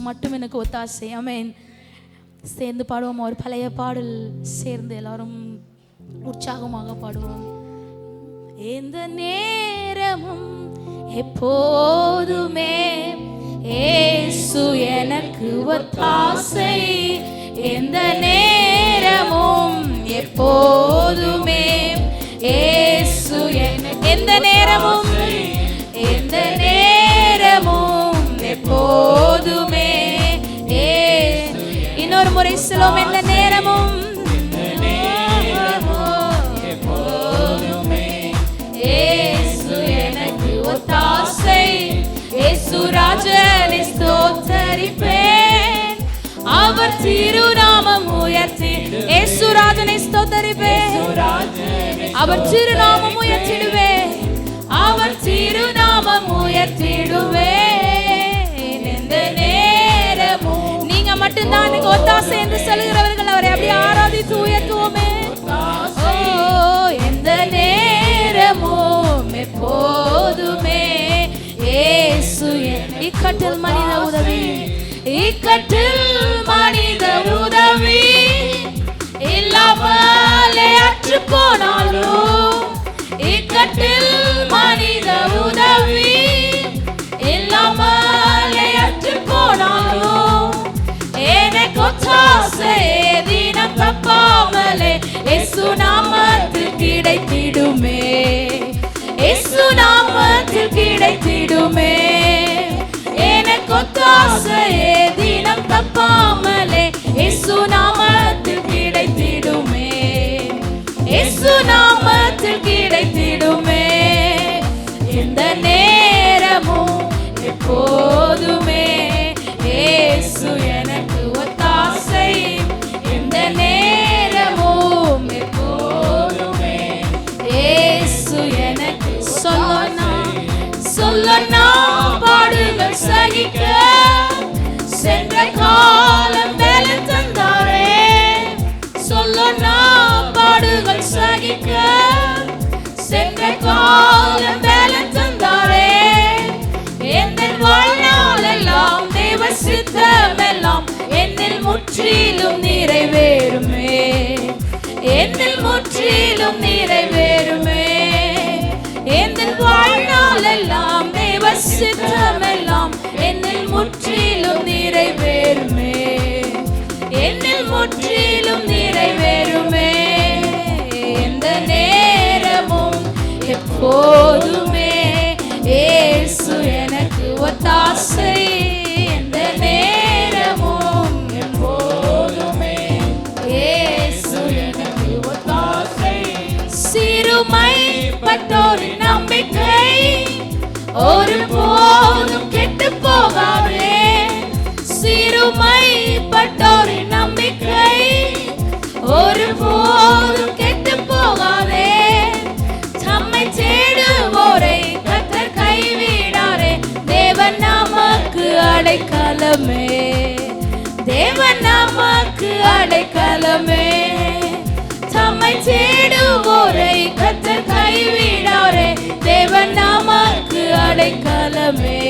மட்டும் எனக்கு ஒத்தாசை. ஆமென். சேர்ந்து பாடுவோம் ஒரு பழைய பாடல், சேர்ந்து எல்லாரும் உற்சாகமாக பாடுவோம். எந்த நேரமும் எப்போதுமே இயேசு எனக்கு ஒத்தாசை. எந்த நேரமும் எப்போதுமே இயேசு எந்த நேரமும் எப்போதுமே. இன்னொரு முறை சொல்லுவோம். எந்த நேரமும் எப்போதுமே இயேசு எனக்கு ஒத்தாசை. இயேசு ராஜனை ஸ்தோத்தரிப்பேன், அவர் திருநாமம் உயர்த்தி. இயேசு ராஜனை ஸ்தோத்தரிப்பேன், அவர் திருநாமம் உயர்த்திடுவேன், அவர் திருநாமம் உயர்த்திடுவேன். எந்த நேரமும் நீங்க மட்டும்தான் எனக்கு ஒத்தாசை என்று சொல்லுகிறவர்கள் அவரை அப்படி ஆராதித்து உயர்த்துவோமே. எந்த நேரமும் எப்போதுமே இயேசு. இக்கட்டில் மனித உதவி, இக்கட்டில் மனித உதவி இல்லாமலே அற்று போனாலும், இக்கட்டில் மனித உதவி இல்லாமலே அற்று போனாலும், எனக்கு ஒத்தாசை தினம் தப்பாமலே இயேசு நாமத்தில் கிடைத்திடுமே. இயேசு நாமத்தில் கிடைத்திடுமே. எனக்கு ஒத்தாசை தினம் தப்பாமலே இயேசு நாமத்தில் கிடைத்திடுமே. இயேசு நாமத்தில் கிடைத்திடுமே. எந்த நேரமும் எப்போதுமே இயேசு எனக்கு ஒத்தாசை. எந்த நேரமும் எப்போதுமே இயேசு எனக்கு. சொல்லனா பாடுகள் சகிக்க சென்ற காலம் வேலை தந்தாரே. சொல்லனா பாடுகள் சகிக்க சென்ற காலம் வேலை தந்தாரே. எந்த வாழ்நாளெல்லாம் தேவ சித்தமெல்லாம் என்னில் முற்றிலும் நிறைவேறுமே. என்னில் முற்றிலும் நிறைவேறுமே. எந்த வாழ்நாளெல்லாம் தேவ சித்தமெல்லாம் என்னில் முற்றிலும் நிறைவேறுமே. என்னில் முற்றிலும் நிறைவேறுமே. எந்த நேரமும் எப்போதுமே இயேசு எனக்கு ஒத்தாசை. எந்த நேரமும் எப்போதுமே இயேசு எனக்கு ஒத்தாசை. சிறுமைப்பட்டோரின் நம்பிக்கை ஒருபோதும் கெட்டு போகாதே. சிறுமைப்பட்டோரின் நம்பிக்கை ஒருபோதும் கெட்டு போகாதே. தம்மை தேடுவோரை கர்த்தர் கைவிடாரே. தேவன் நமக்கு அடைக்கலமே. தேவன் நமக்கு அடைக்கலமே. தம்மை தேடுவோரை கர்த்தர் கைவிடாரே. தேவன் நமக்கு அடைக்கலமே.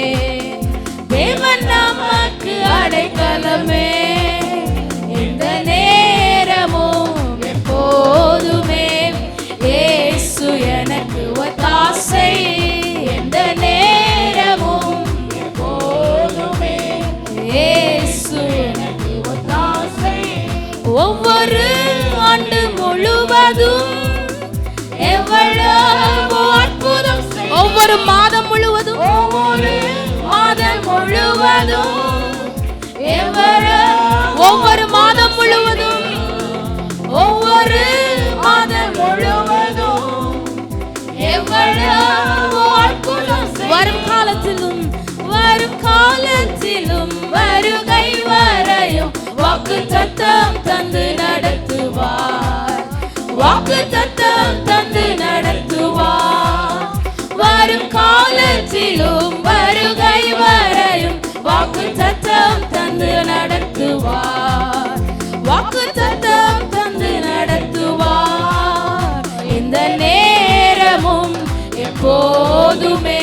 தேவன் நமக்கு அடைக்கலமே. எந்த நேரமும் எப்போதுமே இயேசு எனக்கு ஒத்தாசை. எந்த நேரமும் எப்போதுமே இயேசு எனக்கு ஒத்தாசை. ஒவ்வொரு ஆண்டு முழுவதும் எவ்வளவோ அற்புதம். ஒவ்வொரு மாதம் முழுவதும், ஒவ்வொரு மாதம் முழுவதும், ஒவ்வொரு மாதம் முழுவதும், ஒவ்வொரு மாதம் முழுவதும் எவ்வளவோ அற்புதம். வரும் காலத்திலும் வரும் காலத்திலும் வருகை வரையும் வாக்குத்தத்தம் தந்து நடத்துவார். வாக்குத்தத்தம் தந்து நடத்துவார். வரும் காலத்திலும் வருகை வரையும் வாக்குத்தத்தம் தந்து நடத்துவார். வாக்குத்தத்தம் தந்து நடத்துவார். இந்த நேரமும் எப்போதுமே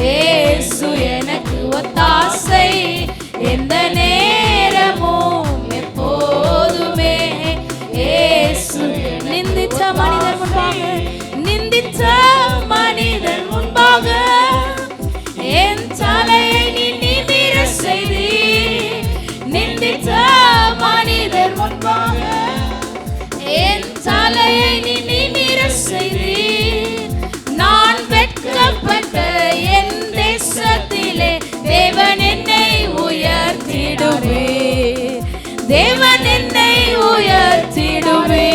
இயேசு எனக்கு ஒத்தாசை. எந்த தேவன் என்னை உயர்த்திடுவே.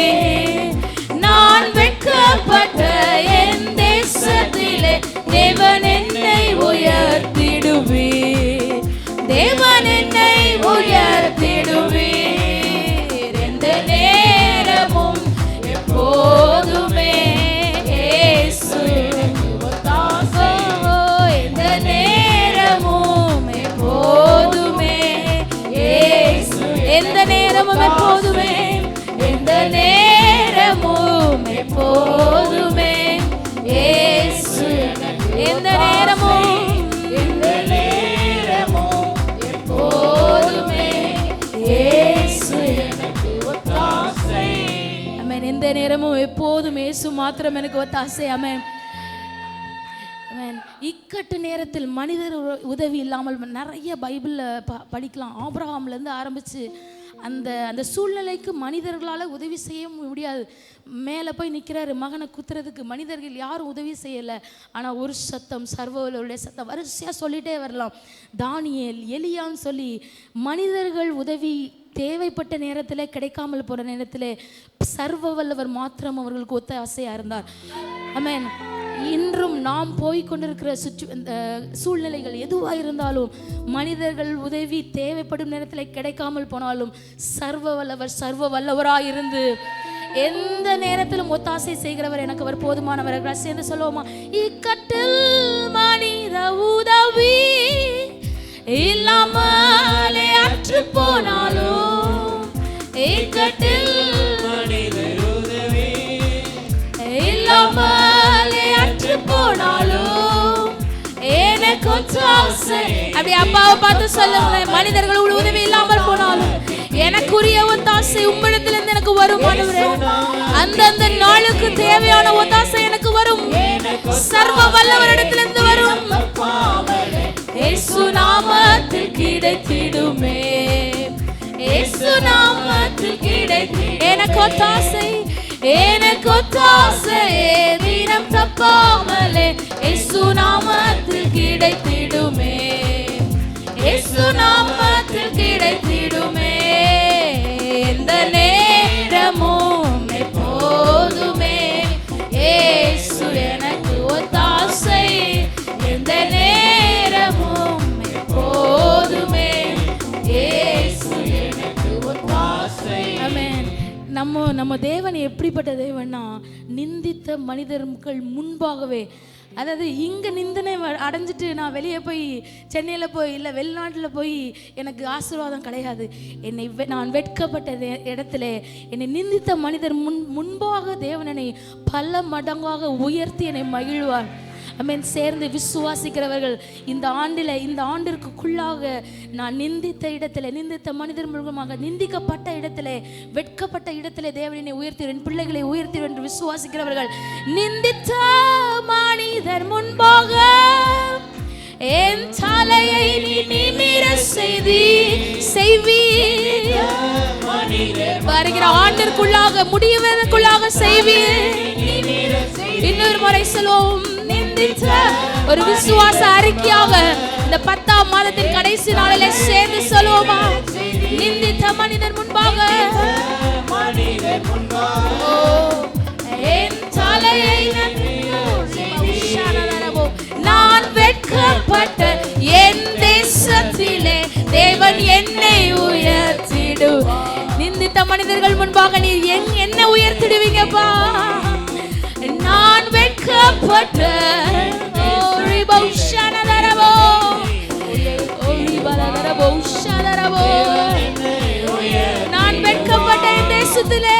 நான் வெட்கப்பட்ட என் தேசத்திலே தேவன் என்னை உயர்த்திடுவே. தேவன் என்னை உயர்த்திடுவே. எந்த நேரமும் எப்போதுமே இயேசு ஒத்தாசை. எந்த நேரமும் எப்போதுமே இயேசு. எந்த நேரமும் எப்போதுமே, எந்த நேரமும் எப்போதுமே இயேசு. எந்த நேரமும், எந்த நேரமும் எப்போதுமே இயேசு எனக்கு ஒத்தாசை. ஆமென். எந்த நேரமும் எப்போதும் இயேசு மாத்திரம் எனக்கு ஒத்தாசை. ஆமென். ஆமென். இக்கட்டு நேரத்தில் மனிதர் உதவி இல்லாமல் நிறைய பைபிளில் படிக்கலாம். ஆபிரகாம்லேருந்து ஆரம்பித்து அந்த அந்த சூழ்நிலைக்கு மனிதர்களால் உதவி செய்ய முடியாது. மேலே போய் நிற்கிறாரு மகனை குத்துறதுக்கு, மனிதர்கள் யாரும் உதவி செய்யலை. ஆனால் ஒரு சத்தம், சர்வவல்லவருடைய சத்தம், வரிசையாக சொல்லிகிட்டே வரலாம். தானியேல், எலியான்னு சொல்லி மனிதர்கள் உதவி தேவைப்பட்ட நேரத்தில், கிடைக்காமல் போகிற நேரத்தில் சர்வ வல்லவர் மாத்திரம் அவர்களுக்கு ஒத்த ஆசையாக இருந்தார். ஆமென். இன்றும் நாம் போய்கொண்டிருக்கிற சூழ்நிலைகள் எதுவாக இருந்தாலும், மனிதர்கள் உதவி தேவைப்படும் நேரத்தில் கிடைக்காமல் போனாலும், சர்வ வல்லவராக இருந்து எந்த நேரத்திலும் ஒத்தாசை செய்கிறவர் எனக்கு அவர் போதுமானவர். சேர்ந்து சொல்லுவோமா? இக்கட்டில் மனித உதவி இல்லாமலே அற்று போனாலும், இக்கட்டில் மனித உதவி இல்லாமலே அற்று போனாலும் எனக்கு ஒத்தாசை. அப்படி அப்பாவை பார்த்து சொல்லுங்க. மனிதர்கள் உதவி இல்லாமல் போனாலும் எனக்குரிய ஒத்தாசை உம்மிடத்திலிருந்து எனக்கு வரும். அந்தந்த நாளுக்கு தேவையான ஒத்தாசை எனக்கு வரும். சர்வ வல்லவரிடத்திலிருந்து வரும். இயேசு நாமத்தில் கிடைத்திடுமே. இயேசு நாமத்தில் எனக்கு ஒத்தாசை, எனக்கு ஒத்தாசை தினம் தப்பாமலே இயேசு நாமத்தில் கிடைத்திடுமே. இயேசு நாமத்தில் கிடைத்திடுமே. எந்த நேரமும் எப்போதுமே இயேசு எனக்கு ஒத்தாசை. எந்த நேரமும் எப்போதுமே இயேசு எனக்கு ஒத்தாசை. ஆமென். நம்ம தேவன் எப்படிப்பட்ட தேவன்னா, நிந்தித்த மனிதர்கள் முன்பாகவே, அதாவது இங்கே நிந்தனை அடைஞ்சிட்டு நான் வெளியே போய் சென்னையில் போய் இல்லை வெளிநாட்டில் போய் எனக்கு ஆசீர்வாதம் கிடையாது. நான் வெட்கப்பட்ட இடத்துல என்னை நிந்தித்த மனிதர் முன்பாக தேவன் என்னை பல மடங்காக உயர்த்தி என்னை மகிழ்வார். ஆமென். சேர்ந்து விசுவாசிக்கிறவர்கள் இந்த ஆண்டிற்குள்ளாக நான் நிந்தித்த இடத்துல, நிந்தித்த மனிதர் மூலமாக நிந்திக்கப்பட்ட இடத்துல, வெட்கப்பட்ட இடத்துல தேவனை உயர்த்திடுவேன், பிள்ளைகளை உயர்த்திடுவேன் என்று விசுவாசிக்கிறவர்கள், நிந்தித்த மனிதர் முன்பாக என் தலையை நீ நிமிர செய்வீர். வருகிற ஆண்டிற்குள்ளாக, முடிவதற்குள்ளாக செய்வீர். இன்னொரு முறை சொல்லுவோம். ஒரு விசுவாச அறிக்கையாக இந்த 10ஆம் மாதத்தின் கடைசி நாளிலே சேர்ந்து சொல்லுவோமா? நிந்தித்த மனிதர் முன்பாக என் தலையை நான் வெட்கப்பட்ட என் தேசத்திலே தேவன் என்னை உயர்த்திடு. நிந்தித்த மனிதர்கள் முன்பாக நீ என்ன உயர்த்திடுவீங்கப்பா? நான் வெட்கப்பட்ட நான் வெட்கப்பட்ட தேசத்திலே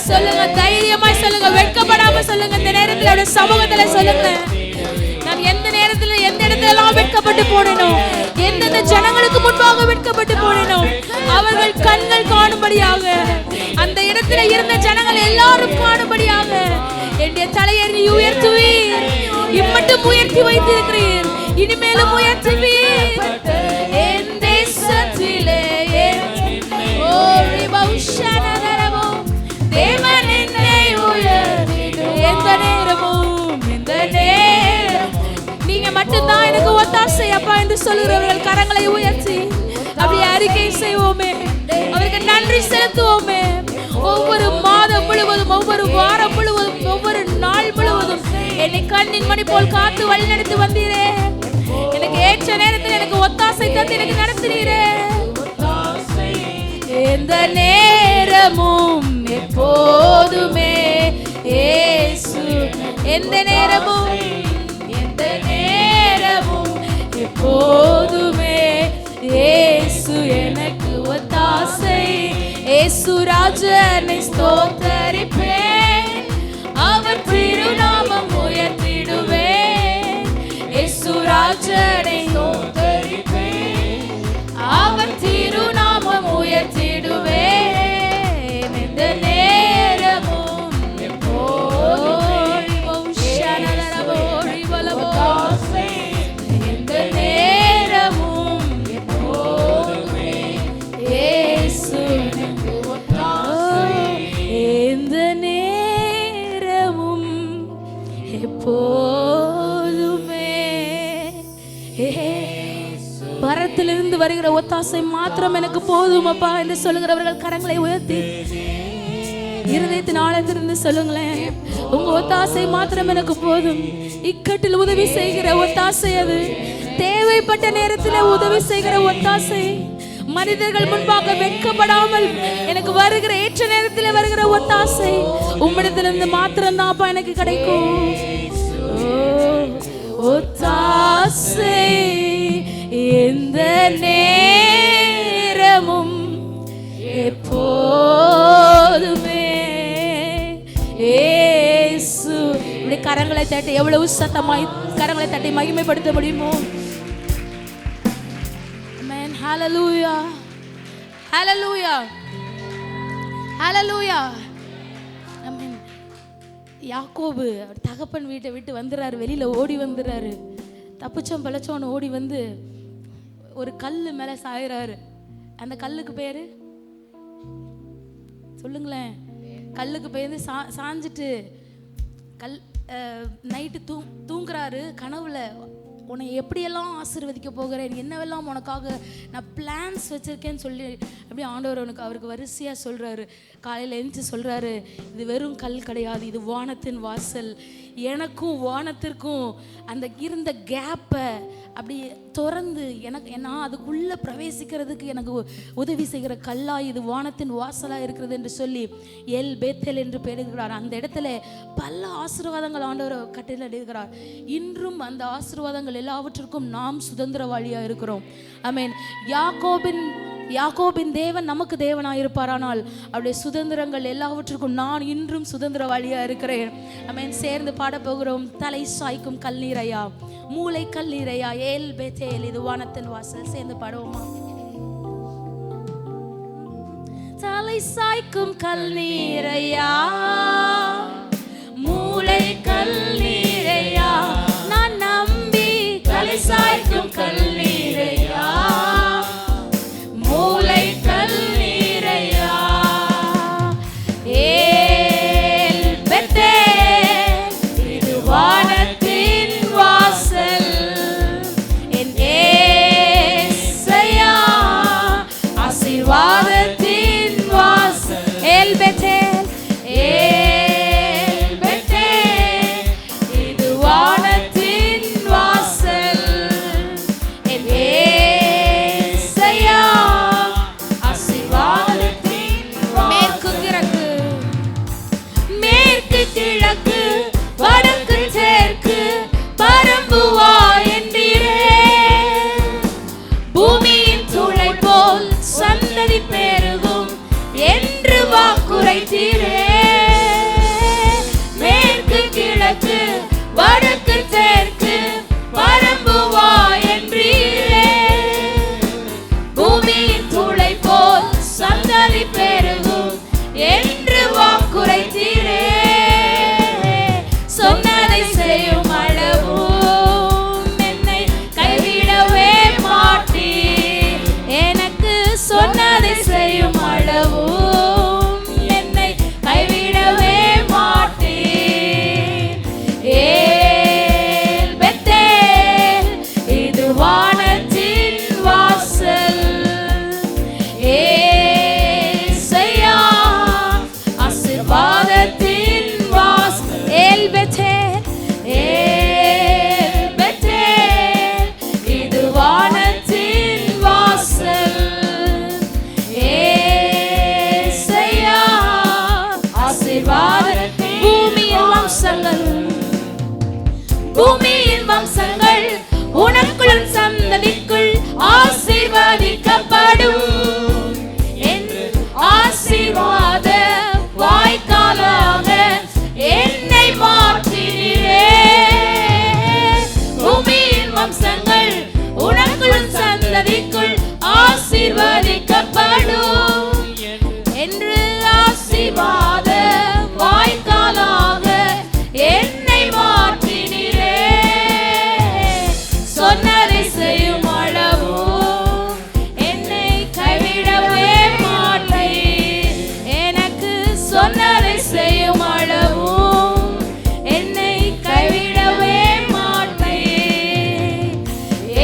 சொல்லுங்க, தைரியமாய் சொல்லுங்க, வெட்கப்படாம சொல்லுங்க. இந்த நேரத்தில் சமூகத்துல சொல்லுங்க. நான் எந்த நேரத்துல எந்த இடத்துல எல்லாம் வெட்கப்பட்டு போனேனோ, எந்தெந்த ஜனங்களுக்கு முன்பாக வெட்கப்பட்டு போனேனோ அவர்கள் கண்கள் காணும்படியாக, அந்த இடத்துல இருந்த ஜனங்கள் எல்லாரும் காணும்படியாக என்னுடைய தலையை நீ உயர்த்துவீர். இம்மட்டும் உயர்த்தி வைத்திருக்கிறீர், இனிமேலும் உயர்த்துவீர். என் தேசத்திலே தேவன் என்னை உயர்த்திடு. எந்த நேரமும், எந்த நேரம் நீங்க மட்டும்தான் எனக்கு ஒத்தாசை அப்பா என்று சொல்லுகிறவர்கள் கரங்களை உயர்த்தி அப்படி அறிக்கை செய்வோமே, அவருக்கு நன்றி செலுத்துவோமே. ஒவ்வொரு மாதம் முழுவதும், ஒவ்வொரு வாரம் முழுவதும், ஒவ்வொரு நாள் முழுவதும் என்னை கண்ணின் மணி போல் காத்து வழி நடத்தி வந்தீரே. எனக்கு ஏற்ற நேரத்தில் எனக்கு ஒத்தாசை தந்து எனக்கு நடத்தினீரே. எந்த நேரமும் எப்போதுமே இயேசு, எந்த நேரமும் எப்போதுமே இயேசு எனக்கு ஒத்தாசை. இயேசு ராஜனை ஸ்தோத்தரிப்பேன், அவர் திருநாமம் உயர்த்திடுவேன். இயேசு ராஜனை ஸ்தோத்தரிப்பேன், அவர் திருநாமம் உயர்த்திடுவேன். எந்த நேரமும் எப்போதுமே எந்த நேரமும் எப்போதுமே இயேசு எனக்கு ஒத்தாசை. எந்த நேரமும் எப்போதுமே பரத்திலிருந்து வருகிற ஒத்தாசை மாத்திரம் எனக்கு போதும் அப்பா என்று சொல்லுகிறவர்கள் கரங்களை உயர்த்தி இருதயத்தின் ஆழத்திலிருந்து சொல்லுங்களேன். உங்க ஒத்தாசை மாத்திரம் எனக்கு போதும். இக்கட்டில் உதவி செய்கிற ஒத்தாசை, அது தேவைப்பட்ட நேரத்தில் உதவி செய்கிற ஒத்தாசை, மனிதர்கள் முன்பாக வெட்கப்படாமல் எனக்கு வருகிற ஏற்ற நேரத்தில் வருகிற ஒத்தாசை உம்மிடத்திலிருந்து மாத்திரம் தான்ப்பா எனக்கு கிடைக்கும். ஒத்தாசை எந்த நேரமும் எப்போதுமே இயேசு. இப்படி கரங்களை தட்டி எவ்வளவு சத்தமாய் கரங்களை தட்டி மகிமைப்படுத்த முடியுமோ? ஆமென். ஹல்லேலூயா, ஹல்லேலூயா, ஹல்லேலூயா. ஆமென். யாக்கோபு தகப்பன் வீட்டை விட்டு வந்துறாரு, வெளியில ஓடி வந்துறாரு. தப்பிச்சோம் பழச்சோன்னு ஓடி வந்து ஒரு கல்லு மேல சாயிறாரு. அந்த கல்லுக்கு பேரு சொல்லுங்களேன். கல்லுக்கு பேர் சாஞ்சிட்டு நைட்டு தூங்குறாரு. கனவுல உன்னை எப்படியெல்லாம் ஆசீர்வதிக்க போகிறேன், என்னவெல்லாம் உனக்காக நான் பிளான்ஸ் வச்சுருக்கேன்னு சொல்லி அப்படியே ஆண்டவர் அவருக்கு வரிசையாக சொல்கிறாரு. காலையில் எழுந்துச்சு சொல்கிறாரு, இது வெறும் கல் கிடையாது, இது வானத்தின் வாசல். எனக்கும் வானத்திற்கும் அந்த இருந்த கேப்பை அப்படி திறந்து நான் அதுக்குள்ளே பிரவேசிக்கிறதுக்கு எனக்கு உதவி செய்கிற கல்லாய் இது வானத்தின் வாசலாக இருக்கிறது என்று சொல்லி எல் பேத்தேல் என்று பெயரிடுகிறார். அந்த இடத்துல பல ஆசீர்வாதங்கள் ஆண்டவர் கட்டளையிடுகிறார். இன்றும் அந்த ஆசீர்வாதங்கள் எல்லாவற்றிற்கும் நாம் சுதந்திரவாளியாக இருக்கிறோம். ஆமென். யாக்கோபின் தேவன் நமக்கு தேவனாக இருப்பாரானால் அவருடைய சுதந்திரங்கள் எல்லாவற்றிற்கும் நான் இன்றும் சுதந்திரவாளியாக இருக்கிறேன். ஆமென். சேர்ந்து பாடப்போகிறோம். தலை சாய்க்கும் கல்நீரையா, மூளை கல்நீரையா, ஏல் பேத்தேல் இது வானத்தின் வாசல். சேர்ந்து பாடுவோமா? தலை சாய்க்கும் கல்நீரையா, மூளை கல்நீரையா, நான் நம்பி தலை சாய்க்கும் கல்நீரையா, மூளை கல்நீரையா, ஏல் பேத்தேல் இது வானத்தின் வாசல். என் ஏசையா ஆசீர்வாதத்தின் வாசல். ஏல் பேத்தேல் வைக்கப்படும் என்று ஆசீர்வாத வாய்க்காலாக என்னை மாற்றினீரே. பூமியின் வம்சங்கள் உனக்குள் சந்ததிக்குள் ஆசீர்வதிக்கப்படும் என்று ஆசீர்வாத வாய்க்காலாக என்னை மாற்றினீரே. சொன்னதை செய்யும் அளவும் என்னை கைவிடவே மாட்டீர். எனக்கு சொன்னதை செய்யும் அளவும் என்னை கைவிடவே மாட்டீர்.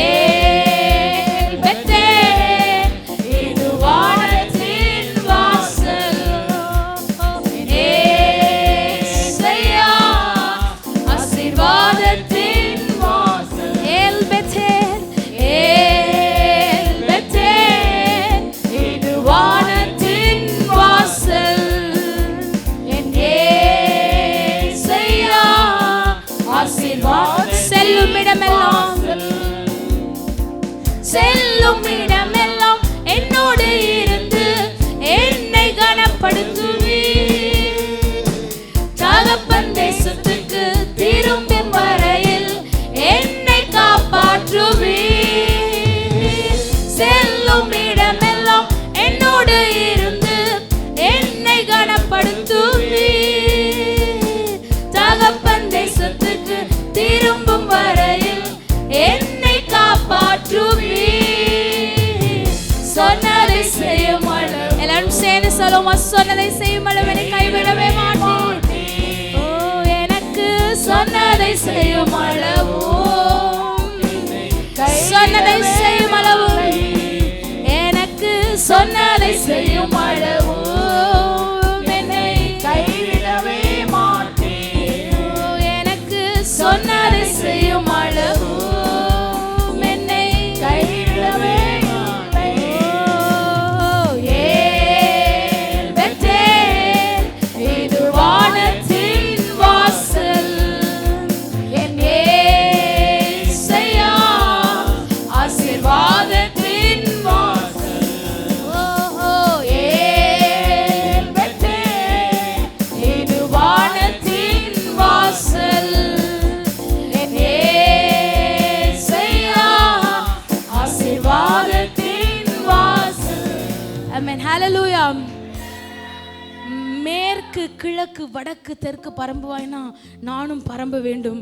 ஏல் பெத்தேல் இது வானத்தின் வாசல். ஏசையா ஆசீர்வாதத்தின் வாசல். ஏல் பெத்தேல் இது வானத்தின் வாசல். என் ஏசையா ஆசீர்வாதம். செல்லும் இடமெல்லாம் என்னோடு இருந்து என்னை கனப்படுத்துவீர். தகப்பன் தேசத்துக்கு திரும்பும் வரையில் என்னை காப்பாற்றுவீர். செல்லும் இடமெல்லாம் என்னோடு இருந்து என்னை கனப்படுத்துவீர். தகப்பன் தேசத்துக்கு திரும்பும் வரையில் என்னை காப்பாற்றுவீர். சொன்னதை செய்யும் அளவு எல்லாரும் சேர்ந்து சொல்லுமா, சொன்னதை செய்யும் அளவு என்னை கைவிடவே மாட்டேன். ஓ எனக்கு சொன்னதை செய்யும் அளவு, சொன்னதை செய்யும் அளவு, எனக்கு சொன்னதை செய்யும் அளவு என்னை கைவிடவே மாட்டேன். எனக்கு சொன்னதை செய்யும் அளவு என்னை கைவிடவே மேற்கு கிழக்கு வடக்கு தெற்கு பரம்புவாய்னா நானும் பரம்ப வேண்டும்.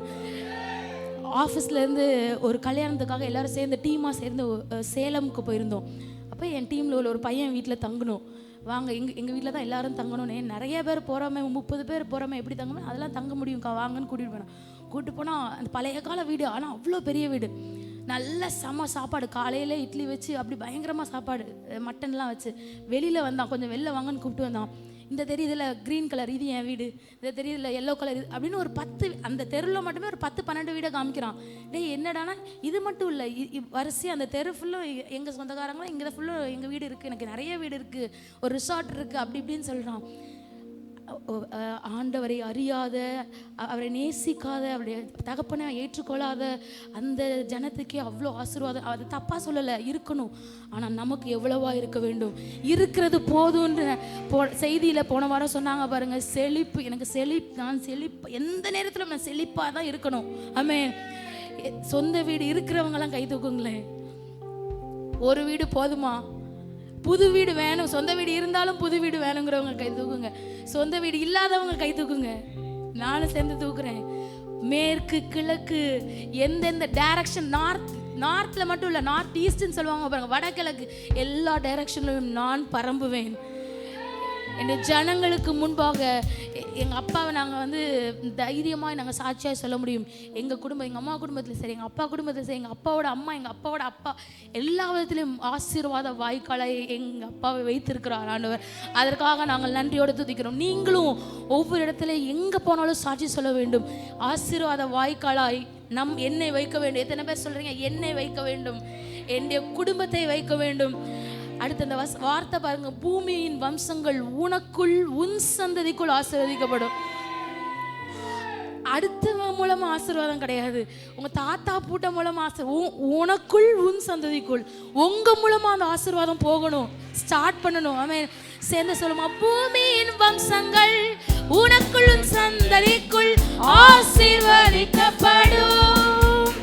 ஆஃபீஸ்லேருந்து ஒரு கல்யாணத்துக்காக எல்லோரும் சேர்ந்து டீமாக சேர்ந்து சேலமுக்கு போயிருந்தோம். அப்போ என் டீமில் உள்ள ஒரு பையன் வீட்டில் தங்கணும். வாங்க எங்கள் வீட்டில் தான் எல்லோரும் தங்கணும்னு. நிறைய பேர் போகிறோமே, 30 பேர் போகிறோமே, எப்படி தங்கணும், அதெல்லாம் தங்க முடியும்க்கா வாங்கன்னு கூட்டிகிட்டு போனால் அந்த பழைய கால வீடு, ஆனால் அவ்வளோ பெரிய வீடு, நல்ல செம சாப்பாடு. காலையில் இட்லி வச்சு அப்படி பயங்கரமாக சாப்பாடு, மட்டன்லாம் வச்சு. வெளியில் வந்தான், கொஞ்சம் வெளில வாங்கன்னு கூப்பிட்டு வந்தான். இந்த தெரியுதுல க்ரீன் கலர், இது என் வீடு. இந்த தெரியுதுல எல்லோ கலர், இது அப்படின்னு ஒரு 10, அந்த தெருவில் மட்டுமே ஒரு 10-12 வீடை காமிக்கிறான். டேய் என்னடானா இது மட்டும் இல்லை, வரிசையாக அந்த தெரு ஃபுல்லும் எங்கள் சொந்தக்காரங்களும் இங்கே தான் ஃபுல்லும் எங்கள் வீடு இருக்குது, எனக்கு நிறைய வீடு இருக்குது, ஒரு ரிசார்ட் இருக்குது, அப்படி இப்படின்னு சொல்கிறான். ஆண்டவரை அறியாத, அவரை நேசிக்காத, அவருடைய தகப்பனை ஏற்றுக்கொள்ளாத அந்த ஜனத்துக்கே அவ்வளோ ஆசீர்வாதம். அது தப்பாக சொல்லலை, இருக்கணும். ஆனால் நமக்கு எவ்வளவா இருக்க வேண்டும், இருக்கிறது போதுன்ற செய்தியில் போன வாரம் சொன்னாங்க பாருங்க, செழிப்பு. எனக்கு நான் செழிப்பு, எந்த நேரத்தில் நான் செழிப்பாக தான் இருக்கணும். ஆமென். சொந்த வீடு இருக்கிறவங்களாம் கை தூக்குங்களேன். ஒரு வீடு போதுமா? புது வீடு வேணும். சொந்த வீடு இருந்தாலும் புது வீடு வேணுங்கிறவங்க கை தூக்குங்க. சொந்த வீடு இல்லாதவங்க கை தூக்குங்க. நானும் சேர்ந்து தூக்குறேன். மேற்கு கிழக்கு எந்தெந்த டைரக்ஷன், நார்த்தில் மட்டும் இல்லை, நார்த் ஈஸ்ட்னு சொல்லுவாங்க பாருங்க, வடகிழக்கு, எல்லா டைரக்ஷன்லையும் நான் பரம்புவேன். என் ஜனங்களுக்கு முன்பாக எங்கள் அப்பாவை நாங்கள் தைரியமாக நாங்கள் சாட்சியாக சொல்ல முடியும். எங்கள் குடும்பம், எங்கள் அம்மா குடும்பத்தில் சரி, எங்கள் அப்பா குடும்பத்தில் சரி, எங்கள் அப்பாவோட அம்மா, எங்கள் அப்பாவோட அப்பா, எல்லா விதத்திலையும் ஆசீர்வாத வாய்க்காலை எங்கள் அப்பாவை வைத்திருக்கிறார் ஆண்டவர். அதற்காக நாங்கள் நன்றியோடு துதிக்கிறோம். நீங்களும் ஒவ்வொரு இடத்துல எங்கே போனாலும் சாட்சி சொல்ல வேண்டும். ஆசீர்வாத வாய்க்காலாய் என்னை வைக்க வேண்டும். எத்தனை பேர் சொல்கிறீங்க என்னை வைக்க வேண்டும், என்னுடைய குடும்பத்தை வைக்க வேண்டும். அடுத்த அந்த வார்த்தை பாருங்க, பூமியின் வம்சங்கள் உனக்குள் உன் சந்ததிக்குள் ஆசீர்வதிக்கப்படும். அடுத்தவன் மூலமா ஆசீர்வாதம் கிடையாது, உங்க தாத்தா பூட்ட மூலமா உனக்குள் உன் சந்ததிக்குள் உங்க மூலமா அந்த ஆசீர்வாதம் போகணும், ஸ்டார்ட் பண்ணணும். ஆமென். சேர்ந்து சொல்லுமா, பூமியின் வம்சங்கள் உனக்குள் உன் சந்ததிக்குள் ஆசீர்வதிக்கப்படும்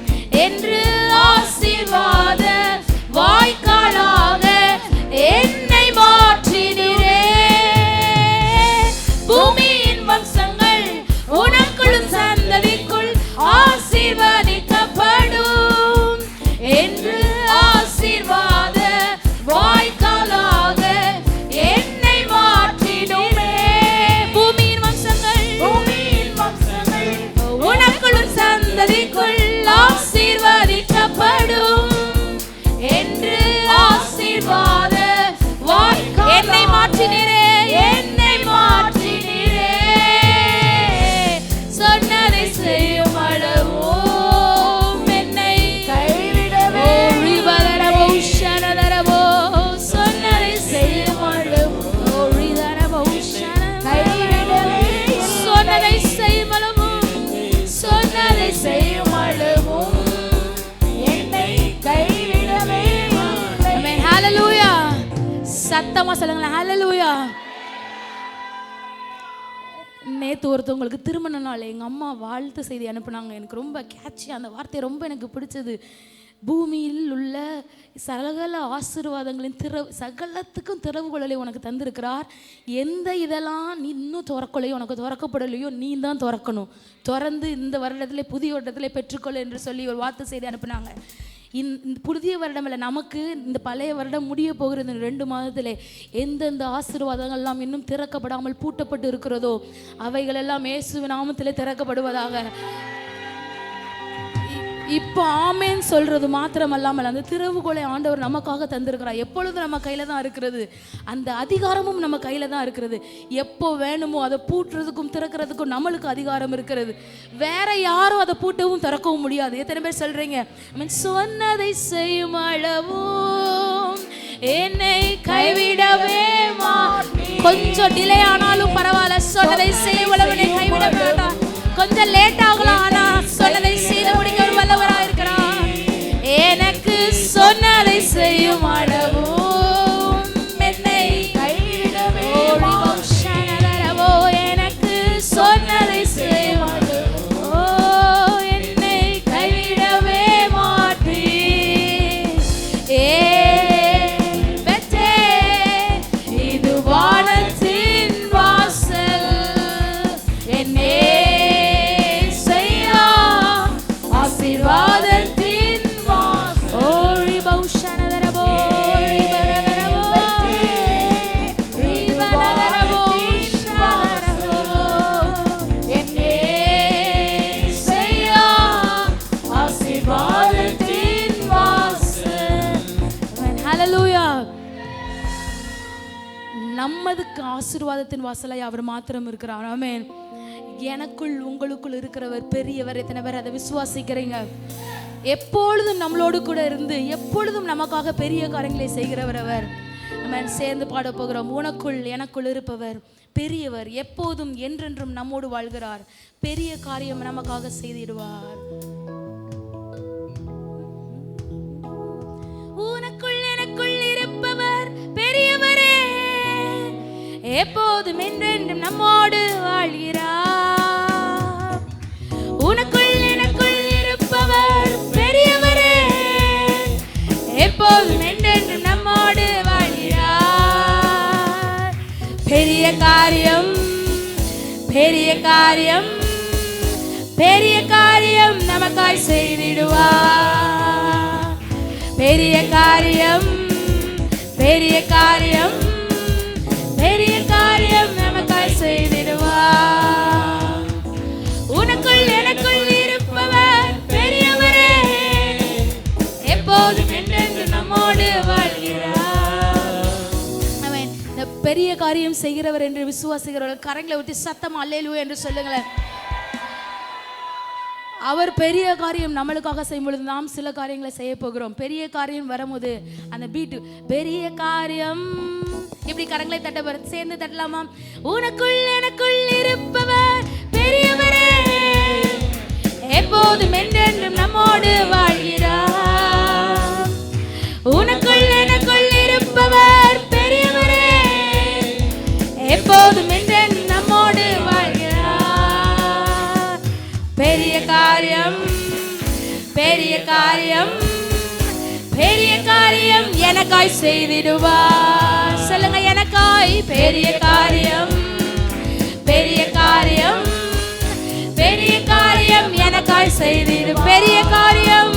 என்று ஆசீர்வாத வாய்க்காலாக என்னை மாற்றினீரே. பூமியின் வம்சங்கள் உனக்குள் சந்ததிக்குள் ஆசீர்வதிக்கப்படும் என்று ஆசீர்வாத வாய்க்காலாக என்னை மாற்றினீரே. பூமியின் வம்சங்கள் உனக்குள் சந்ததிக்குள் ஆசீர்வதிக்கப்படும் என்று ஆசீர்வாத வாய்க்காலாக என்னை மாற்றினீரே, என்னை மாற்றினீரே. சொன்னதை செய்யும் அளவும் என்னை கைவிடவே ரிவதரவோ ஷனதரவோ. சொன்னதை செய்யும் அளவும் ரிதரவோ கைவிடவே. சொன்னதை செய்யும் அளவும், சொன்னதை செய்யும் அளவும் என்னை கைவிடவே. ஆமென். ஹalleluya. சத்தமா சொல்லுங்களேன், ஹalleluya. நேற்று ஒருத்தவங்களுக்கு திருமண நாள் எங்கள் அம்மா வாழ்த்து செய்தி அனுப்புனாங்க. எனக்கு ரொம்ப கேட்சி, அந்த வார்த்தை ரொம்ப எனக்கு பிடிச்சது. பூமியில் உள்ள சகல ஆசீர்வாதங்களின் சகலத்துக்கும் திறவுகோலை உனக்கு தந்திருக்கிறார். எந்த இதெல்லாம் நீ இன்னும் திறக்கலையோ, உனக்கு திறக்கப்படலையோ, நீ தான் திறக்கணும். திறந்து இந்த வருடத்திலே புதிய வருடத்திலே பெற்றுக்கொள்ள என்று சொல்லி ஒரு வார்த்தை செய்தி அனுப்புனாங்க. இந்த புதிய வருடம் இல்லை, நமக்கு இந்த பழைய வருடம் முடிய போகிறது 2 மாதத்திலே. எந்தெந்த ஆசீர்வாதங்கள்லாம் இன்னும் திறக்கப்படாமல் பூட்டப்பட்டு இருக்கிறதோ அவைகளெல்லாம் இயேசுவின் நாமத்திலே திறக்கப்படுவதாக. இப்போ ஆமேன் சொல்றது மாத்திரமல்லாமல் அந்த திறவுகோலை ஆண்டவர் நமக்காக தந்திருக்கிறார். எப்பொழுதும் நம்ம கையில தான் இருக்கிறது, அந்த அதிகாரமும் நம்ம கையில தான் இருக்கிறது. எப்போ வேணுமோ அதை பூட்டுறதுக்கும் திறக்கிறதுக்கும் நம்மளுக்கு அதிகாரம் இருக்கிறது. வேற யாரும் அதை பூட்டவும் திறக்கவும் முடியாது. எத்தனை பேர் சொல்றீங்க? சொன்னதை செய்யும் அளவும் என்னை கைவிடவே மாட்டேன். கொஞ்சம் டிலே ஆனாலும் பரவாயில்ல, சொன்னதை செய்யும் அளவு என்னை கைவிட வேண்டாம். கொஞ்சம் லேட் ஆகலாம், ஆனா சொன்னதை செய்து முடிக்க வல்லவராக இருக்கிறார். எனக்கு சொன்னதை செய்யும் அளவும் என்னை கைவிடவே. எனக்கு சொன்னதை செய்யும் அளவும் என்னை கைவிடவே மாட்டேன். இது வானத்தின் வாசல், என்னே ஆசீர்வாதத்தின் வாசல். ஓரி பௌஷனதரபோ ரிபரதரபோ ரிபரதரபோ ஷனதரபோ என்னே செய்யா ஆசீர்வாதத்தின் வாசல். ஹalleluya. நம்மதுக்கு ஆசீர்வாதத்தின் வாசலாய் அவர் மாத்திரம் இருக்கிறார். ஆமென். எனக்குள் உங்களுக்குள் இருக்கிறவர் பெரியவர். எத்தனை பேர் அதை விசுவாசிக்கிறீங்க? எப்பொழுதும் நம்மளோடு கூட இருந்து எப்பொழுதும் நமக்காக பெரிய காரியங்களை செய்கிறவர் அவர். நம்ம சேர்ந்து பாட போகிறோம். உனக்குள் எனக்குள் இருப்பவர் பெரியவர், எப்போதும் என்றென்றும் நம்மோடு வாழ்கிறார், பெரிய காரியம் நமக்காக செய்திடுவார். உனக்குள் எனக்குள் இருப்பவர் பெரியவரே, எப்போதும் என்றென்றும் நம்மோடு வாழ்கிறார். உனக்குள் எனக்குள் இருப்பவர் பெரியவரே, எப்போதும் என்றென்றும் நம்மோடு வாழ்கிறார். பெரிய காரியம் பெரிய காரியம் பெரிய காரியம் நமக்காய் செய்திடுவார். பெரிய காரியம் பெரிய காரியம் பெரிய காரியம் நமக்காய் செய்திடுவார். உனக்குள் எனக்குள் இருப்பவர் பெரியவரே, எப்போதும் என்றென்று நம்மோடு வாழ்கிறார். அவன் இந்த பெரிய காரியம் செய்கிறவர் என்று விசுவாசிக்கிறவர்கள் கரங்களை ஊற்றி சத்தம் அல்லேலூயா என்று சொல்லுங்களேன். அவர் பெரிய காரியம் நம்மளுக்காக செய்யும் பொழுது நாம் சில காரியங்களை செய்ய போகிறோம். பெரிய காரியம் வரும்போது அந்த பீட்டு பெரிய காரியம் இப்படி கரங்களை தட்ட சேர்ந்து தட்டலாமா? உனக்குள் எனக்குள் இருப்பவர் பெரியவரே, எப்போதும் என்றென்றும் நம்மோடு வாழ்கிறார். உனக்குள் எனக்குள் இருப்பவர் பெரியவரே, எப்போதும் என்றென்றும் நம்மோடு வாழ்கிறார். பெரிய காரியம் பெரிய காரியம் பெரிய காரியம் எனக்காய் செய்திடுவார். சொல்லுங்க, எனக்காய் பெரிய காரியம் பெரிய காரியம் பெரிய காரியம் எனக்காய் செய்திடு. பெரிய காரியம்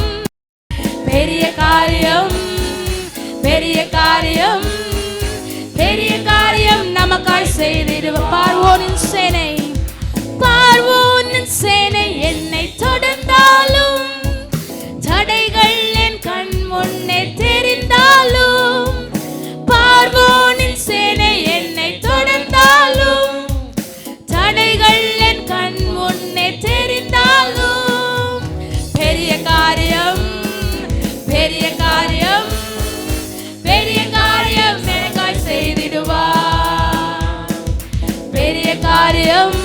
பெரிய காரியம் பெரிய காரியம் பெரிய காரியம் நமக்காய் செய்திடுவார். பார்வோனின் சேனை பார்வோனின் சேனை என்னை தொடர்ந்தாலும், தடைகள் என் கண் முன்னே தெரிந்தாலும், பார்வோனின் சேனை என்னை தொடர்ந்தாலும், தடைகள் என் கண் முன்னே தெரிந்தாலும், பெரிய காரியம் பெரிய காரியம் பெரிய காரியம் எனக்காய் செய்திடுவார். பெரிய காரியம்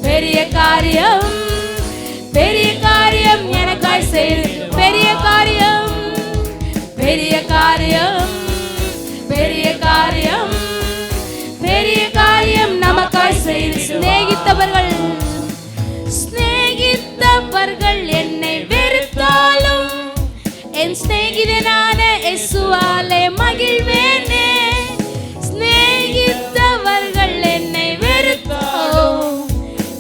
பெரிய காரியம் பெரிய காரியம் எனக்காய் செய்து. பெரிய காரியம் பெரிய காரியம் பெரிய காரியம் பெரிய காரியம் நமக்காய் செய்து. சிநேகித்தவர்கள் என்னை வெறுத்தாலும், என் சிநேகிதனான இயேசுவாலே மகிழ்வேனே. சிநேகித்தவர்கள் என்னை வெறுத்தாலும்,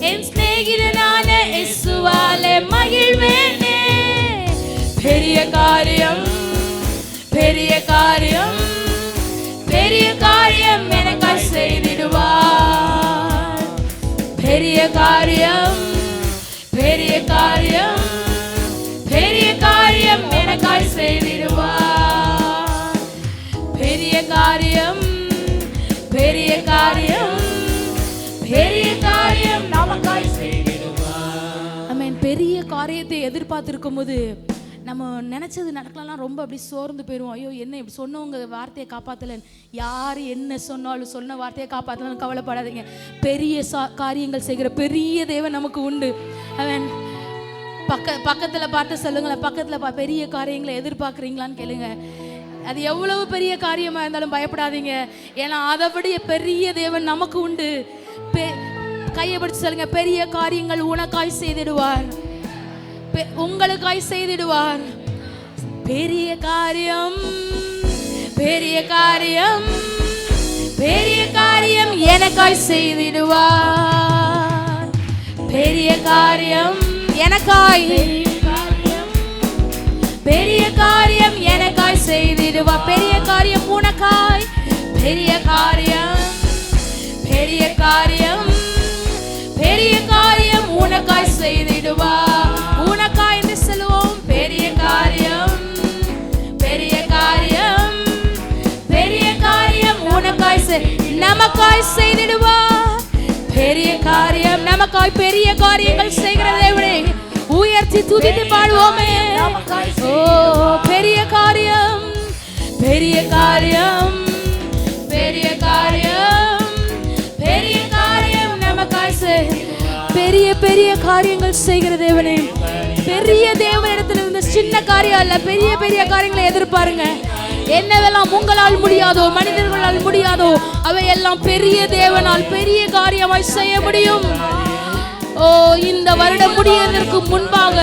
என் சிநேகிதனான இயேசுவாலே மகிழ்வேனே. பெரிய காரியம் பெரிய காரியம் பெரிய காரியம் எனக்காய் செய்திடுவார். பெரிய காரியம் பெரிய காரியம் பெரிய காரியம் எனக்காய் செய்திடுவார். பெரிய காரியம் பெரிய காரியம் பெரிய காரியம் நமக்காய் செய்திடுவார். ஆமென். பெரிய காரியத்தை எதிர்பார்த்திருக்கும் போது நம்ம நினச்சது நடக்கலாம் ரொம்ப அப்படி சோர்ந்து போயிடுவோம். ஐயோ, என்ன இப்படி சொன்னவங்க வார்த்தையை காப்பாற்றலன்னு. யார் என்ன சொன்னாலும் சொன்ன வார்த்தையை காப்பாற்றலன்னு கவலைப்படாதீங்க. பெரிய காரியங்கள் செய்கிற பெரிய தேவன் நமக்கு உண்டு. அவன் பக்கத்தில் பார்த்து சொல்லுங்களேன், பக்கத்தில் பெரிய காரியங்களை எதிர்பார்க்குறீங்களான்னு கேளுங்க. அது எவ்வளவு பெரிய காரியமாக இருந்தாலும் பயப்படாதீங்க. ஏன்னா அதைப்படி பெரிய தேவன் நமக்கு உண்டு. கையை பிடிச்சு சொல்லுங்க, பெரிய காரியங்கள் உனக்காய் செய்திடுவார், உங்களுக்காய் செய்திடுவார். பெரிய காரியம் பெரிய காரியம் பெரிய காரியம் எனக்காய் செய்திடுவார். பெரிய காரியம் எனக்காய் பெரிய காரியம் எனக்காய் செய்திடுவார். பெரிய காரியம் உனக்காய் பெரிய காரியம் பெரிய காரியம் பெரிய காரியம் உனக்காய் செய்திடுவார். உனக்காய் என்று சொல்லுவோம். பெரிய காரியம் பெரிய காரியம் பெரிய காரியம் உனக்காய் நமக்காய் செய்திடுவார். பெரிய காரியம் நமக்காய் பெரிய காரியங்கள் செய்கிற தேவனை உயர்த்தி துதித்து பாடுவோமே. ஓ, பெரிய காரியம் பெரிய காரியம் பெரிய காரியம் பெரிய காரியம் நமக்காய் பெரிய பெரிய காரியங்கள் செய்கிற தேவனே. பெரிய தேவனிடத்தில் இருந்த சின்ன காரியம் அல்ல, பெரிய பெரிய காரியங்களை எதிர்பாருங்க. என்னவெல்லாம் உங்களால் முடியாதோ, மனிதர்களால் முடியாதோ, அவையெல்லாம் பெரிய தேவனால் பெரிய காரியமாய் செய்ய முடியும். ஓ, இந்த வருடம் முடியறதற்கு முன்பாக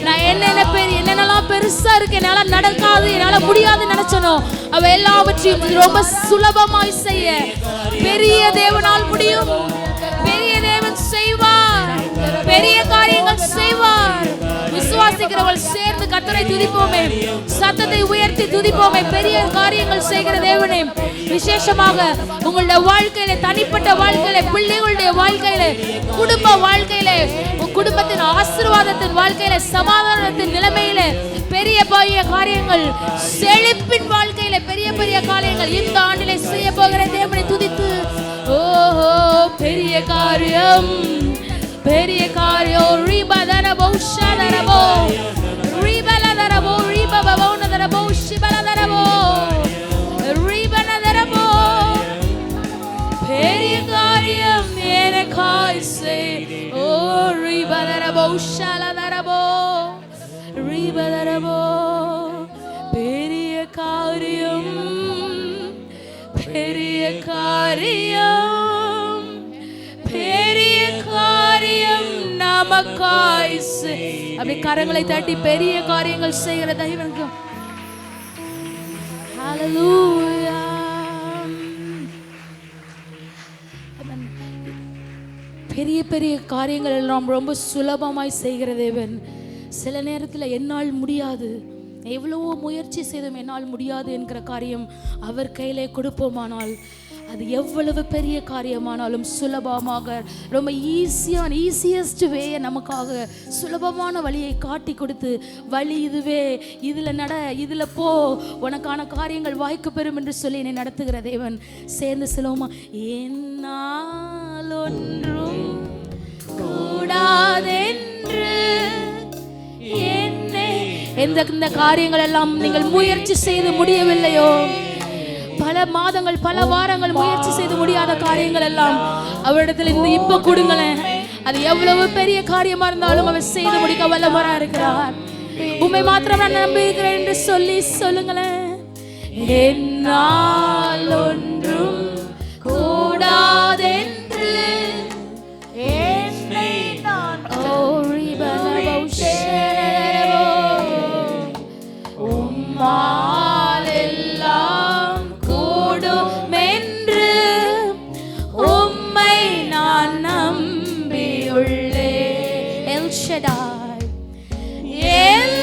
நான் என்னென்னலாம் பெருசா இருக்கு, என்னால நடக்காது, என்னால முடியாது நினைச்சனோ அவ எல்லாவற்றையும் ரொம்ப சுலபமாய் செய்ய பெரிய தேவனால் முடியும். பெரிய தேவன் செய்வார், பெரிய காரியங்கள் செய்வார். விசுவாசிக்கிறவர்கள் சேர்ந்து கர்த்தரை துதிப்போமே, சத்தத்தை உயர்த்தி துதிப்போமே. பெரிய காரியங்கள் செய்கிற தேவனே, விசேஷமாக உங்களுடைய வாழ்க்கையில, தனிப்பட்ட வாழ்க்கையில, பிள்ளைகளுடைய வாழ்க்கையில, குடும்ப வாழ்க்கையில, குடும்பத்தின் ஆசீர்வாதத்தின் வாழ்க்கையில, சமாதானத்தின் நிலைமையில பெரிய பெரிய காரியங்கள், செழிப்பின் வாழ்க்கையில பெரிய பெரிய காரியங்கள் இந்த ஆண்டிலே செய்ய போகிற தேவனை துதித்து, ஓஹோ பெரிய காரியம் பெரிய காரியம். ரீபதரபோ ஷதரபோ ரீபலதரபோ ரீபபவனதரபோ ஷிபலதரபோ ரீபனதரபோ. பெரிய காரியம் எனக்காய் செய். ஓ ரிபதரபோ ஷலதரபோ ரிபதரபோ பெரிய காரியம் பெரிய காரியம் பெரிய காரியம் நமக்காய் செய். அப்படி கரங்களை தட்டி பெரிய காரியங்கள் செய்கிற தெய்வங்க. ஹல்லேலூயா. பெரிய பெரிய காரியங்கள் எல்லாம் ரொம்ப சுலபமாய் செய்கிற தேவன். சில நேரத்தில் என்னால் முடியாது, எவ்வளவோ முயற்சி செய்தும் என்னால் முடியாது என்கிற காரியம் அவர் கையிலே கொடுப்போமானால் அது எவ்வளவு பெரிய காரியமானாலும் சுலபமாக ரொம்ப ஈஸியஸ்ட் வேயை நமக்காக சுலபமான வழியை காட்டி கொடுத்து, வழி இதுவே, இதில் நட, இதில் போ, உனக்கான காரியங்கள் வாய்க்கு பெறும் என்று சொல்லி என்னை நடத்துகிற தேவன். சேர்ந்து சொல்லுவோமா? என்னால் ஒன்றும் கூடாதென்று என்னை. இந்த காரியங்கள் எல்லாம் நீங்கள் முயற்சி செய்து முடியவில்லையோ, பல மாதங்கள் பல வாரங்கள் முயற்சி செய்து முடியாத காரியங்கள் எல்லாம் அவரிடத்தில் இந்த இப்ப கொடுங்களேன். அது எவ்வளவு பெரிய காரியமா இருந்தாலும் அவர் செய்து முடிக்க வல்லவரா இருக்கிறார். உண்மை மாத்திரம் நான் நம்புகிறேன் என்று சொல்லி சொல்லுங்களேன். என்னால் ஒன்றும் கூடாதென்று என்னை நான் உம்மால் எல்லாம் கூடும் என்று உம்மை நான் நம்பியுள்ளேன். எல் ஷடாய், எல்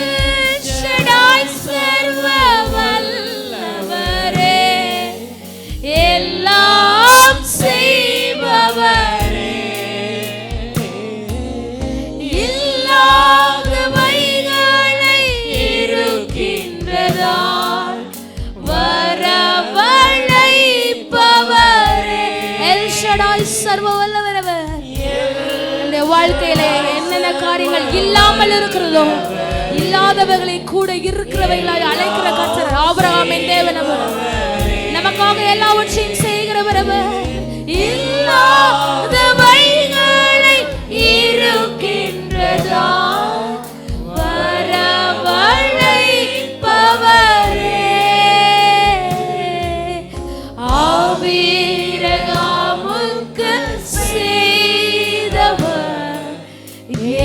ஷடாய் சர்வ வல்லவரே, எல்லாம் செய்பவரே, இல்லாதவைகளை இருக்கின்றதால் வரவழைப்பவரே. எல் ஷடாய் சர்வ வல்லவர். நம்முடைய வாழ்க்கையிலே என்னென்ன காரியங்கள் இல்லாமல் இருக்கிறதோ, இல்லாதவர்களை கூட இருக்கிறவைகளாய் அழைக்கிற கர்த்தர் ஆபிரகாமின் தேவன் அவர். நமக்காக எல்லாவற்றையும் செய்கிறவர் அவர். இல்லாதவைகளை இருக்கின்றதால் வரவழைப்பவரே. ஆபிரகாமுக்கு செய்தவர்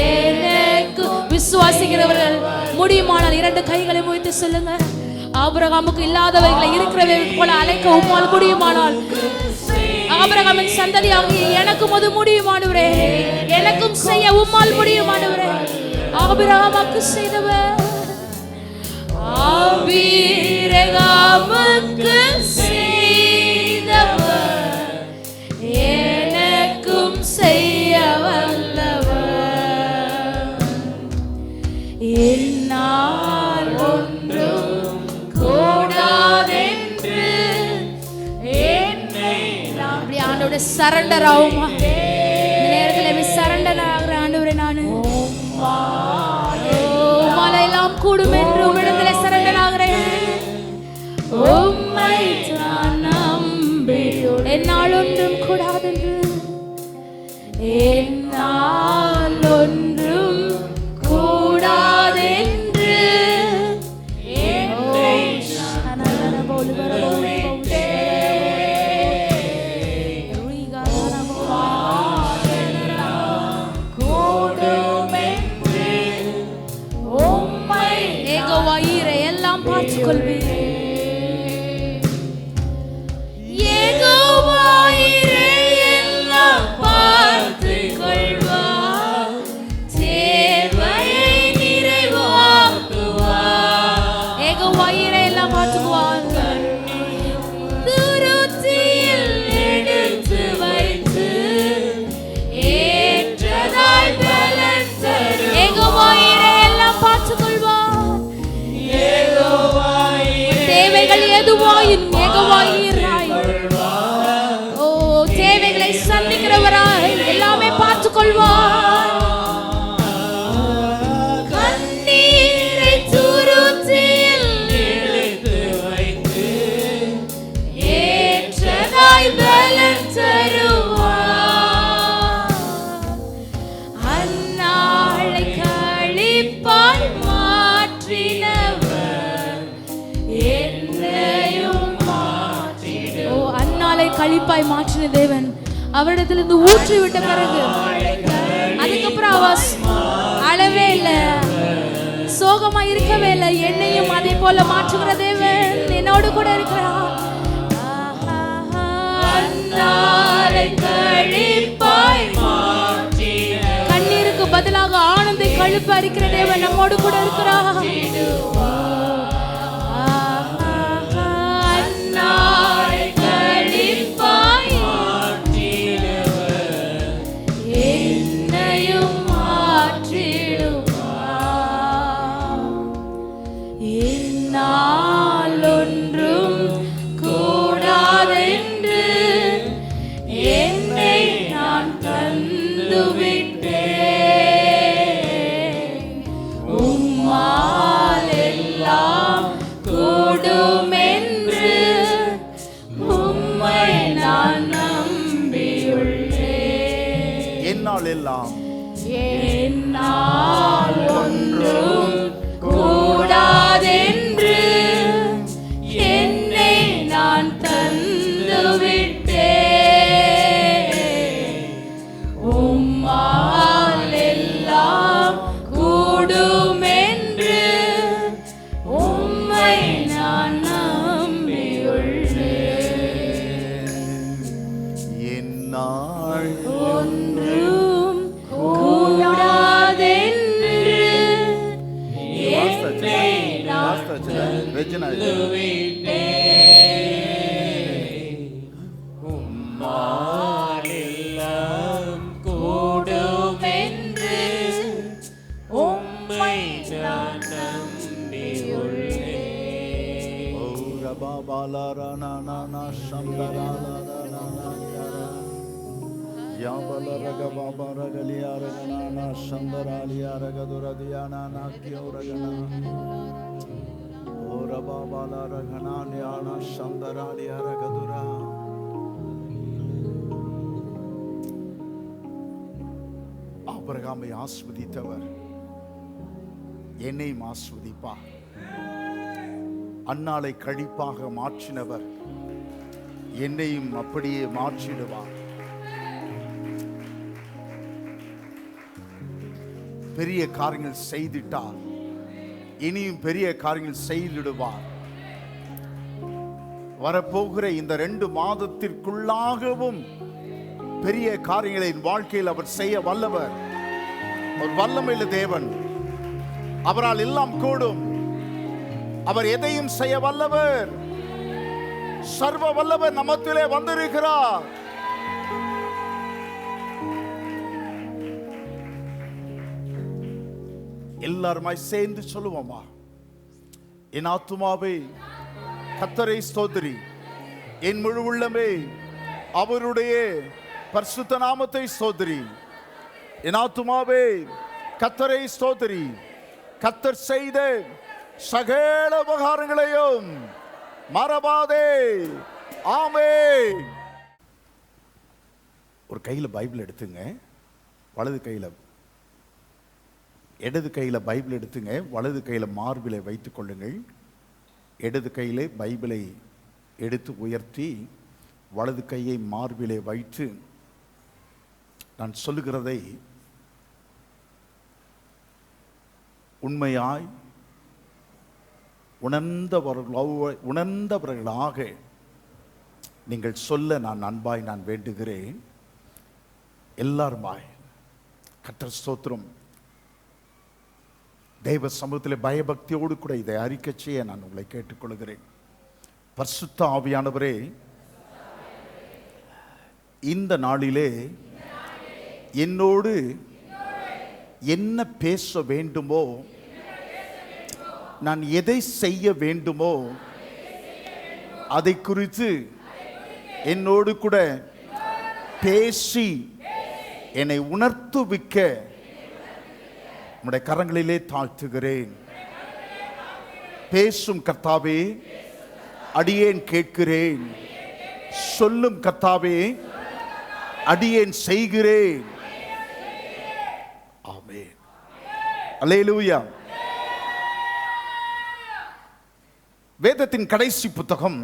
எனக்கு. விசுவாசிக்கிறவர்கள் முடியுமானால் இரண்டு கைகளை உயர்த்தி சொல்லுங்க. ஆபிரகாமுக்கு இல்லாதவைகளை இருக்கிறவை போல அழைக்க உம்மால் முடியுமானால், ஆபிரகாமின் சந்ததியாகிய எனக்கும் அது முடியுமானவரே, எனக்கும் செய்ய உம்மால் முடியுமானவரே. ஆபிரகாமுக்கு செய்தவர், ஆபிரகாமுக்கு செய்தவர் எனக்கும் செய்ய வல்லவர். என்னால் ஒன்றும் கூடாதென்று என்னை நான். அப்படி ஆண்டவரே சரண்டர் ஆகுமா? இந்த நேரத்தில் சரண்டர் ஆகிற ஆண்டவரே, நான் உம்மால் எல்லாம் கூடும் என்று உம்மிடத்தில் சரண்டர் ஆகிறேன். உம்மை நான் நம்பி என்னால் ஒன்றும் கூடாதென்று, என்னால் ஒன்றும் கூடாதென்று என்னை எல்லாம் பார்த்துக் கொள்வேன். தேவைகளை சந்திக்கிறவராய் எல்லாமே பார்த்துக் கொள்வார். கண்ணீரை துருத்தியில் எடுத்து வைத்து ஏற்றதாய் பலன் களிப்பாய் மாற்றின தேவன் அவரிடத்திலிருந்து ஊற்றி விட்ட பிறகு அதுக்கப்புறம் அவ அழவே இல்லை, சோகமா இருக்கவே இல்லை. என்னையும் அதே போல மாற்றுகிற தேவன் என்னோடு கூட இருக்கிறார். கண்ணீருக்கு பதிலாக ஆனந்தை கழிப்பா இருக்கிற தேவன் நம்மோடு கூட இருக்கிறார். என்னால் ஒன்றும் கூடாதென்று என்னை நான் தந்துவிட்டேன். உம்மால் எல்லாம் கூடும் என்று உம்மை நான் நம்பியுள்ளேன். என்னால் ஒன்றும் கூடாதென்று என்னை நான் தந்துவிட்டேன். உம்மால் எல்லாம் கூடும் என்று உம்மை நான் நம்பியுள்ளேன். ஓ ரபா பாலரானா நானா சந்தரானா யாபலரக பாபரகலியாரகனா சந்தராலியாரகதுரதியானா நாக்கியோரகனா ஓ ரபா பாலரகனா ஞானா சந்தராலியாரகதுரா. ஆபிரகாமை ஆஸ்வதித்தவர் என்னையும் ஆஸ்வதிப்பார். அன்னாளை கழிப்பாக மாற்றினவர் என்னையும் அப்படியே மாற்றிடுவார். பெரிய காரியங்கள் செய்துட்டார், இனியும் பெரிய காரியங்கள் செய்திடுவார். வரப்போகிற இந்த 2 மாதத்திற்குள்ளாகவும் பெரிய காரியங்களை என் வாழ்க்கையில் அவர் செய்ய வல்லவர். ஒரு வல்லமையுள்ள தேவன், அவரால் எல்லாம் கூடும். அவர் எதையும் செய்ய வல்லவர். சர்வ வல்லவர் நமத்திலே வந்திருக்கிறார். எல்லாருமாய் சேர்ந்து சொல்லுவோமா? என் ஆத்துமாவே கர்த்தரை ஸ்தோத்திரி, என் முழு உள்ளமே அவருடைய பரிசுத்த நாமத்தை ஸ்தோத்திரி. என் ஆத்துமாவே கர்த்தரை ஸ்தோத்திரி, கர்த்தர் செய்த சகல உபகாரங்களையும் மறவாதே. ஆமென். ஒரு கையில பைபிள் எடுத்துங்க, வலது கையில இடது கையில் பைபிள் எடுத்துங்க, வலது கையில் மார்பிலை வைத்துக் கொள்ளுங்கள். இடது கையிலே பைபிளை எடுத்து உயர்த்தி வலது கையை மார்பிலை வைத்து நான் சொல்லுகிறதை உண்மையாய் உணர்ந்தவர்களாக நீங்கள் சொல்ல நான் அன்பாய் நான் வேண்டுகிறேன். எல்லாருமாய் கர்த்தர் ஸ்தோத்திரம். தெய்வ சமூகத்தில் பயபக்தியோடு கூட இதை அறிக்கை செய்ய நான் உங்களை கேட்டுக்கொள்கிறேன். பரிசுத்த ஆவியானவரே, இந்த நாளிலே என்னோடு என்ன பேச வேண்டுமோ, நான் எதை செய்ய வேண்டுமோ அதை குறித்து என்னோடு கூட பேசி என்னை உணர்த்துவிக்க உம்முடைய கரங்களிலே தாழ்த்துகிறேன். பேசும் கர்த்தாவே, அடியேன் கேட்கிறேன். சொல்லும் கர்த்தாவே, அடியேன் செய்கிறேன். ஆமென். அல்லேலூயா. வேதத்தின் கடைசி புத்தகம்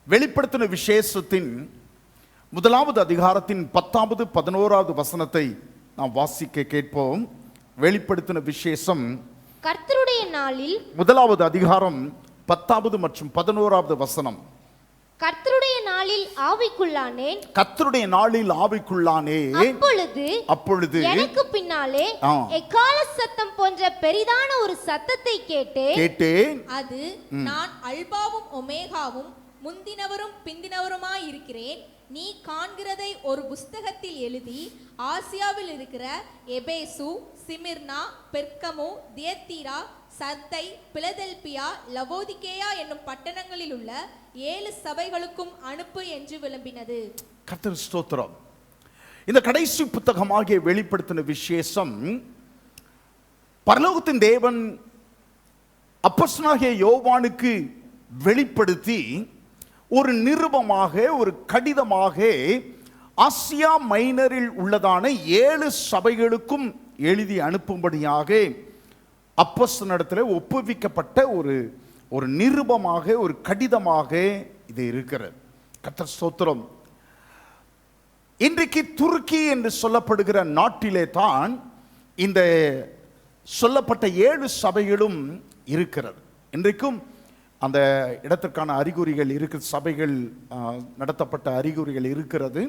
வெளிப்படுத்தின விசேஷத்தின் 1வது அதிகாரத்தின் 10வது 11வது வசனத்தை நாம் வாசிக்க கேட்போம். வெளிப்படுத்தின விசேஷம் கர்த்தருடைய நாளில் 1வது அதிகாரம் 10வது மற்றும் 11வது வசனம். கர்த்தருடைய நாளில் ஆவிக்குள்ளானேன், கர்த்தருடைய நாளில் ஆவிக்குள்ளானேன், அப்பொழுது எனக்கு பின்னாலே எக்கால சத்தம் போன்ற பெரிதான ஒரு சத்தத்தை கேட்டேன். அது நான் அல்பாவும் ஒமேகாவும் முந்தினவரும் பிந்தினவருமாய் இருக்கிறேன். நீ காண்கிறதை ஒரு புஸ்தகத்தில் எழுதி ஆசியாவில் இருக்கிற எபேசு, சிமிர்னா, பெர்கமு, தியத்தீரா, சர்தை, பிலதெல்பியா, லவோதிகேயா என்னும் பட்டணங்களில் உள்ள 7 சபைகளுக்கும் அனுப்பு என்று விளம்பினது. கர்த்தர் ஸ்தோத்திரம். இந்த கடைசி புத்தகமாகிய வெளிப்படுத்தின விசேஷம் பரலோகத்தின் தேவன் அப்போஸ்தலனாகிய யோவானுக்கு வெளிப்படுத்தி ஒரு நிருபமாக, ஒரு கடிதமாக ஆசியா மைனரில் உள்ளதான 7 சபைகளுக்கும் எழுதி அனுப்பும்படியாக அப்போஸ்தலனிடத்தில் ஒப்புவிக்கப்பட்ட ஒரு நிருபமாக, ஒரு கடிதமாக இது இருக்கிறது. கர்த்தர் ஸ்தோத்திரம். இன்றைக்கு துருக்கி என்று சொல்லப்படுகிற நாட்டிலே தான் இந்த சொல்லப்பட்ட 7 சபைகளும் இருக்கிறது. இன்றைக்கும் அந்த இடத்திற்கான அறிகுறிகள் இருக்கு, சபைகள் நடத்தப்பட்ட அறிகுறிகள் இருக்கிறது.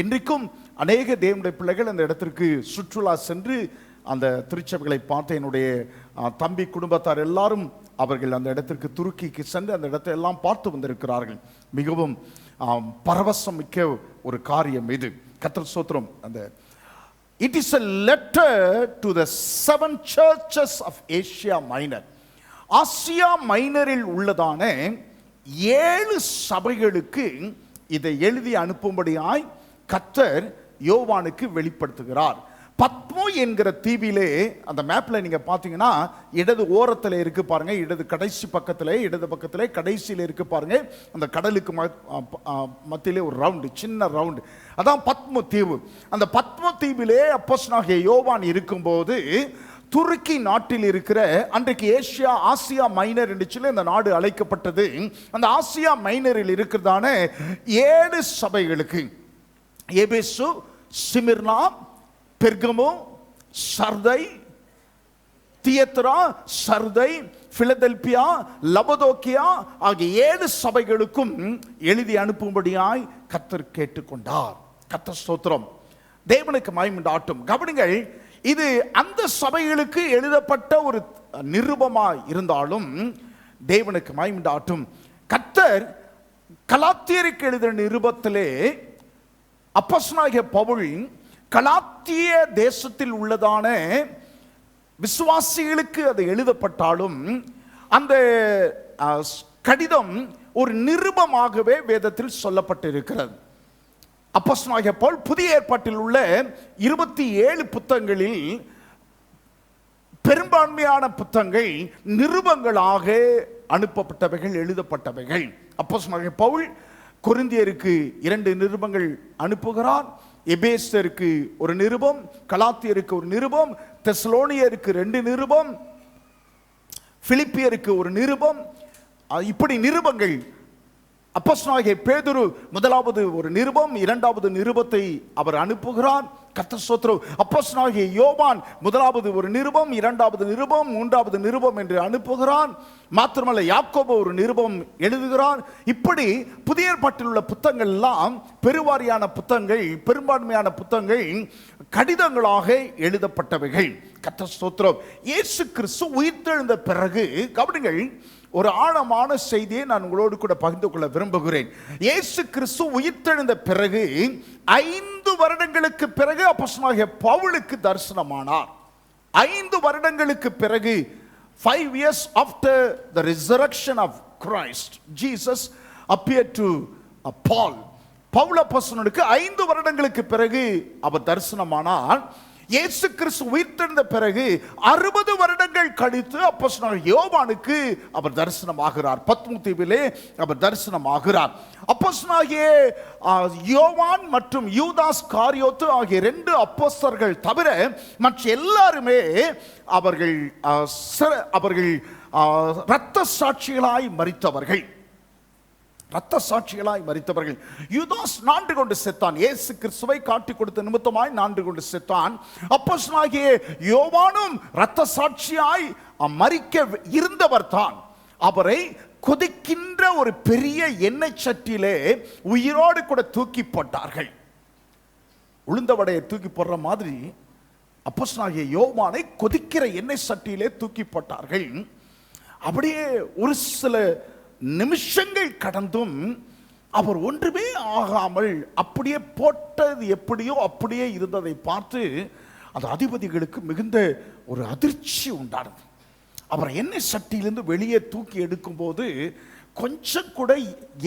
இன்றைக்கும் அநேக தேவனுடைய பிள்ளைகள் அந்த இடத்திற்கு சுற்றுலா சென்று அந்த திருச்சபைகளை பார்த்து, என்னுடைய தம்பி குடும்பத்தார் எல்லாரும் அவர்கள் அந்த இடத்திற்கு துருக்கிக்கு சென்று அந்த இடத்தை எல்லாம் பார்த்து வந்திருக்கிறார்கள். மிகவும் பரவசம் மிக்க ஒரு காரியம் இது. கர்த்தர் ஸ்தோத்திரம். அந்த it is a letter to the 7 churches of Asia Minor. Asia மைனரில் உள்ளதான 7 சபைகளுக்கு இதை எழுதி அனுப்பும்படியாய் கர்த்தர் யோவானுக்கு வெளிப்படுத்துகிறார். பத்மோ என்கிற தீவிலே, அந்த மேப்ல நீங்க பாத்தீங்கன்னா இடது ஓரத்தில் இருக்கு பாருங்க, இடது கடைசி பக்கத்திலே, இடது பக்கத்திலே கடைசியில் இருக்கு பாருங்க, அந்த கடலுக்கு மத்தியிலே ஒரு ரவுண்டு, சின்ன ரவுண்டு, அதான் பத்மோ தீவு. அந்த பத்மோ தீவிலே அப்போஸ்தலனாகிய யோவான் இருக்கும்போது துருக்கி நாட்டில் இருக்கிற, அன்றைக்கு ஆசியா மைனர் என்று சொல்லி இந்த நாடு அழைக்கப்பட்டது, அந்த ஆசியா மைனரில் இருக்கிறதான 7 சபைகளுக்கு, எபேசு, சிமிர்னா, பெர்கமு, சர்தை, தியத்ரா, சர்தை, பிலதெல்பியா, லவோதிகேயா ஆகிய 7 சபைகளுக்கும் எழுதி அனுப்பும்படியாய் கர்த்தர் கேட்டுக்கொண்டார். கர்த்தர் ஸ்தோத்திரம். தேவனுக்கு மகிமை உண்டாகட்டும். கவனிங்கள், இது அந்த சபைகளுக்கு எழுதப்பட்ட ஒரு நிருபமாய் இருந்தாலும் தேவனுக்கு மகிமை உண்டாகட்டும். கர்த்தர் கலாத்தியருக்கு எழுதின நிருபத்திலே அப்போஸ்தலனாகிய பவுல் கலாத்திய தேசத்தில் உள்ளதான விசுவாசிகளுக்கு அது எழுதப்பட்டாலும் அந்த கடிதம் ஒரு நிருபமாகவே வேதத்தில் சொல்லப்பட்டிருக்கிறது. அப்போஸ்தலனாகிய பவுல் புதிய ஏற்பாட்டில் உள்ள 27 புத்தகங்களில் பெரும்பான்மையான புத்தகங்கள் நிருபங்களாக அனுப்பப்பட்டவைகள், எழுதப்பட்டவைகள். அப்போஸ்தலனாகிய பவுல் கொரிந்தியருக்கு 2 நிருபங்கள் அனுப்புகிறார். எபேசருக்கு ஒரு நிருபம், கலாத்தியருக்கு ஒரு நிருபம், தெசலோனியருக்கு 2 நிருபம், பிலிப்பியருக்கு ஒரு நிருபம். இப்படி நிருபங்கள். அப்போஸ்தலனாகிய பேதுரு 1வது ஒரு நிருபம், 2வது நிருபத்தை அவர் அனுப்புகிறார். கர்த்தர் ஸ்தோத்திரம். அப்போஸ்தலனாகிய யோவான் 1வது ஒரு நிருபம், 2வது நிருபம், 3வது நிருபம் என்று அனுப்புகிறான். மாத்திரமல்ல, யாக்கோபு ஒரு நிருபம் எழுதுகிறார். இப்படி புதிய ஏற்பாட்டில் உள்ள புத்தகங்கள் எல்லாம் பெருவாரியான புத்தகங்கள், பெரும்பான்மையான புத்தகங்கள் கடிதங்களாக எழுதப்பட்டவைகள். கர்த்தர் ஸ்தோத்திரம். இயேசு கிறிஸ்து உயிர்த்தெழுந்த பிறகு, கவனிங்கள், ஒரு ஆழமான செய்தியை நான் உங்களோடு கூட பகிர்ந்து கொள்ள விரும்புகிறேன். இயேசு கிறிஸ்து உயிர்த்தெழுந்த பிறகு 5 வருடங்களுக்கு பிறகு அப்போஸ்தலனாகிய பவுலுக்கு தரிசனமானார். 5 வருடங்களுக்கு பிறகு, 5 years after the resurrection of Christ, Jesus appeared to Paul. Pavul அப்போஸ்தலனுக்கு 5 வருடங்களுக்கு பிறகு அவர் தரிசனமானார். இயேசு கிறிஸ்து உயிர்த்தெழுந்த பிறகு 60 வருடங்கள் கழித்து அப்போஸ்தலனாகிய யோவானுக்கு அவர் தரிசனமாகிறார். பத்மோ தீவிலே அவர் தரிசனமாகிறார். அப்போஸ்தலனாகிய யோவான் மற்றும் யூதாஸ் காரியோத்து ஆகிய 2 அப்போஸ்தலர்கள் தவிர மற்ற எல்லாருமே அவர்கள் இரத்த சாட்சிகளாய் மரித்தவர்கள். இரத்த சாட்சிகளாய் மரித்தவர்கள். யூதாஸ் நாண்டு கொண்டு செத்தான். இயேசு கிறிஸ்துவை காட்டிக் கொடுத்த நிமித்தமாய் நாண்டு கொண்டு செத்தான். அப்போஸ்தலனாகிய யோவானும் இரத்த சாட்சியாய் மரிக்க இருந்தவர் தான். அவரை கொதிக்கின்ற ஒரு பெரிய எண்ணெய் சட்டியிலே உயிரோடு கூட தூக்கி போட்டார்கள். உளுந்தவடையை தூக்கி போடுற மாதிரி அப்போஸ்தலனாகிய யோவானை கொதிக்கிற எண்ணெய் சட்டியிலே தூக்கி போட்டார்கள். அப்படியே ஒரு சில நிமிஷங்கள் கடந்தும் அவர் ஒன்றுமே ஆகாமல் அப்படியே போட்டது எப்படியோ அப்படியே இருந்ததை பார்த்து அந்த அதிபதிகளுக்கு மிகுந்த ஒரு அதிர்ச்சி உண்டானது. அவர் எண்ணெய் சட்டியிலிருந்து வெளியே தூக்கி எடுக்கும் போது கொஞ்சம் கூட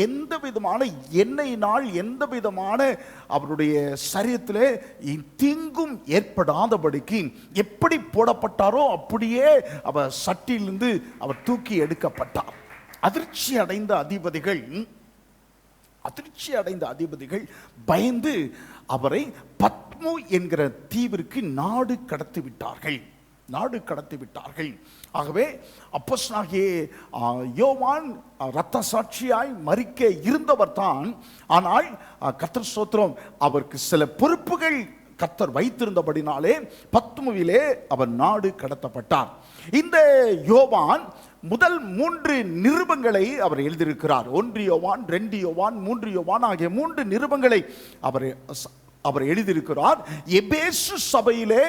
எந்த விதமான எண்ணெயினால் எந்த விதமான அவருடைய சரீரத்தில் தீங்கும் ஏற்படாதபடிக்கு எப்படி போடப்பட்டாரோ அப்படியே அவர் சட்டியிலிருந்து அவர் தூக்கி எடுக்கப்பட்டார். அதிர்ச்சி அடைந்த அதிபதிகள் பயந்து அவரை பத்மு என்கிற தீவிற்கு நாடு கடத்தி விட்டார்கள். ஆகவே அப்போஸ்தலனாகிய யோவான் இரத்த சாட்சியாய் மரிக்க இருந்தவர் தான். ஆனால் கர்த்தர் ஸ்தோத்திரம், அவருக்கு சில பொறுப்புகள் கர்த்தர் வைத்திருந்தபடினாலே பத்முவிலே அவர் நாடு கடத்தப்பட்டார். இந்த யோவான் முதல் 3 நிருபங்களை அவர் எழுதியிருக்கிறார். 1 யோவான், 2 யோவான், 3 யோவான் ஆகிய 3 நிருபங்களை அவர் எழுதியிருக்கிறார். எபேசு சபையிலே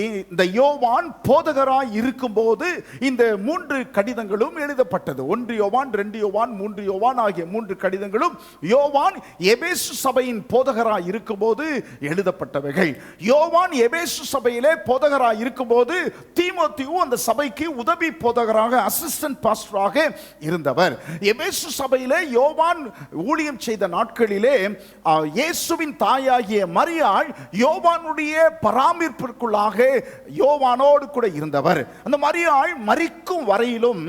இந்த யோவான் போதகராய் இருக்கும்போது இந்த 3 கடிதங்களும் எழுதப்பட்டது. 1 யோவான், 2 யோவான், 3 யோவான் ஆகிய 3 கடிதங்களும் யோவான் எபேசு சபையின் போதகராய் இருக்கும்போது எழுதப்பட்டவைகள். யோவான் எபேசு சபையிலே போதகராய் இருக்கும்போது தீமோத்தேயு அந்த சபைக்கு உதவி போதகராக, அசிஸ்டன்ட் பாஸ்டராக இருந்தவர். எபேசு சபையிலே யோவான் ஊழியம் செய்த நாட்களிலே இயேசுவின் தாயாகிய மரியாள் யோவானுடைய பராமரிப்பிற்குள்ளாக யோவானோடு கூட இருந்தவர். அந்த மரியாள் மரிக்கும் வரையிலும்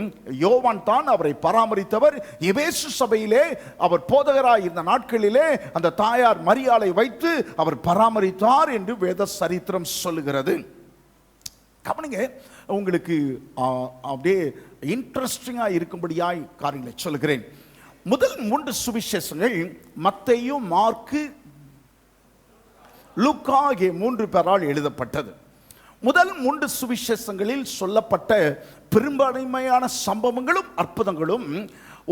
யோவான் தான் அவரை பராமரித்தவர். எபேசு சபையிலே அவர் போதகராய் இருந்த நாட்களிலே அந்த தாயார் மரியாளை வைத்து அவர் பராமரித்தார் என்று வேத சரித்திரம் சொல்லுகிறது. கவனிங்க, உங்களுக்கு அப்படியே இன்ட்ரெஸ்டிங்கா இருக்கும்படியாய் காரியங்களை சொல்கிறேன். முதல் 3 சுவிசேஷங்கள் மத்தேயு, மார்க்கு, லூக்கா ஆகிய 3 பேரால் எழுதப்பட்டது. முதல் 3 சுவிசேஷங்களில் சொல்லப்பட்ட பெரும்பான்மையான சம்பவங்களும் அற்புதங்களும்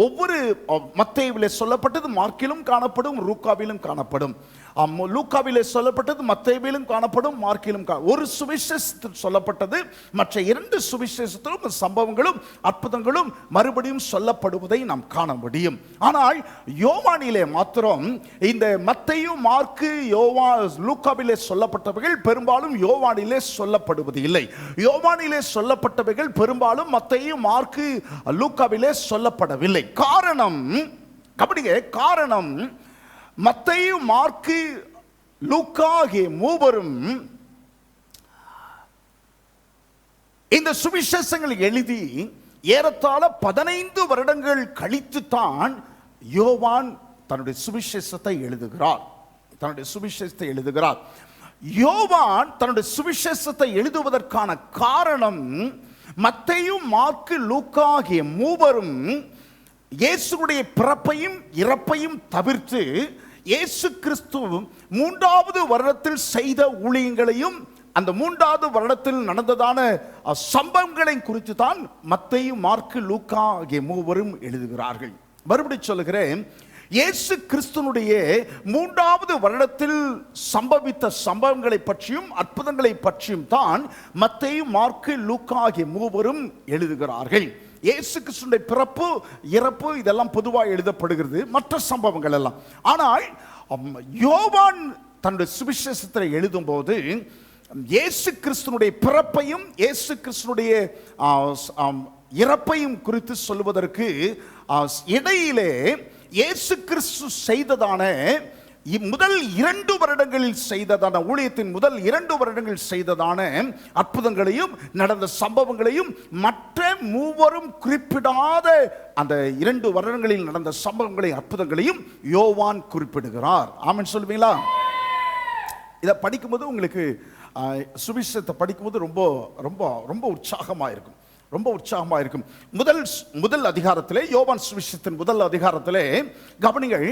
ஒவ்வொரு மத்தேயுவிலே சொல்லப்பட்டது மார்க்கிலும் காணப்படும், லூக்காவிலும் காணப்படும். லூக்காவிலே சொல்லப்பட்டது மத்தேயுவிலும் காணப்படும், மார்க்கிலும் ஒரு சுவிசேஷத்தில் சொல்லப்பட்டது. மற்ற 2 சுவிசேஷத்திலும் சம்பவங்களும் அற்புதங்களும் மறுபடியும் சொல்லப்படுவதை நாம் காண முடியும். ஆனால் யோவானிலே மாத்திரம் இந்த மத்தேயு, மார்க்கு, லூக்காவிலே சொல்லப்பட்டவைகள் பெரும்பாலும் யோவானிலே சொல்லப்படுவது இல்லை. யோவானிலே சொல்லப்பட்டவைகள் பெரும்பாலும் மத்தேயு, மார்க்கு, லூக்காவிலே சொல்லப்படவில்லை. காரணம் மத்தேயு, மார்க்கு, லூக்கா ஆகிய 3 இந்த சுவிசேஷங்களை எழுதி ஏறத்தாழ 15 வருடங்கள் கழித்து தான் யோவான் தன்னுடைய சுவிசேஷத்தை எழுதுகிறார். யோவான் தன்னுடைய சுவிசேஷத்தை எழுதுவதற்கான காரணம் மத்தேயு, மார்க்கு, லூக்கா ஆகிய 3 இயேசுடைய பிறப்பையும் இறப்பையும் தவிர்த்து இயேசு கிறிஸ்து 3வது வருடத்தில் செய்த ஊழியங்களையும் அந்த 3வது வருடத்தில் நடந்ததான சம்பவங்களை குறித்து தான் மத்தேயு, மார்க்கு, லூக்கா ஆகிய 3 எழுதுகிறார்கள். மறுபடியும் சொல்லுகிறேன், இயேசு கிறிஸ்துனுடைய 3வது வருடத்தில் சம்பவித்த சம்பவங்களை பற்றியும் அற்புதங்களை பற்றியும் தான் மத்தேயு, மார்க்கு, லூக்கா ஆகிய 3 எழுதுகிறார்கள். இயேசு கிறிஸ்துவின் பிறப்பு, இறப்பு இதெல்லாம் பொதுவாக எழுதப்படுகிறது, மற்ற சம்பவங்கள் எல்லாம். ஆனால் யோவான் தன்னுடைய சுவிசேஷத்தை எழுதும்போது இயேசு கிறிஸ்துவினுடைய பிறப்பையும் இயேசு கிறிஸ்துவினுடைய இறப்பையும் குறித்து சொல்வதற்கு இடையிலே இயேசு கிறிஸ்து செய்ததான முதல் 2 வருடங்களில் செய்ததான ஊழியத்தின் முதல் 2 வருடங்களில் செய்ததான அற்புதங்களையும் நடந்த சம்பவங்களையும் மற்ற 3 குறிப்பிடாத அந்த 2 வருடங்களில் நடந்த சம்பவங்களையும் அற்புதங்களையும் யோவான் குறிப்பிடுகிறார். ஆமென் சொல்லுவீங்களா? இதை படிக்கும்போது உங்களுக்கு சுவிசேஷத்தை படிக்கும்போது ரொம்ப ரொம்ப ரொம்ப உற்சாகமாக இருக்கும். ரொம்ப உற்சாகமாக இருக்கும். முதல் அதிகாரத்திலே, யோவான் சுவிசேஷத்தின் முதல் அதிகாரத்திலே கவனிங்கள்,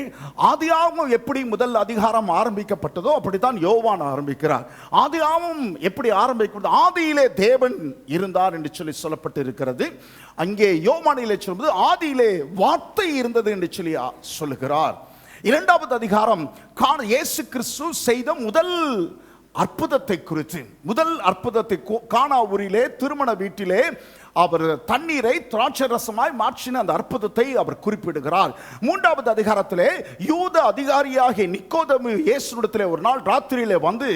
ஆதியாகமம் எப்படி முதல் அதிகாரம் ஆரம்பிக்கப்பட்டதோ அப்படித்தான் யோவான் ஆரம்பிக்கிறார். ஆதியாகமம் எப்படி ஆரம்பிக்கிறது? ஆதியிலே தேவன் இருந்தார் என்று சொல்லப்பட்டு இருக்கிறது. அங்கே யோவானிலே சொல்வது ஆதியிலே வார்த்தை இருந்தது என்று சொல்லுகிறார். இரண்டாவது அதிகாரம் இயேசு கிறிஸ்து செய்த முதல் அற்புதத்தை குறித்து, முதல் அற்புதத்தை கானா ஊரிலே திருமண வீட்டிலே அவர் தண்ணீரை திராட்சை ரசமாய் மாற்றின அந்த அற்புதத்தை அவர் குறிப்பிடுகிறார். மூன்றாவது அதிகாரத்திலே யூத அதிகாரியாகிய நிக்கோதேமு இயேசுவிடத்திலே ஒரு நாள் ராத்திரியிலே வந்து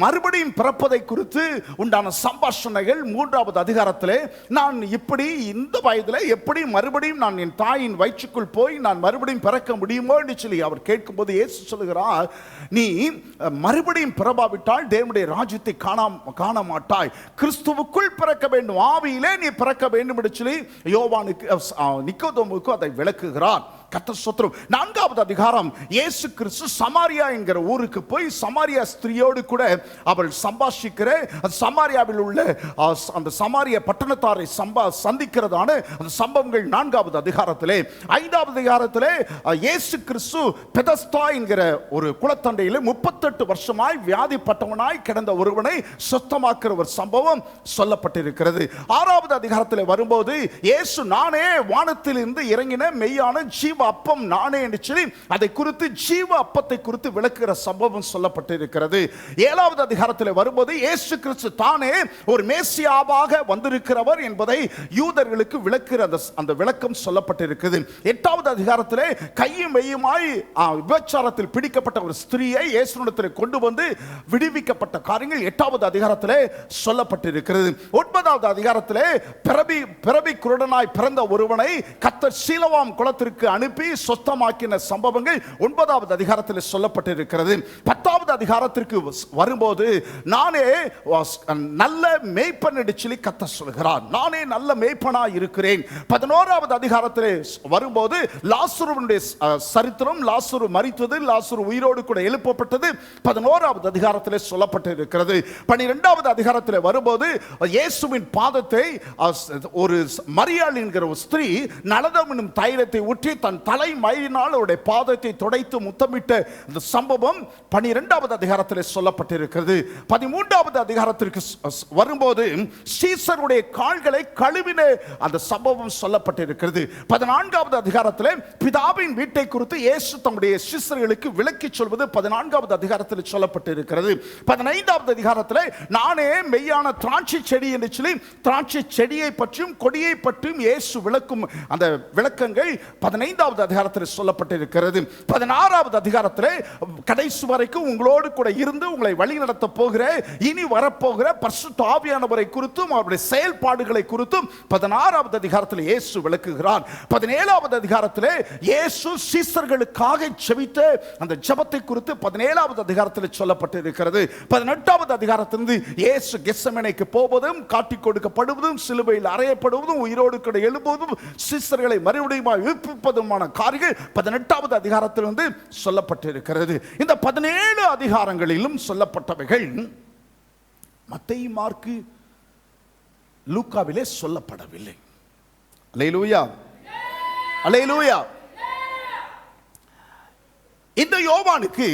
மறுபடியும் பிறப்பதை குறித்து உண்டான சம்பாஷணைகள் மூன்றாவது அதிகாரத்திலே, நான் இப்படி இந்த வயதில் எப்படி மறுபடியும் நான் என் தாயின் வயிற்றுக்குள் போய் நான் மறுபடியும் பிறக்க முடியுமோ என்று சொல்லி அவர் கேட்கும்போது இயேசு சொல்லுகிறார், நீ மறுபடியும் பிறப்பாவிட்டால் தேவனுடைய ராஜ்யத்தை காண மாட்டாய், கிறிஸ்துவுக்குள் பிறக்க வேண்டும், ஆவியிலே நீ பிறக்க வேண்டும் என்று சொல்லி யோவானுக்கு நிக்கோதேமுக்கு அதை விளக்குகிறார். கர்த்தர் ஸ்தோத்திரம். நான்காவது அதிகாரம் இயேசு கிறிஸ்து சமாரியா என்கிற ஊருக்கு போய் சமாரியா ஸ்திரியோடு கூட அவள் சம்பாஷிக்கிற, சமாரியாவில் உள்ள அந்த சமாரிய பட்டணத்தாரை சந்திக்கிறதான அந்த சம்பவங்கள் நான்காவது அதிகாரத்திலே. ஐந்தாவது அதிகாரத்திலே இயேசு கிறிஸ்து பெதஸ்தா என்கிற ஒரு குளத்தண்டையில் 38 வருஷமாய் வியாதிப்பட்டவனாய் கிடந்த ஒருவனை சுத்தமாக்குற ஒரு சம்பவம் சொல்லப்பட்டிருக்கிறது. ஆறாவது அதிகாரத்தில் வரும்போது இயேசு நானே வானத்திலிருந்து இறங்கின மெய்யான ஜீவ அப்பம் நானே என்று சொல்லி அதை குறித்து ஜீவ அப்பத்தை குறித்து விளக்குகிற சம்பவம் சொல்லப்பட்டிருக்கிறது. ஏழாவது அதிகாரத்தில் வரும்போது இயேசு கிறிஸ்து தானே ஒரு மேசியாவாக வந்திருக்கிறவர் என்பதை யூதர்களுக்கு விளக்குகிற அந்த விளக்கம் சொல்லப்பட்டிருக்கிறது. எட்டாவது அதிகாரத்திலே கையும் மெய்யுமாய் விபச்சாரத்தில் பிடிக்கப்பட்ட ஒரு ஸ்திரியை இயேசுவிடத்தில் கொண்டு வந்து விடுவிக்கப்பட்ட காரியங்கள் எட்டாவது அதிகாரத்திலே சொல்லப்பட்டிருக்கிறது. ஒன்பதாவது அதிகாரத்திலே பிறவி குருடனாய் பிறந்த ஒருவனை கர்த்தர் சீலோவாம் குளத்திற்கு அனுப்பி சொத்தமாக்கின சம்பவங்கள் ஒன்பதாவது அதிகாரத்தில் சொல்லப்பட்டிருக்கிறது. பத்தாவது அதிகாரத்திற்கு வரும்போது நானே நல்ல மேய்ப்பன் என்று சொல்லி கர்த்தர் சொல்கிறார், நானே நல்ல மேய்ப்பனாய் இருக்கிறேன். 11வது அதிகாரத்தில் வரும்போது லாசருவினுடைய சரித்திரம், லாசரு மரித்தது, லாசரு உயிரோடு கூட எழுப்பப்பட்டது 11வது அதிகாரத்தில் சொல்லப்பட்டிருக்கிறது. 12வது அதிகாரத்தில் வரும்போது இயேசுவின் பாதத்தை ஒரு மரியாள் என்கிற ஒரு ஸ்திரீ நலதம் என்னும் தைலத்தை ஊற்றி தன் தலை மயிரினால் அவருடைய பாதத்தை துடைத்து முத்தமிட்ட இந்த சம்பவம் 12வது அதிகாரத்தில் சொல்லப்பட்டிருக்கிறது. 13வது அதிகாரத்திற்கு வரும்போது சீசருடைய கால்களை கழுவின அந்த சம்பவம் சொல்லப்பட்டிருக்கிறது. 14வது அதிகாரத்தில் பிதாவின் வீட்டை குறித்து இயேசு தம்முடைய சீசர்களுக்கு விளக்கி சொல்வது 14வது அதிகாரத்தில் சொல்லப்பட்டிருக்கிறது. 15வது அதிகாரத்தில் நானே மெய்யான திராட்சை செடி என்று சொல்லி திராட்சை செடியை பற்றியும் கொடியை பற்றியும் இயேசு விளக்கும் அந்த விளக்கங்கள் 15வது அதிகாரத்தில் சொல்லப்பட்டிருக்கிறது. 16வது அதிகாரத்தில் கடைசி வரைக்கும் உங்களோடு கூட இருந்து உங்களை வழி நடத்த போகிற இனி வரப்போகிற பரிசுத்த ஆவியானவரை குறித்தும் அவருடைய செயல்பாடுகளை குறித்தும் 16வது அதிகாரத்தில் இயேசு விளக்குகிறார். 17வது அதிகாரத்தில் இயேசு சீசர்களுக்காக ஜெபித்த அந்த ஜெபத்தை குறித்து 17வது அதிகாரத்தில் சொல்லப்பட்டிருக்கிறது. 18வது அதிகாரத்திலிருந்து இயேசு கெத்செமனேக்கு போவதும் காட்டிக் கொடுக்கப்படுவதும் சிலுவையில் அறையப்படுவதும் உயிரோடு கூட எழுப்புவதும் சீசர்களை மறுபடியும் உயிர்ப்பிப்பதுமான காரியங்கள் 18வது அதிகாரத்திலிருந்து சொல்லப்பட்டிருக்கிறது. இந்த 17 அதிகாரங்களிலும் சொல்லப்பட்டவைகள் மத்தேயு, மார்க்கு, லூக்காவிலே சொல்லப்படவில்லை. அல்லேலூயா, அல்லேலூயா. இந்த யோவானுக்கு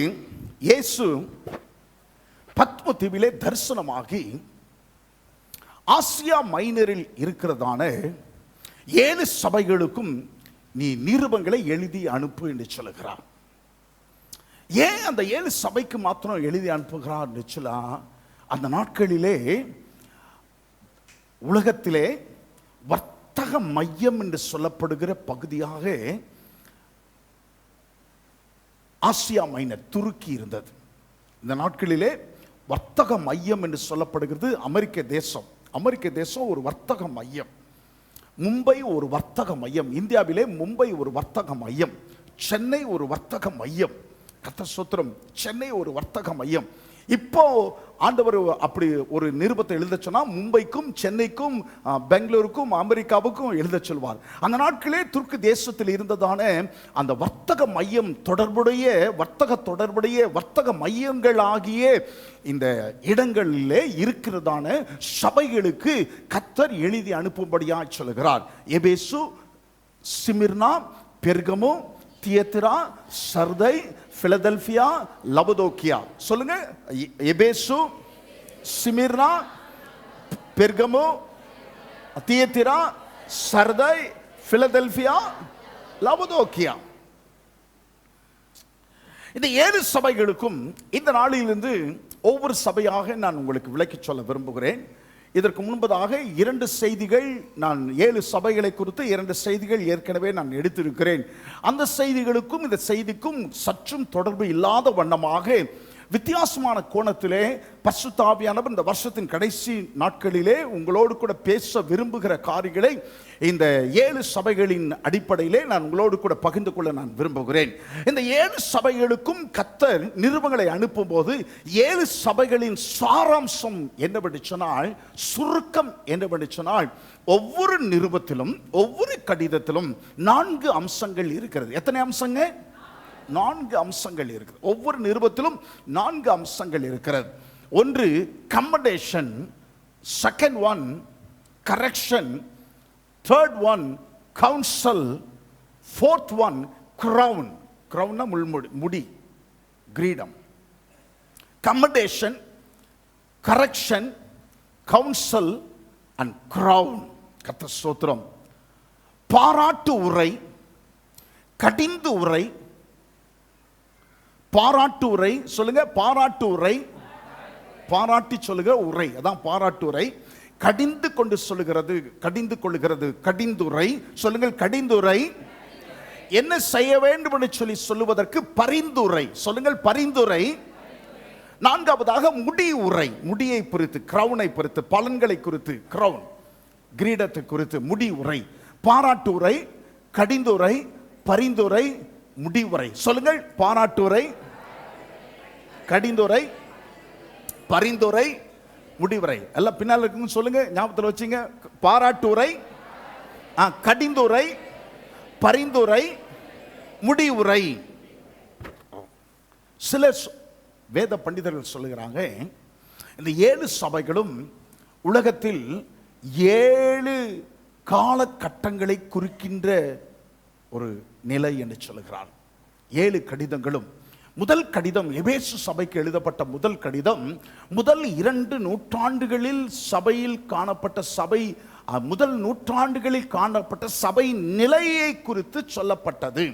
இயேசு பத்ம தீவிலே தரிசனமாகி ஆசியா மைனரில் இருக்கிறதான 7 சபைகளுக்கும் நீ நிருபங்களை எழுதி அனுப்பு என்று சொல்லுகிறார். ஏன் அந்த 7 சபைக்கு மாத்திரம் எழுதி அனுப்புகிறார் என்று சொல்லலாம். அந்த நாட்களிலே உலகத்திலே வர்த்தக மையம் என்று சொல்லப்படுகிற பகுதியாக ஆசியா மைனர் துருக்கி இருந்தது. இந்த நாட்களிலே வர்த்தக மையம் என்று சொல்லப்படுகிறது அமெரிக்க தேசம். அமெரிக்க தேசம் ஒரு வர்த்தக மையம். மும்பை ஒரு வர்த்தக மையம். இந்தியாவிலே மும்பை ஒரு வர்த்தக மையம். சென்னை ஒரு வர்த்தக மையம். கர்த்தர் ஸ்தோத்திரம். சென்னை ஒரு வர்த்தக மையம். இப்போ ஆண்டவர் அப்படி ஒரு நிருபத்தை எழுத சொன்னா மும்பைக்கும் சென்னைக்கும் பெங்களூருக்கும் அமெரிக்காவுக்கும் எழுத சொல்வார். அந்த நாட்களே துர்க்கு தேசத்தில் இருந்ததான அந்த வர்த்தக மையம் தொடர்புடைய வர்த்தக மையங்கள் ஆகிய இந்த இடங்களிலே இருக்கிறதான சபைகளுக்கு கர்த்தர் எழுதி அனுப்பும்படியா சொல்கிறார். எபேசு, சிமிர்னா, பெர்கமு, தியத்திரா, சர்தை, பிலதெல்பியா, லவோதிக்கேயா. சொல்லுங்க. எபேசு, சிமிர்னா, பெர்கமு, தியத்திரா, சர்தை, பிலதெல்பியா, லவோதிக்கேயா. இந்த 7 சபைகளுக்கும் இந்த நாளிலிருந்து ஒவ்வொரு சபையாக நான் உங்களுக்கு விளக்கி சொல்ல விரும்புகிறேன். இதற்கு முன்பதாக 2 செய்திகள், நான் 7 சபைகளை குறித்து 2 செய்திகள் ஏற்கனவே நான் எடுத்திருக்கிறேன். அந்த செய்திகளுக்கும் இந்த செய்திக்கும் சற்றும் தொடர்பு இல்லாத வண்ணமாக வித்தியாசமான கோணத்திலே பரிசுத்த ஆவியானவர் இந்த வருஷத்தின் கடைசி நாட்களிலே உங்களோடு கூட பேச விரும்புகிற காரியங்களை இந்த 7 சபைகளின் அடிப்படையிலே நான் உங்களோடு கூட பகிர்ந்து கொள்ள நான் விரும்புகிறேன். இந்த 7 சபைகளுக்கும் கர்த்தர் நிருபங்களை அனுப்பும் போது 7 சபைகளின் சாராம்சம் என்னவென்று சொன்னால், சுருக்கம் என்னவென்று சொன்னால், ஒவ்வொரு நிருபத்திலும் ஒவ்வொரு கடிதத்திலும் 4 அம்சங்கள் இருக்கிறது. எத்தனை அம்சங்க? 4 அம்சங்கள் இருக்கிறது. ஒவ்வொரு நிருபத்திலும் 4 அம்சங்கள் இருக்கிறது. ஒன்று commendation, second one correction, third one counsel, fourth one crown. கிரவுன்னா முடி, கிரீடம். Commendation, correction, counsel and crown. கர்த்தர் ஸ்தோத்திரம். பாராட்டு உரை, கடிந்து உரை. பாராட்டு உரை சொல்லுங்க. பாராட்டு உரை, பாராட்டி சொல்லுங்க. உரை, அதான் பாராட்டு உரை. கடிந்து கொண்டு சொல்லுகிறது, கடிந்து கொள்ளுகிறது, கடிந்துரை சொல்லுங்கள். கடிந்துரை. என்ன செய்ய வேண்டும் என்று சொல்லி சொல்லுவதற்கு பரிந்துரை சொல்லுங்கள். பரிந்துரை. 4வதாக முடி உரை, முடியை குறித்து, கிரவுனை குறித்து, பலன்களை குறித்து, கிரவுன் கிரீடத்தை குறித்து முடி உரை. பாராட்டு உரை, கடிந்துரை, பரிந்துரை, முடிவுரை சொல்லுங்கள். பாராட்டுரை, கடிந்துரை, பரிந்துரை, முடிவுரை. எல்லாம் பின்னால் இருக்குன்னு சொல்லுங்க, ஞாபகத்தில் வச்சுங்க. பாராட்டுரை, கடிந்துரை, பரிந்துரை, முடிவுரை. சில வேத பண்டிதர்கள் சொல்லுகிறாங்க, இந்த 7 சபைகளும் உலகத்தில் 7 காலகட்டங்களை குறிக்கின்ற ஒரு நிலை என்று சொல்லுகிறார். 7 கடிதங்களும். முதல் கடிதம், எபேசு சபைக்கு எழுதப்பட்ட முதல் கடிதம், முதல் 2 நூற்றாண்டுகளில் சபையில் காணப்பட்ட முதல் நூற்றாண்டுகளில் காணப்பட்ட சபை நிலையை குறித்து சொல்லப்பட்டது.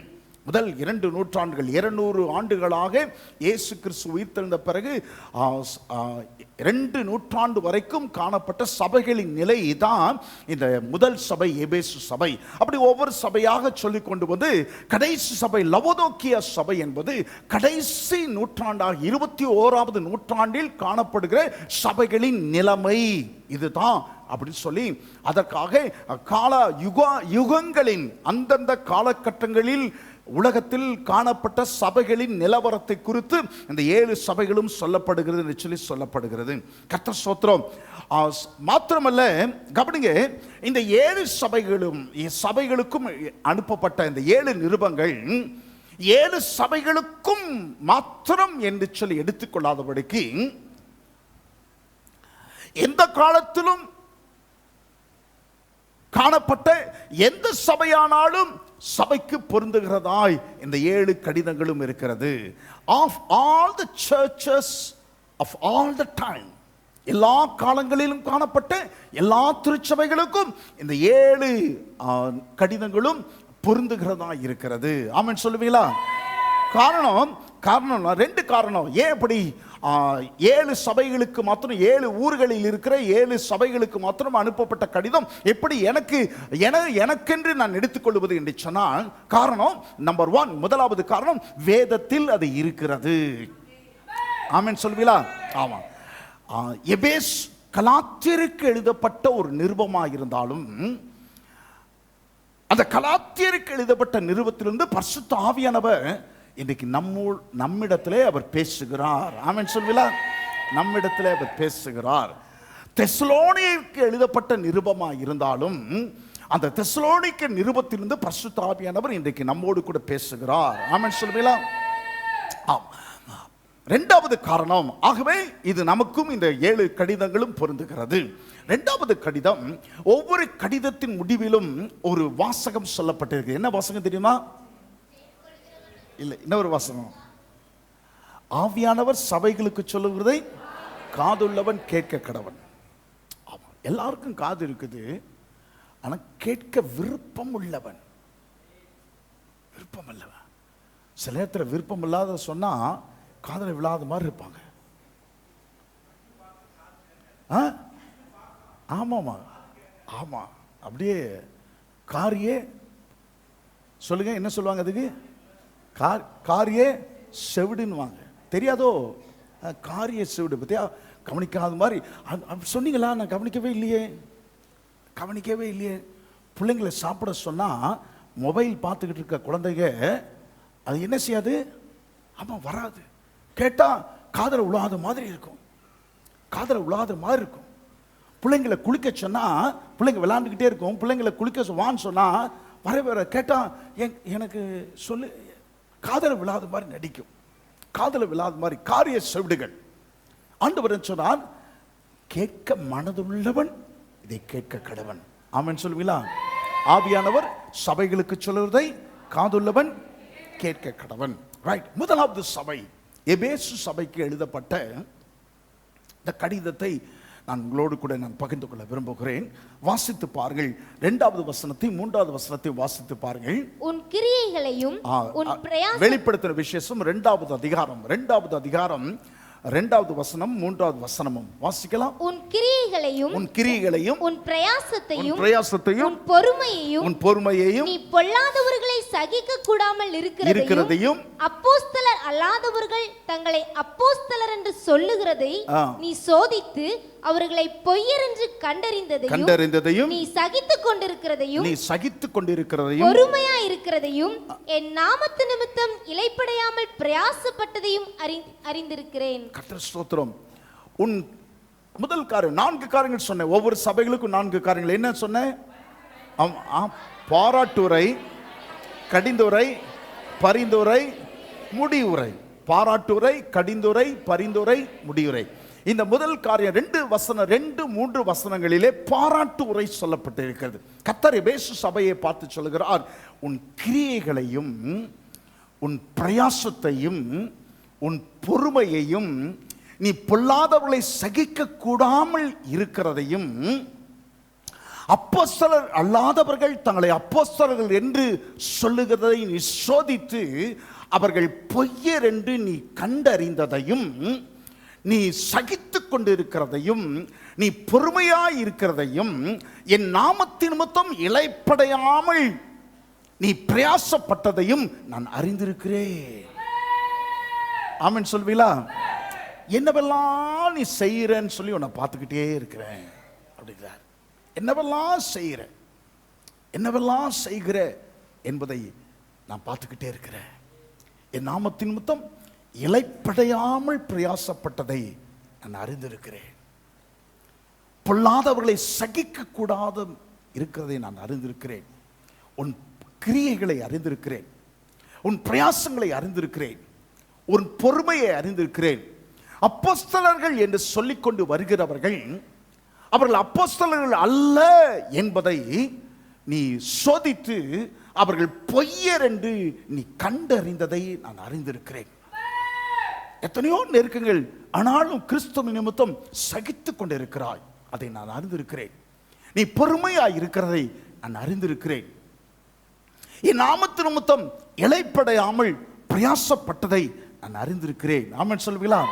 முதல் 2 நூற்றாண்டுகள், 200 ஆண்டுகளாக இயேசு கிறிஸ்து உயிர்த்தெழுந்த பிறகு 2 நூற்றாண்டு வரைக்கும் காணப்பட்ட சபைகளின் நிலை தான் இந்த முதல் சபை, எபேசு சபை. அப்படி ஒவ்வொரு சபையாக சொல்லிக் கொண்டு வந்து கடைசி சபை, லவோதிக்கேயா சபை என்பது கடைசி நூற்றாண்டாக 21வது நூற்றாண்டில் காணப்படுகிற சபைகளின் நிலைமை இதுதான் அப்படின்னு சொல்லி, அதற்காக யுகங்களின் அந்தந்த காலகட்டங்களில் உலகத்தில் காணப்பட்ட சபைகளின் நிலவரத்தை குறித்து இந்த 7 சபைகளும் சொல்லப்படுகிறது என்று சொல்லி சொல்லப்படுகிறது. கர்த்தர் ஸ்தோத்திரம். மாத்திரமல்ல, கவனிங்க, இந்த 7 சபைகளுக்கும் அனுப்பப்பட்ட இந்த 7 நிருபங்கள் 7 சபைகளுக்கும் மாத்திரம் என்று சொல்லி எடுத்துக்கொள்ளாதபடிக்கு எந்த காலத்திலும் காணப்பட்ட எந்த சபையானாலும் சபைக்கு பொருந்துகிறதாய் இந்த 7 கடிதங்களும் இருக்கிறது. Of all the churches of all the time, எல்லா காலங்களிலும் காணப்பட்ட எல்லா திருச்சபைகளுக்கும் இந்த 7 கடிதங்களும் பொருந்துகிறதாய் இருக்கிறது. ஆமென் சொல்லுவீங்களா? காரணம் 2 காரணம். ஏன் அப்படி 7 சபைகளுக்கு மாத்திரம், 7 ஊர்களில் இருக்கிற 7 சபைகளுக்கு மாத்திரம் அனுப்பப்பட்ட கடிதம் எப்படி எனக்கென்று நான் எடுத்துக்கொள்வது என்று சொன்னால், காரணம் நம்பர் 1, முதலாவது காரணம், வேதத்தில் அது இருக்கிறது. ஆமென் சொல்வீங்களா? ஆமா. எபேஸ் கலாத்தியருக்கு எழுதப்பட்ட ஒரு நிருபமாக இருந்தாலும் அந்த கலாத்தியருக்கு எழுதப்பட்ட நிருபத்திலிருந்து பரிசுத்த ஆவியானவர் இன்றைக்கு நம்மிடத்திலே அவர் பேசுகிறார். ஆமென் சொல்வீங்களா? நம்மிடத்தில் அவர் பேசுகிறார். தெசலோனிக்கேயுக்கு எழுதப்பட்ட நிருபமாக இருந்தாலும் அந்த தெசலோனிக்க நிருபத்திலிருந்து பரிசுத்த ஆவியானவர் இன்றைக்கு நம்மோடு கூட பேசுகிறார். ஆமென் சொல்லுவீங்களா? ஆம். இரண்டாவது காரணம், ஆகவே இது நமக்கும் இந்த 7 கடிதங்களும் பொருந்துகிறது. இரண்டாவது கடிதம், ஒவ்வொரு கடிதத்தின் முடிவிலும் ஒரு வாசகம் சொல்லப்பட்டிருக்கு. என்ன வாசகம் தெரியுமா? இல்லை, இன்னொரு வாசகம். ஆவியானவர் சபைகளுக்கு சொல்லுகிறதை காதுள்ளவன் கேட்க கடவன். ஆமா, எல்லாருக்கும் காது இருக்குது, ஆனா கேட்க விருப்பம் உள்ளவன். விருப்பம் இல்லவன். சில நேரத்தில் விருப்பம் இல்லாத சொன்னா காதல விழாத மாதிரி இருப்பாங்க. ஆமாமா, ஆமா, அப்படியே காரியே சொல்லுங்க, என்ன சொல்லுவாங்க அதுக்கு? காரியே செவிடுன்னுவாங்க. தெரியாதோ? காரிய செவிடு பத்தியா, கவனிக்காத மாதிரி சொன்னீங்களா? நான் கவனிக்கவே இல்லையே. பிள்ளைங்களை சாப்பிட சொன்னா மொபைல் பார்த்துக்கிட்டு இருக்க குழந்தைங்க அது என்ன செய்யாது? ஆமா, வராது. கேட்டா காதல உழாத மாதிரி இருக்கும். பிள்ளைங்களை குளிக்க சொன்னா பிள்ளைங்க விளையாண்டுக்கிட்டே இருக்கும். பிள்ளைங்களை குளிக்க வான்னு சொன்னா வர கேட்டா எனக்கு சொல்லு, காதல விழாத மாதிரி நடிக்கும். காதல விழாத மாதிரி காரிய செவிடுகள். ஆண்டவர் சொன்னார், கேட்க மனதுள்ளவன் இதை கேட்க கடவன். ஆமென் சொல்லுவீங்களா? ஆவியானவர் சபைகளுக்கு சொல்லுவதை காதுள்ளவன் கேட்க கடவன். ரைட். முதலாவது சபை, எபேசு சபைக்கு எழுதப்பட்ட இந்த கடிதத்தை நான் உங்களோடு கூட பகிர்ந்து கொள்ள விரும்புகிறேன். வாசித்து பாருங்கள். 2வது வசனத்தை 3வது வசனத்தை வாசித்து பாருங்கள். உன் கிரியைகளையும் உன் பிரயாசம் வெளிப்படுத்தின விசேஷம் 2வது அதிகாரம் 2வது வசனம் 3வது வசனமும் வாசிக்கலாம். உன் கிரியைகளையும் உன் பிரயாசத்தையும் உன் பொறுமையையும் நீ பொல்லாதவர்களை சகிக்க கூடாமல் இருக்கிறதையும் அப்போஸ்தலர் அல்லாதவர்கள் தங்களை அப்போஸ்தலர் என்று சொல்லுகிறதை நீ சோதித்து அவர்களை பொய்யர் என்று கண்டறிந்ததையும் நீ சகித்துக் கொண்டிருக்கிறதையும் பொறுமையா இருக்கிறதையும் என் நாமத்து நிமித்தம் இளைப்படையாமல் பிரயாசப்பட்டதையும் அறிந்திருக்கிறேன். கர்த்தர் ஸ்தோத்திரம். உன் முதல் காரியம், 4 காரியங்கள் சொன்னேன். ஒவ்வொரு சபைகளுக்கும் 4 காரியங்கள். என்ன சொன்னேன்? பாராட்டுரை, கடிந்துரை, பரிந்துரை, முடிவுரை. பாராட்டுரை, கடிந்துரை, பரிந்துரை, முடிவுரை. இந்த முதல் காரியம் 2-3 வசனங்களிலே பாராட்டு உரை சொல்லப்பட்டிருக்கிறது. கர்த்தர் எபேசு சபையை பார்த்து சொல்லுகிறார், உன் கிரியைகளையும் உன் பிரயாசத்தையும் உன் பொறுமையையும் நீ பொல்லாதவர்களை சகிக்க கூடாமல் இருக்கிறதையும் அப்போஸ்தலர் அல்லாதவர்கள் தங்களை அப்போஸ்தலர்கள் என்று சொல்லுகிறதை நீ சோதித்து அவர்கள் பொய்யர் என்று நீ கண்டறிந்ததையும் நீ சகித்துக் கொண்டிருக்கிறதையும் நீ பொறுமையாய் இருக்கிறதையும் என் நாமத்தின் நிமித்தம் இளைப்படையாமல் நீ பிரயாசப்பட்டதையும் நான் அறிந்திருக்கிறேன். ஆமென் சொல்வீங்களா? என்னவெல்லாம் நீ செய்யறன்னு சொல்லி உன்னை பார்த்துக்கிட்டே இருக்கிறேன் அப்படிங்கிறார். என்னவெல்லாம் செய்கிற என்பதை நான் பார்த்துக்கிட்டே இருக்கிறேன். என் நாமத்தின் நிமித்தம் இளைப்படையாமல் பிரயாசப்பட்டதை நான் அறிந்திருக்கிறேன். பொல்லாதவர்களை சகிக்க கூடாது இருக்கிறதை நான் அறிந்திருக்கிறேன். உன் கிரியைகளை அறிந்திருக்கிறேன், உன் பிரயாசங்களை அறிந்திருக்கிறேன், உன் பொறுமையை அறிந்திருக்கிறேன். அப்போஸ்தலர்கள் என்று சொல்லிக்கொண்டு வருகிறவர்கள் அவர்கள் அப்போஸ்தலர்கள் அல்ல என்பதை நீ சோதித்து அவர்கள் பொய்யர் என்று நீ கண்டறிந்ததை நான் அறிந்திருக்கிறேன். எத்தனையோ நெருக்கங்கள், ஆனாலும் கிறிஸ்துவ நிமித்தம் சகித்துக் கொண்டிருக்கிறாய், அதை நான் அறிந்திருக்கிறேன். நீ பொறுமையாய் இருக்கிறதை நான் அறிந்திருக்கிறேன். என் நாமத்து நிமித்தம் இளைப்படையாமல் பிரயாசப்பட்டதை நான் அறிந்திருக்கிறேன். ஆமென் சொல்வீங்களா?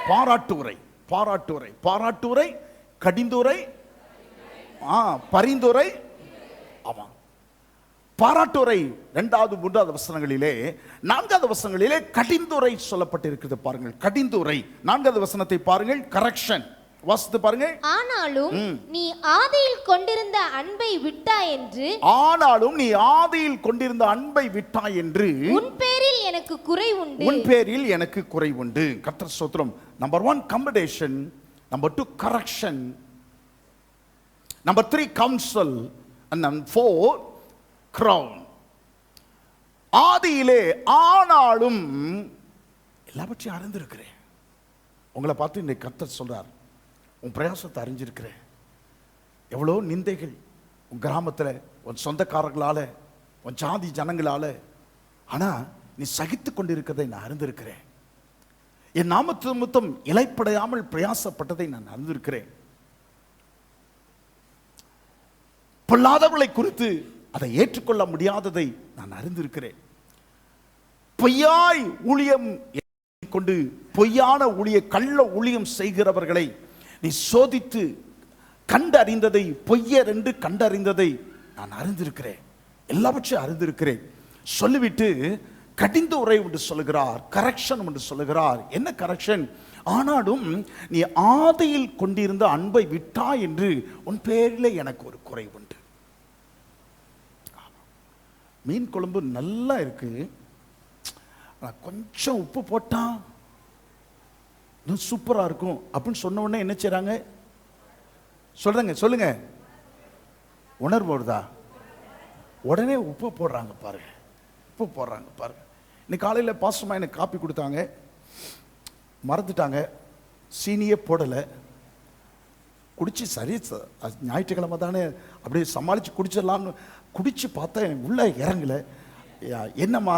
பாராட்டுரை, கடிந்துரை, பரிந்துரை. ஆமா, பாராட்டுரை 2வது 3வது வசனங்களிலே, 4வது வசனங்களிலே கடிந்துரை சொல்லப்பட்டிருக்கிறது. பாருங்கள், கடிந்துரை 4வது வசனத்தை பாருங்கள். கரெக்ஷன், வாசித்து பாருங்க. ஆனாலும் நீ ஆதியில் கொண்டிருந்த அன்பை விட்டாய் என்று, ஆனாலும் நீ ஆதியில் கொண்டிருந்த அன்பை விட்டாய் என்று, உன் பேரில் எனக்கு குறை உண்டு. உன் பேரில் எனக்கு குறை உண்டு. கர்த்தர் ஸ்தோத்திரம். Number 1 commendation, number 2 correction, number 3 counsel, and number 4 crown. ஆதியிலே ஆனாலும் எல்லாவற்றையும் அறிந்திருக்கிறேன். உங்களை பார்த்து இன்னைக்கு கர்த்தர் சொல்றார், உன் பிரயாசத்தை அறிஞ்சிருக்கிறேன். எவ்வளோ நிந்தைகள் உன் கிராமத்தில், உன் சொந்தக்காரர்களால, உன் ஜாதி ஜனங்களால, ஆனா நீ சகித்து கொண்டிருக்கிறதை நான் அறிந்திருக்கிறேன். என் நாமத்து நிமித்தம் இலைப்படையாமல் பிரயாசப்பட்டதை நான் அறிந்திருக்கிறேன். பொல்லாதவர்களை குறித்து அதை ஏற்றுக்கொள்ள முடியாததை நான் அறிந்திருக்கிறேன். பொய்யாய் ஊழியம் கொண்டு பொய்யான ஊழிய கள்ள ஊழியம் செய்கிறவர்களை நீ சோதித்து கண்டறிந்ததை, பொய்யர் என்று கண்டறிந்ததை நான் அறிந்திருக்கிறேன். எல்லாவற்றையும் அறிந்திருக்கிறேன் சொல்லிவிட்டு கடிந்து உரை என்று சொல்லுகிறார், கரெக்ஷன் என்று சொல்லுகிறார். என்ன கரெக்ஷன்? ஆனாலும் நீ ஆதியில் கொண்டிருந்த அன்பை விட்டா என்று உன் பேரிலே எனக்கு ஒரு குறை உண்டு. மீன் குழம்பு நல்லா இருக்கு, கொஞ்சம் உப்பு போட்டா சூப்பரா இருக்கும் அப்படின்னு சொன்ன உடனே என்ன செய்றாங்க? சொல்றங்க, சொல்லுங்க. உணர்வு வருதா? உடனே உப்பு போடுறாங்க பாருங்க, உப்பு போடுறாங்க பாருங்க. இன்னைக்கு காலையில் பாசமா எனக்கு காப்பி கொடுத்தாங்க, மறந்துட்டாங்க, சீனியே போடலை. குடிச்சு சரி, ஞாயிற்றுக்கிழமை தானே அப்படியே சமாளித்து குடிச்சிடலாம்னு குடிச்சு பார்த்தேன், உள்ள இறங்கலை. என்னம்மா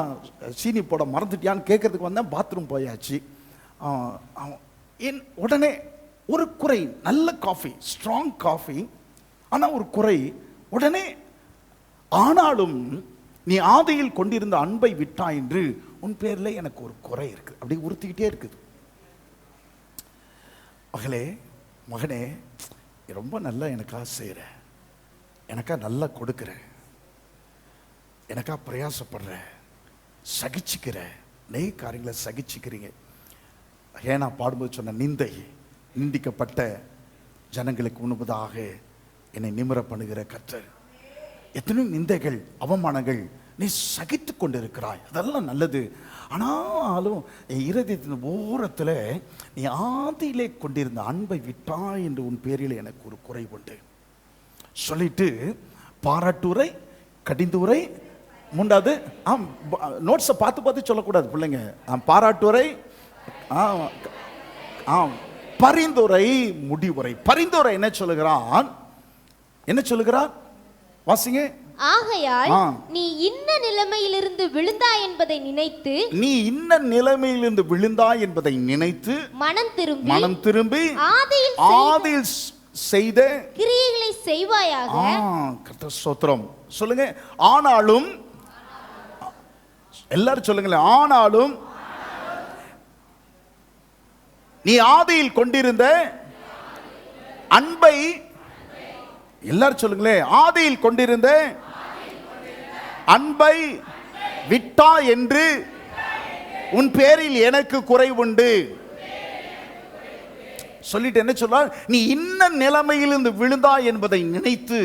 சீனி போட மறந்துட்டியான்னு கேட்கறதுக்கு வந்தேன். பாத்ரூம் போயாச்சு. உடனே ஒரு குறை, நல்ல காஃபி, ஸ்ட்ராங் காஃபி, ஆனால் ஒரு குறை. உடனே ஆனாலும் நீ ஆதியில் கொண்டிருந்த அன்பை விட்டா என்று உன் பேரில் எனக்கு ஒரு குறை இருக்கு. அப்படி உறுத்திக்கிட்டே இருக்குது. மகளே, மகனே, ரொம்ப நல்லா எனக்கா செய்கிற, எனக்கா நல்லா கொடுக்குற, எனக்கா பிரயாசப்படுற, சகிச்சுக்கிற, நெய் காரியங்களை சகிச்சுக்கிறீங்க. ஏன்னா பாடும்போது சொன்ன நிந்தை, நிந்திக்கப்பட்ட ஜனங்களுக்கு முன்பதாக என்னை நிமிர பண்ணுகிற கர்த்தர். எத்தனையோ நிந்தைகள், அவமானங்கள் நீ சகித்து கொண்டு இருக்கிறாய், அதெல்லாம் நல்லது. ஆனாலும் என் இருதயத்தின் ஓரத்தில் நீ ஆதியிலே கொண்டிருந்த அன்பை விட்டாய் என்று உன் பேரில் எனக்கு ஒரு குறை உண்டு சொல்லிட்டு பாராட்டுரை, கடிந்துரை, மூன்றாவது நோட்ஸை பார்த்து பார்த்து சொல்லக்கூடாது பிள்ளைங்க. பாராட்டுரை, பரிந்துரை, முடிவுரை. பரிந்துரை என்ன சொல்லுகிறான்? என்ன சொல்லுகிறான்? வாசிங்க. ஆகையால் நீ இன்ன நிலைமையிலிருந்து விழுந்தாய் என்பதை நினைத்து, நீ இன்ன நிலைமையிலிருந்து விழுந்தாய் என்பதை நினைத்து மனம் திரும்பி ஆதியில் செய்த கிரியைகளை செய்வாயாக. கர்த்தர் ஸ்தோத்திரம். சொல்லுங்க. ஆனாலும், எல்லாரும் சொல்லுங்களேன். ஆனாலும் நீ ஆதியில் கொண்டிருந்த அன்பை, எல்லாரும் சொல்லுங்களேன், ஆதியில் கொண்டிருந்த அன்பை விட்டா என்று உன் பேரில் எனக்கு குறை உண்டு சொல்லிட்டு என்ன சொல்றார்? நீ இன்ன நிலைமையிலிருந்து விழுந்தாய் என்பதை நினைத்து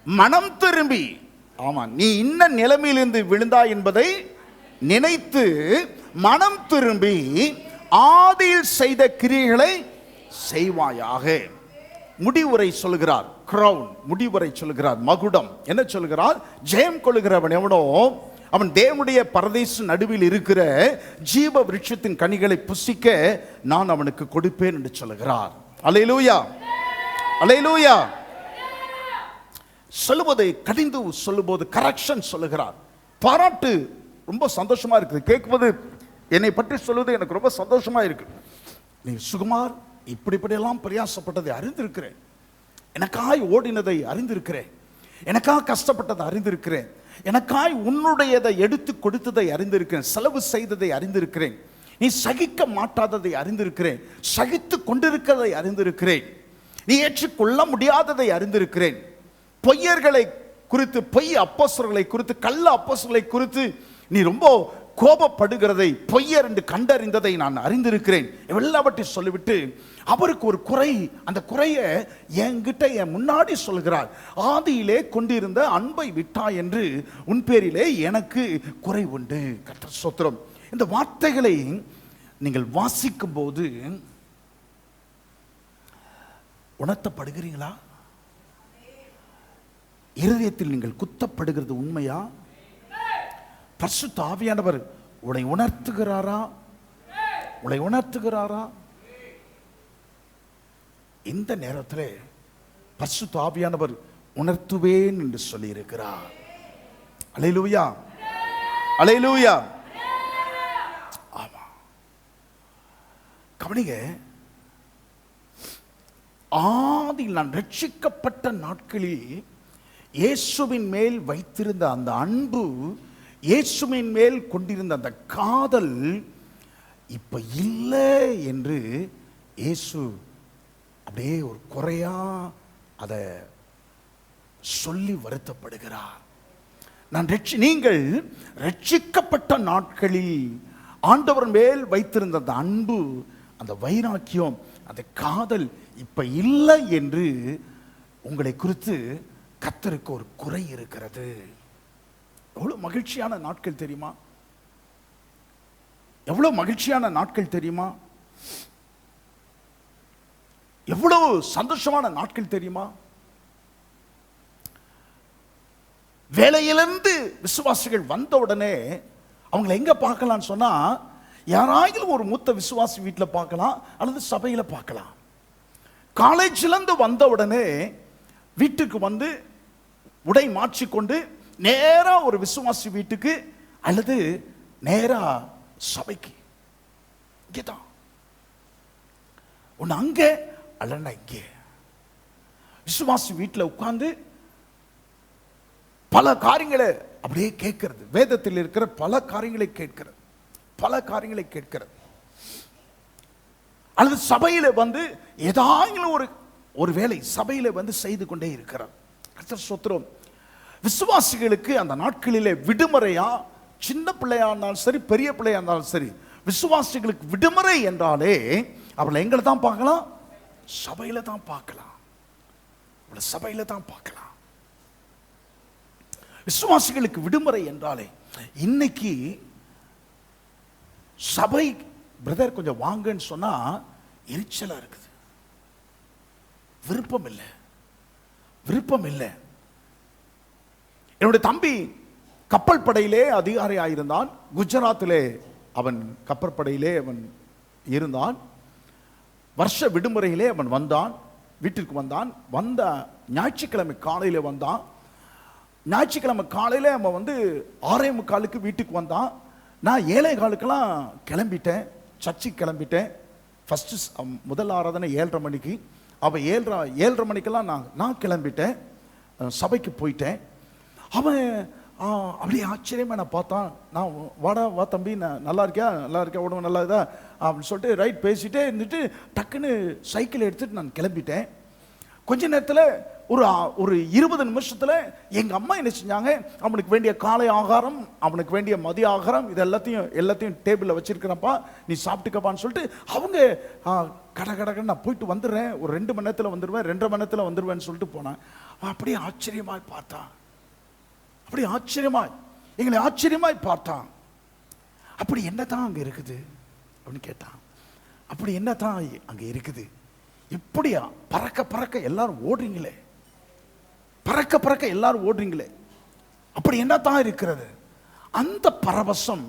மனம் திரும்பி, ஆமா, நீ இன்ன நிலைமையிலிருந்து விழுந்தாய் என்பதை நினைத்து மனம் திரும்பி ஆதியில் செய்த கிரியைகளை செய்வாயாக. முடிவுரை சொல்கிறார், கிரவுன். முடிவுரை சொல்கிறார், மகுடம். என்ன சொல்கிறார்? ஜெயம் கொள்கிறவன் எவனோ அவன் தேவனுடைய பரதேச நடுவில் இருக்கிற ஜீவ விருட்சத்தின் கனிகளை புசிக்க நான் அவனுக்கு கொடுப்பேன் என்று சொல்கிறார். அல்லேலூயா, அல்லேலூயா. சொல்லுவதை கடிந்து சொல்லும்போது கரெக்ஷன் சொல்லுகிறார். பாராட்டு ரொம்ப சந்தோஷமா இருக்குது. கேட்கும்போது என்னை பற்றி சொல்வது எனக்கு ரொம்ப சந்தோஷமா இருக்கு. நீ சுகுமார் இப்படிப்படியெல்லாம் பிரயாசப்பட்டதை அறிந்திருக்கிறேன், எனக்காய் ஓடினதை அறிந்திருக்கிறேன், எனக்காக கஷ்டப்பட்டதை அறிந்திருக்கிறேன், எனக்காய் உன்னுடையதை எடுத்து கொடுத்ததை அறிந்திருக்கிறேன், செலவு செய்ததை அறிந்திருக்கிறேன், நீ சகிக்க மாட்டாததை அறிந்திருக்கிறேன், சகித்து கொண்டிருக்கிறதை அறிந்திருக்கிறேன், நீ ஏற்றுக்கொள்ள முடியாததை அறிந்திருக்கிறேன், பொய்யர்களை குறித்து, பொய் அப்போஸ்தலர்களை குறித்து, கள்ள அப்போஸ்தலர்களை குறித்து நீ ரொம்ப கோபப்படுகிறதை பொய்யர் என்று கண்டறிந்ததை நான் அறிந்திருக்கிறேன் எல்லாவற்றையும் சொல்லிவிட்டு அவருக்கு ஒரு குறை, அந்த குறையை என்கிட்ட என் முன்னாடி சொல்கிறார். ஆதியிலே கொண்டிருந்த அன்பை விட்டாய் என்று உன் பேரிலே எனக்கு குறை உண்டு. கர்த்தர் ஸ்தோத்திரம். இந்த வார்த்தைகளை நீங்கள் வாசிக்கும் போது உணர்த்தப்படுகிறீங்களா? இருதயத்தில் நீங்கள் குத்தப்படுகிறது உண்மையா? பரிசுத்த ஆவியானவர் உன்னை உணர்த்துகிறாரா? உன்னை உணர்த்துகிறாரா? இந்த நேரத்தில் பரிசுத்த ஆவியானவர் உணர்த்துவேன் என்று சொல்லி இருக்கிறார். அல்லேலூயா, அல்லேலூயா. ஆமா, கவனிங்க. ஆதியில் நான் ரட்சிக்கப்பட்ட நாட்களில் இயேசுவின் மேல் வைத்திருந்த அந்த அன்பு, இயேசுவின் மேல் கொண்டிருந்த அந்த காதல் இப்ப இல்லை என்று இயேசு அப்படியே ஒரு குறையா அதை சொல்லி வருத்தப்படுகிறார். நீங்கள் ரட்சிக்கப்பட்ட நாட்களில் ஆண்டவர் மேல் வைத்திருந்த அந்த அன்பு, அந்த வைராக்கியம், அந்த காதல் இப்ப இல்லை என்று உங்களை குறித்து கர்த்தருக்கு ஒரு குறை இருக்கிறது. எவ்வளவு மகிழ்ச்சியான நாட்கள் தெரியுமா? எவ்வளவு மகிழ்ச்சியான நாட்கள் தெரியுமா? எவ்வளவு சந்தோஷமான நாட்கள் தெரியுமா? வேலையிலிருந்து விசுவாசிகள் வந்த உடனே அவங்களை எங்க பார்க்கலாம்னு சொன்னா, யாராயிலும் ஒரு மூத்த விசுவாசி வீட்டில் பார்க்கலாம் அல்லது சபையில பார்க்கலாம். காலேஜிலிருந்து வந்த உடனே வீட்டுக்கு வந்து உடை மாற்றிக்கொண்டு நேரா ஒரு விசுவாசி வீட்டுக்கு அல்லது நேரா சபைக்கு. இங்கேதான் ஒன்று அங்கே அல்லன்னா இங்கே. விசுவாசி வீட்டில் உட்கார்ந்து பல காரியங்களை அப்படியே கேட்கிறது. வேதத்தில் இருக்கிற பல காரியங்களை கேட்கிறது, பல காரியங்களை கேட்கிறது. அல்லது சபையில வந்து ஏதாயிலும் ஒரு வேலை சபையில வந்து செய்து கொண்டே இருக்கிறார். கர்த்தர் ஸ்தோத்திரம். விசுவாசிகளுக்கு அந்த நாட்களிலே விடுமுறையா, சின்ன பிள்ளையா இருந்தாலும் சரி பெரிய பிள்ளையா இருந்தாலும் சரி, விசுவாசிகளுக்கு விடுமுறை என்றாலே அவளை எங்களை தான் பார்க்கலாம், சபையில தான் பார்க்கலாம், அவளை சபையில தான் பார்க்கலாம். விசுவாசிகளுக்கு விடுமுறை என்றாலே இன்னைக்கு சபை பிரதர் கொஞ்சம் வாங்கன்னு சொன்னா எரிச்சலா இருக்குது, விருப்பம் இல்லை, விருப்பம் இல்லை. என்னுடைய தம்பி கப்பல் படையிலே அதிகாரி ஆயிருந்தான். குஜராத்திலே அவன் கப்பற்படையிலே அவன் இருந்தான். வருஷ விடுமுறையிலே அவன் வந்தான், வீட்டிற்கு வந்தான். வந்த ஞாயிற்றுக்கிழமை காலையில் வந்தான். ஞாயிற்றுக்கிழமை காலையில் அவன் வந்து 6:45 வீட்டுக்கு வந்தான். நான் 7:15 கிளம்பிட்டேன், சர்ச்சுக்கு கிளம்பிட்டேன். ஃபஸ்ட்டு முதல் ஆராதனை 7:30 மணிக்கு. அவன் 7:30 மணிக்கெல்லாம் நான் கிளம்பிட்டேன், சபைக்கு போயிட்டேன். அவன் அப்படியே ஆச்சரியமாக நான் பார்த்தான். நான் வா தம்பி, நான் நல்லா இருக்கியா உடம்பு நல்லா இதா அப்படின்னு சொல்லிட்டு ரைட் பேசிகிட்டே இருந்துட்டு டக்குன்னு சைக்கிள் எடுத்துகிட்டு நான் கிளம்பிட்டேன். கொஞ்ச நேரத்தில் ஒரு 20 நிமிஷத்தில் எங்கள் அம்மா என்ன செஞ்சாங்க, அவனுக்கு வேண்டிய காலை ஆகாரம், அவனுக்கு வேண்டிய மதிய ஆகாரம், இது எல்லாத்தையும் டேபிளில் வச்சிருக்கிறப்பா, நீ சாப்பிட்டுக்கப்பான்னு சொல்லிட்டு அவங்க கடகடன்னு நான் போயிட்டு வந்துடுறேன், ஒரு 2 மணி நேரத்தில் வந்துடுவேன், 2.5 மணி நேரத்தில் வந்துடுவேன்னு சொல்லிட்டு போனேன். அப்படியே ஆச்சரியமாய் பார்த்தான், அப்படி ஆச்சரியமாய் எங்களை ஆச்சரியமாய் பார்த்தான். அப்படி என்னதான் அங்கே இருக்குது அப்படின்னு கேட்டான். அப்படி என்னதான் அங்கே இருக்குது? இப்படியா பறக்க எல்லாரும் ஓடுறீங்களே, பறக்க எல்லாரும் ஓடுறீங்களே, அப்படி என்னதான் இருக்கிறது? அந்த பரவசம்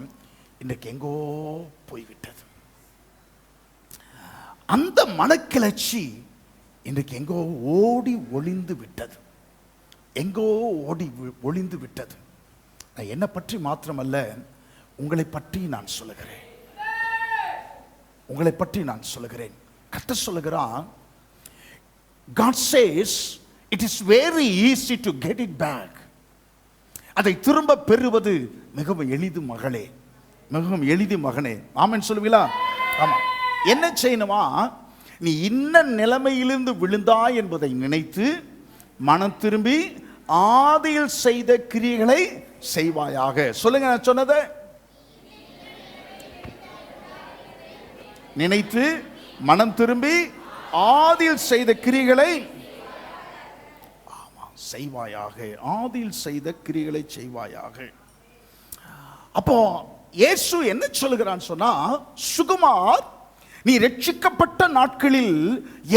இன்றைக்கு எங்கோ போய்விட்டது. அந்த மனக்கிளர்ச்சி இன்றைக்கு எங்கோ ஓடி ஒளிந்து விட்டது, எங்கோ ஓடி ஒளிந்து விட்டது. என்னை பற்றி மாத்திரமல்ல, உங்களை பற்றி நான் சொல்லுகிறேன், உங்களை பற்றி நான் சொல்லுகிறேன். கர்த்தர் சொல்லுகிறான், God says it is very easy to get it back. அதை திரும்ப பெறுவது மிகவும் எளிது மகளே, மிகவும் எளிது மகனே. ஆமென் சொல்லுவீங்களா? ஆமா. என்ன செய்யணுமா? நீ இன்ன நிலைமையிலிருந்து விழுந்தாய் என்பதை நினைத்து மனம் திரும்பி ஆதியில் செய்த கிரியைகளை செய்வாயாக. சொல்லுங்க, நான் சொன்னதை நினைத்து மனம் திரும்பி ஆதியில் செய்த கிரிகளை செய்வாயாக. ஆதியில் செய்த கிரிகளை செய்வாயாக. அப்போ இயேசு என்ன சொல்லுகிறான் சொன்னா, சுகுமார், நீ ரட்சிக்கப்பட்ட நாட்களில்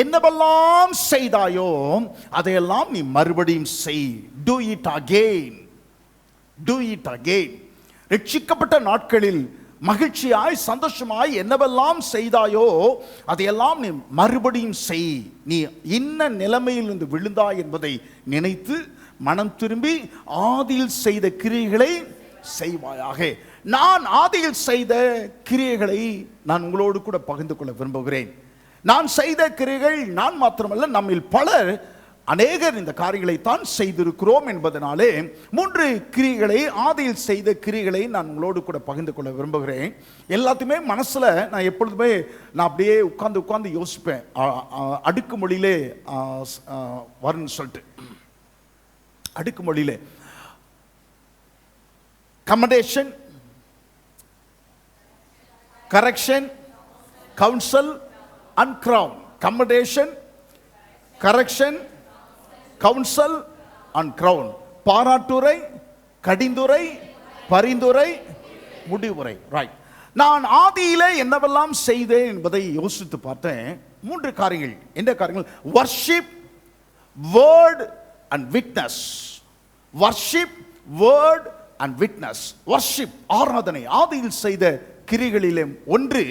என்னவெல்லாம் செய்தாயோ அதையெல்லாம் நீ மறுபடியும் செய். Do it again. Do it again. ரட்சிக்கப்பட்ட நாட்களில் மகிழ்ச்சியாய் சந்தோஷமாய் என்னவெல்லாம் செய்தாயோ அதையெல்லாம் நீ மறுபடியும் செய். நீ இன்ன நிலைமையில் இருந்து விழுந்தாய் என்பதை நினைத்து மனம் திரும்பி ஆதியில் செய்த கிரியைகளை செய்வாயாக. நான் ஆதியில் செய்த கிரியைகளை நான் உங்களோடு கூட பகிர்ந்து கொள்ள விரும்புகிறேன். நான் செய்த கிரியைகள் நான் மாத்திரமல்ல, நம்மில் பலர் அநேகர் இந்த காரியங்களை தான் செய்திருக்கிறோம் என்பதனாலே 3 கிரியைகளை, ஆதியில் செய்த கிரியைகளை நான் உங்களோடு கூட பகிர்ந்து கொள்ள விரும்புகிறேன். எல்லாத்தையுமே மனசுல நான் எப்பொழுதுமே நான் அப்படியே உட்கார்ந்து யோசிப்பேன். அடுக்கு மொழியிலே வரும்னு சொல்லிட்டு, அடுக்கு மொழியிலே commendation, correction, counsel and crown. Commendation, correction, counsel and crown. பாராட்டுரை, கடிந்துரை, பரிந்துரை, முடிவுரை. ரைட். நான் ஆதியிலே என்னவெல்லாம் செய்தேன் என்பதை யோசித்து பார்த்தேன். 3 காரியங்கள். என்ன காரியங்கள்? worship, word and witness. worship, word and witness. worship, ஆராதனை. ஆதியில் செய்த கிரிகளிலே ஒன்று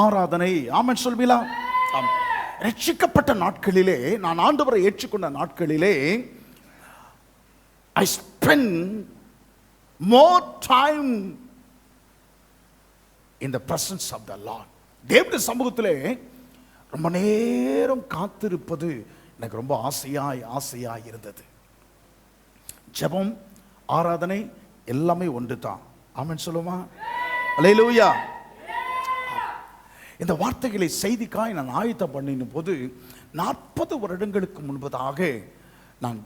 ஆராதனை. ஆமென் சொல்வீங்களா? ரட்சிக்கப்பட்ட நாட்களிலே, நான் ஆண்டவரை ஏற்றுக்கொண்ட நாட்களிலே, I spend more time in the presence of the Lord. தேவனுடைய சமூகத்திலே ரொம்ப நேரம் காத்திருப்பது எனக்கு ரொம்ப ஆசையாய் இருந்தது. ஜெபம், ஆராதனை எல்லாமே ஒன்று தான். ஆமென் சொல்லுமா? அல்லேலூயா. இந்த வார்த்தைகளை செய்திக்காய் நான் ஆயத்தம் பண்ணின போது 40 வருடங்களுக்கு முன்பதாக நான்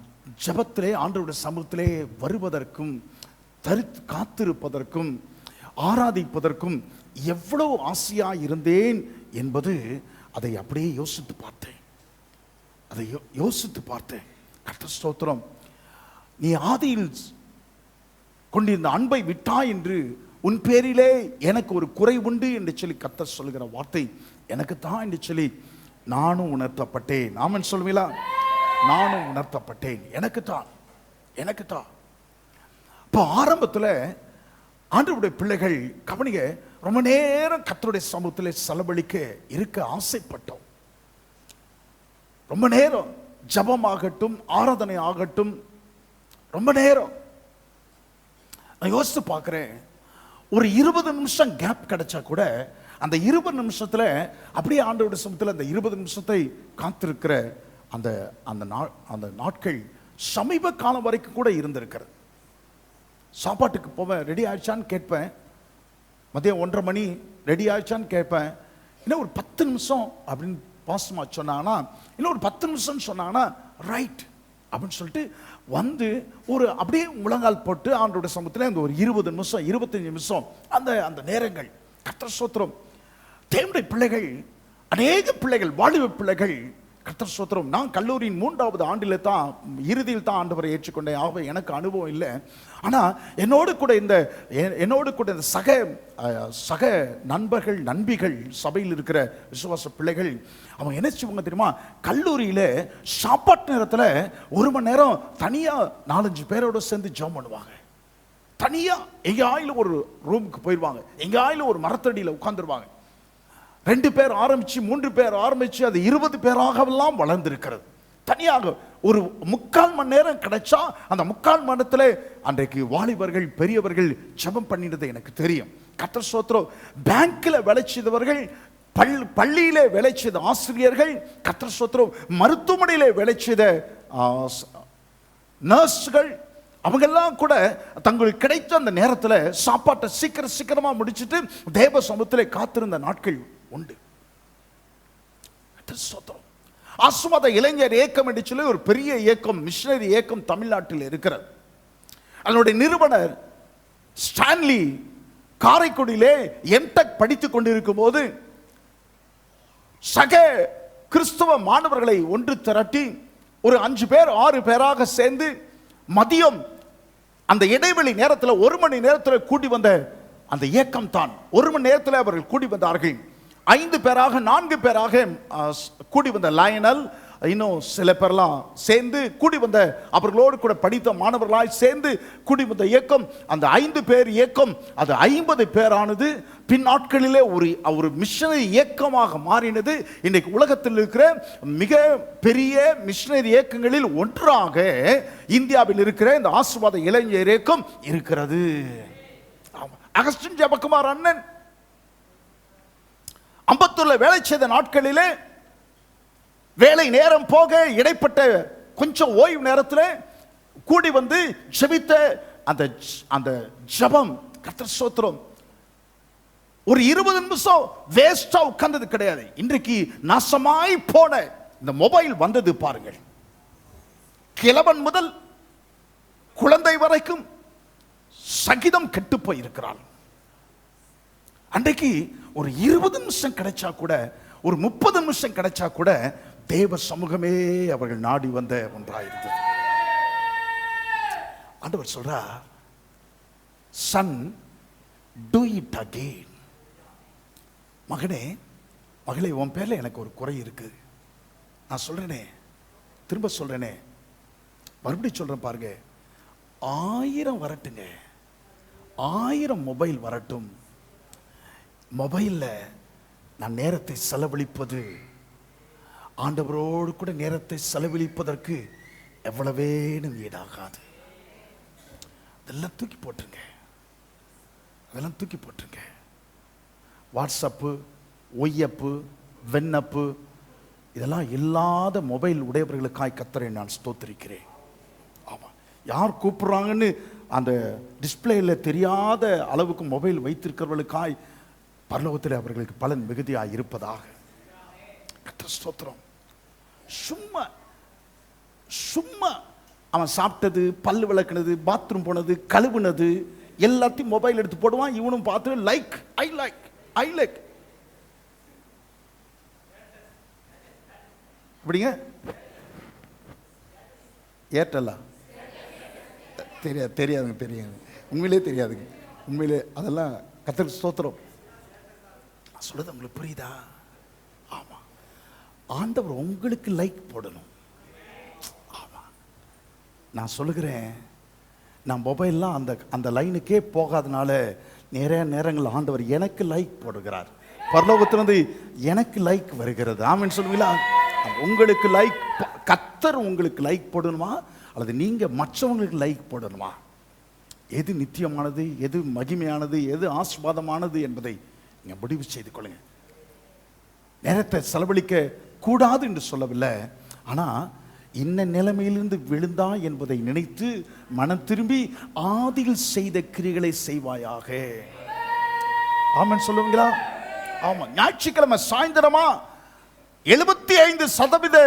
ஜெபத்திலே ஆண்டவருடைய சமூகத்திலே வருவதற்கும் காத்திருப்பதற்கும் ஆராதிப்பதற்கும் எவ்வளவு ஆசையாய் இருந்தேன் என்பது அதை அப்படியே யோசித்து பார்த்தேன். கர்த்தர் ஸ்தோத்திரம். நீ ஆதியில் கொண்டிருந்த அன்பை விட்டாய் என்று உன் பேரிலே எனக்கு ஒரு குறை உண்டு என்று சொல்லி கர்த்தர் சொல்லுகிற வார்த்தை எனக்கு தான் என்று சொல்லி நானும் உணர்த்தப்பட்டேன். ஆமென் சொல்வீங்களா? நானும் உணர்த்தப்பட்டேன். எனக்கு தான். இப்போ ஆரம்பத்தில் ஆண்டவருடைய பிள்ளைகள் கவனிங்க, ரொம்ப நேரம் கர்த்தருடைய சமூகத்தில் செலவழிக்க இருக்க ஆசைப்பட்டோம். ரொம்ப நேரம் ஜபமாகட்டும், ஆராதனை ஆகட்டும், ரொம்ப நேரம் நான் யோசித்து பார்க்குறேன். ஒரு 20 நிமிஷம் கேப் கிடைச்சா கூட அந்த 20 நிமிஷத்தில் அப்படியே ஆண்டவருடைய சமூகத்தில் அந்த 20 நிமிஷத்தை காத்திருக்கிற அந்த நாட்கள் சமீப காலம் வரைக்கும் கூட இருந்திருக்கிறது. சாப்பாட்டுக்கு போவேன், ரெடி ஆயிடுச்சான்னு கேட்பேன். மதியம் 1:30 மணி ரெடி ஆயிடுச்சான்னு கேட்பேன். இன்னும் ஒரு 10 நிமிஷம் அப்படின்னு பாசமா சொன்னாங்கன்னா, இன்னும் ஒரு 10 நிமிஷம் சொன்னாங்கன்னா ரைட் அப்படின்னு சொல்லிட்டு வந்து ஒரு அப்படியே முழங்கால் போட்டு ஆண்டோட சமூகத்தில் அந்த ஒரு 20 நிமிஷம் 25 நிமிஷம் அந்த நேரங்கள். கர்த்தர் ஸ்தோத்திரம். தேவனுடைய பிள்ளைகள், அநேக பிள்ளைகள், வாலிப பிள்ளைகள், கர்த்தர் ஸ்தோத்திரம். நான் கல்லூரியின் 3வது ஆண்டில் தான், இறுதியில் தான் ஆண்டவரை ஏற்றுக்கொண்டேன். ஆகவே எனக்கு அனுபவம் இல்லை. ஆனால் என்னோடு கூட இந்த சக நண்பர்கள், நண்பிகள், சபையில் இருக்கிற விசுவாச பிள்ளைகள், அவங்க என்ன செய்வாங்க தெரியுமா? கல்லூரியில் சாப்பாட்டு நேரத்தில் 1 மணி நேரம் தனியாக 4-5 பேரோடு சேர்ந்து ஜெபம் பண்ணுவாங்க. தனியாக எங்கேயாயிலும் ஒரு ரூமுக்கு போயிடுவாங்க, எங்கேயாயிலும் ஒரு மரத்தடியில் உட்காந்துருவாங்க. 2 பேர் ஆரம்பிச்சு 3 பேர் ஆரம்பிச்சு அது 20 பேராகவெல்லாம் வளர்ந்திருக்கிறது. தனியாக ஒரு 3/4 மணி நேரம் கிடைச்சா அந்த 3/4 மணி நேரத்தில் அன்றைக்கு வாலிபர்கள், பெரியவர்கள் ஜெபம் பண்ணினது எனக்கு தெரியும். கர்த்தர் ஸ்தோத்திரம். பேங்க்ல வேலை செய்தவர்கள், பள்ளியிலே வேலை செய்த ஆசிரியர்கள், கர்த்தர் ஸ்தோத்திரம், மருத்துவமனையிலே வேலை செய்த நர்ஸ்கள், அவங்கெல்லாம் கூட தங்களுக்கு கிடைத்த அந்த நேரத்தில் சாப்பாட்டை சீக்கிரமா முடிச்சுட்டு தேவ சமூகத்திலே காத்திருந்த நாட்கள் உண்டு. ஆசுவாத இளைஞர் இயக்கம் என்று சொல்லி ஒரு பெரிய இயக்கம், மிஷனரி இயக்கம் தமிழ்நாட்டில் இருக்கிறது. அதனுடைய நிறுவனர் ஸ்டான்லி காரைக்குடியிலே எம்டெக் படித்துக் கொண்டிருக்கும் போது சக கிறிஸ்தவ மாணவர்களை ஒன்று திரட்டி ஒரு 5 பேர் 6 பேராக சேர்ந்து மதியம் அந்த இடைவெளி நேரத்தில் 1 மணி நேரத்தில் கூடி வந்த அந்த இயக்கம் தான். 1 மணி நேரத்தில் அவர்கள் கூடி வந்தார்கள். 5 பேராக 4 பேராக கூடி வந்த லயனல், இன்னும் சில பேர்லாம் சேர்ந்து கூடி வந்த அவர்களோடு கூட படித்த மாணவர்களாய் சேர்ந்து கூடி வந்த இயக்கம். அந்த 5 பேர் இயக்கம் அது 50 பேரானது. பின் நாட்களிலே ஒரு மிஷனரி இயக்கமாக மாறினது. இன்றைக்கு உலகத்தில் இருக்கிற மிக பெரிய மிஷனரி இயக்கங்களில் ஒன்றாக இந்தியாவில் இருக்கிற இந்த ஆசீர்வாத இளைஞர் இயக்கம் இருக்கிறது. அகஸ்டின் ஜெபக்குமார் அண்ணன் அம்பத்தூர்ல வேலை செய்த நாட்களிலே வேலை நேரம் போக இடைப்பட்ட கொஞ்சம் ஓய்வு நேரத்தில் கூடி வந்து ஜெபித்த அந்த ஜெபம், கர்த்தர் ஸ்தோத்திரம், ஒரு 20 நிமிஷம் வேஸ்டா உட்கார்ந்தது கிடையாது. இன்றைக்கு நாசமாய் போன இந்த மொபைல் வந்தது பாருங்கள். கிழவன் முதல் குழந்தை வரைக்கும் சகிதம் கெட்டு போய் இருக்கிறாள். அன்றைக்கு ஒரு 20 நிமிஷம் கிடைச்சா கூட, ஒரு 30 நிமிஷம் கிடைச்சா கூட தேவ சமூகமே அவர்கள் நாடி வந்த ஒன்றாயிருந்தது. ஆண்டவர் சொல்றா, சன் டு இட் அகெயின். மகனே மகளே, உன் பேர்ல எனக்கு ஒரு குறை இருக்கு. நான் சொல்றேனே, திரும்ப சொல்றேனே, மறுபடியும் சொல்றேன் பாருங்க. 1000 வரட்டுங்க, 1000 மொபைல் வரட்டும், மொபைல்ல நான் நேரத்தை செலவழிப்பது ஆண்டவரோடு கூட நேரத்தை செலவழிப்பதற்கு எவ்வளவேனும் ஈடாகாது. அதெல்லாம் தூக்கி போட்டுருங்க, அதெல்லாம் தூக்கி போட்டுருங்க. வாட்ஸ்அப்பு, ஒய்யப்பு, வெண்ணப்பு இதெல்லாம் இல்லாத மொபைல் உடையவர்களுக்காய் கர்த்தரை நான் ஸ்தோத்திரிக்கிறேன். ஆமாம், யார் கூப்பிடுறாங்கன்னு அந்த டிஸ்பிளேல தெரியாத அளவுக்கு மொபைல் வைத்திருக்கிறவர்களுக்காய் பரலோகத்தில் அவர்களுக்கு பலன் மிகுதியாக இருப்பதாக. கர்த்தர் ஸ்தோத்திரம். சும்மா சும்மா அவன் சாப்பிட்டது, பல்லு விளக்குனது, பாத்ரூம் போனது, கழுவுனது எல்லாத்தையும் மொபைல் எடுத்து போடுவான். இவனும் பார்த்து like, I like, I like. அப்படிங்க ஏர்டெல்லா தெரியாதுங்க, தெரியாது, உண்மையிலே தெரியாதுங்க, உண்மையிலே. அதெல்லாம் கர்த்தருக்கு ஸ்தோத்திரம். சொல்றது உங்களுக்கு புரியுதா? ஆமா, ஆண்டவர் உங்களுக்கு லைக் போடணும். ஆமா, நான் சொல்லுகிறேன், நான் மொபைல்லாம் அந்த லைனுக்கே போகாதனால நிறைய நேரங்கள் ஆண்டவர் எனக்கு லைக் போடுகிறார். பரலோகத்திலிருந்து எனக்கு லைக் வருகிறது. ஆமென் சொல்லுவீங்களா? உங்களுக்கு லைக், கர்த்தர் உங்களுக்கு லைக் போடணுமா அல்லது நீங்க மற்றவங்களுக்கு லைக் போடணுமா? எது நித்தியமானது, எது மகிமையானது, எது ஆசீர்வாதமானது என்பதை நீங்க முடிவு செய்து கொள்ளுங்க. நேரத்தை செலவழிக்க கூடாது என்று சொல்லவில்லை, ஆனா இன்ன நிலைமையிலிருந்து விழுந்தா என்பதை நினைத்து மனம் திரும்பி ஆதியில் செய்த கிரிகளை செய்வாயாக. ஆமென் சொல்லுவீங்களா? ஆமா, ஞாயிற்றுக்கிழமை சாயந்தரமா 75%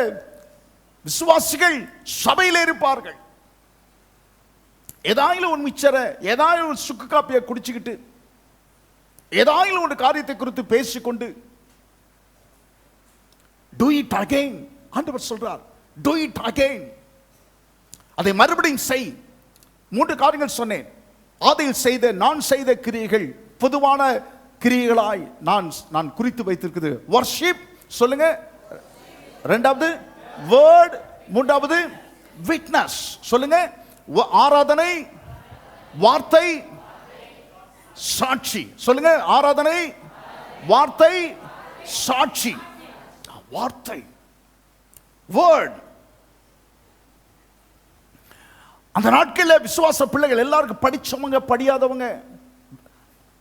விசுவாசிகள் சபையில் இருப்பார்கள். ஏதாயிலும் ஒரு மிச்சர, ஏதாயிலும் ஒரு சுக்கு காப்பியை குடிச்சுக்கிட்டு, ஏதாயிலும் ஒரு காரியத்தை குறித்து பேசிக்கொண்டு, do it again. ஆண்டவர் சொல்றார், do it again. அதை மறுபடியும் செய். 3 காரியங்கள் சொன்னேன். ஆதியில் செய்த, நான் செய்த கிரியைகள் பொதுவான கிரியைகளாய் நான் குறித்து வைத்திருக்கிறது. வர்ஷிப் சொல்லுங்க, இரண்டாவது வேர்ட், மூன்றாவது விட்னஸ் சொல்லுங்க, ஆராதனை, வார்த்தை, சாட்சி சொல்லுங்க. ஆராதனை, வார்த்தை, சாட்சி. வார்த்தை, வேர்ட். அந்த நாட்களில் விசுவாச பிள்ளைகள் எல்லாருக்கும் படிச்சவங்க படியாதவங்க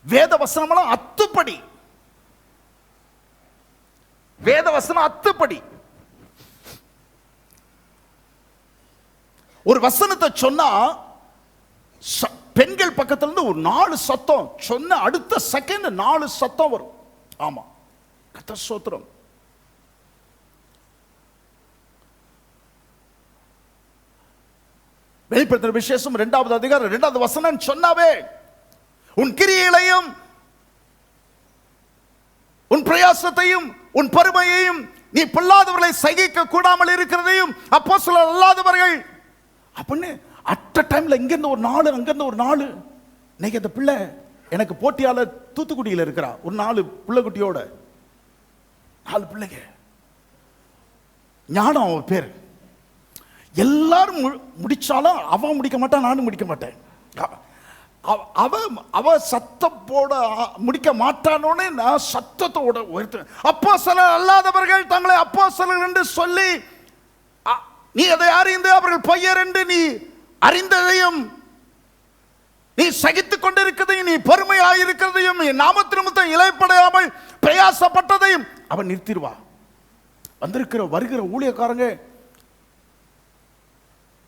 வேத வசனமெல்லாம் அத்துப்படி, வேத வசனம் அத்துப்படி. ஒரு வசனத்தை சொன்னா பெண்கள் பக்கத்துல இருந்து ஒரு 4 சத்தம் சொன்ன அடுத்த செகண்ட் 4 சத்தம் வரும். ஆமா, கர்த்தர் ஸ்தோத்திரம். வெளிப்படுத்தின விசேஷம் 2வது அதிகாரம் 2வது வசனம் சொன்னாவே, உன் கிரியைகளையும் உன் பிரயாசத்தையும் உன் பெருமையையும் நீ பொல்லாதவர்களை சகிக்க கூடாமல் இருக்கிறதையும் அப்போஸ்தலர் அல்லாதவர்கள் அப்படின்னு அட் அ டைம்ல இங்கிருந்து ஒரு நாள் அங்கிருந்து ஒரு நாள். இன்னைக்கு அந்த பிள்ளை எனக்கு போட்டியாளர் தூத்துக்குடியில் இருக்கிறா. ஒரு 4 பிள்ளைக்குட்டியோட 4 பிள்ளைங்க. ஞானம் அவ பேர். எல்லாரும் முடிச்சாலும் அவன் முடிக்க மாட்டான், நானும் முடிக்க மாட்டேன். அவ சத்தம் போட முடிக்க மாட்டானோன்னு நான் சத்தத்தோட உயர்த்த. அப்போஸ்தலர் அல்லாதவர்கள் தங்களை அப்போஸ்தலர் என்று சொல்லி நீ அதை அறிந்து அவர்கள் பொய்யர் என்று நீ அறிந்ததையும் நீ சகித்துக் கொண்டிருக்கிறதையும் நீ பெருமையாயிருக்கிறதையும் நீ நாமத்து நிமித்தம் இளைப்படையாமல் பிரயாசப்பட்டதையும் அவன் நிறுத்திடுவா. வந்திருக்கிற வருகிற ஊழியக்காரங்க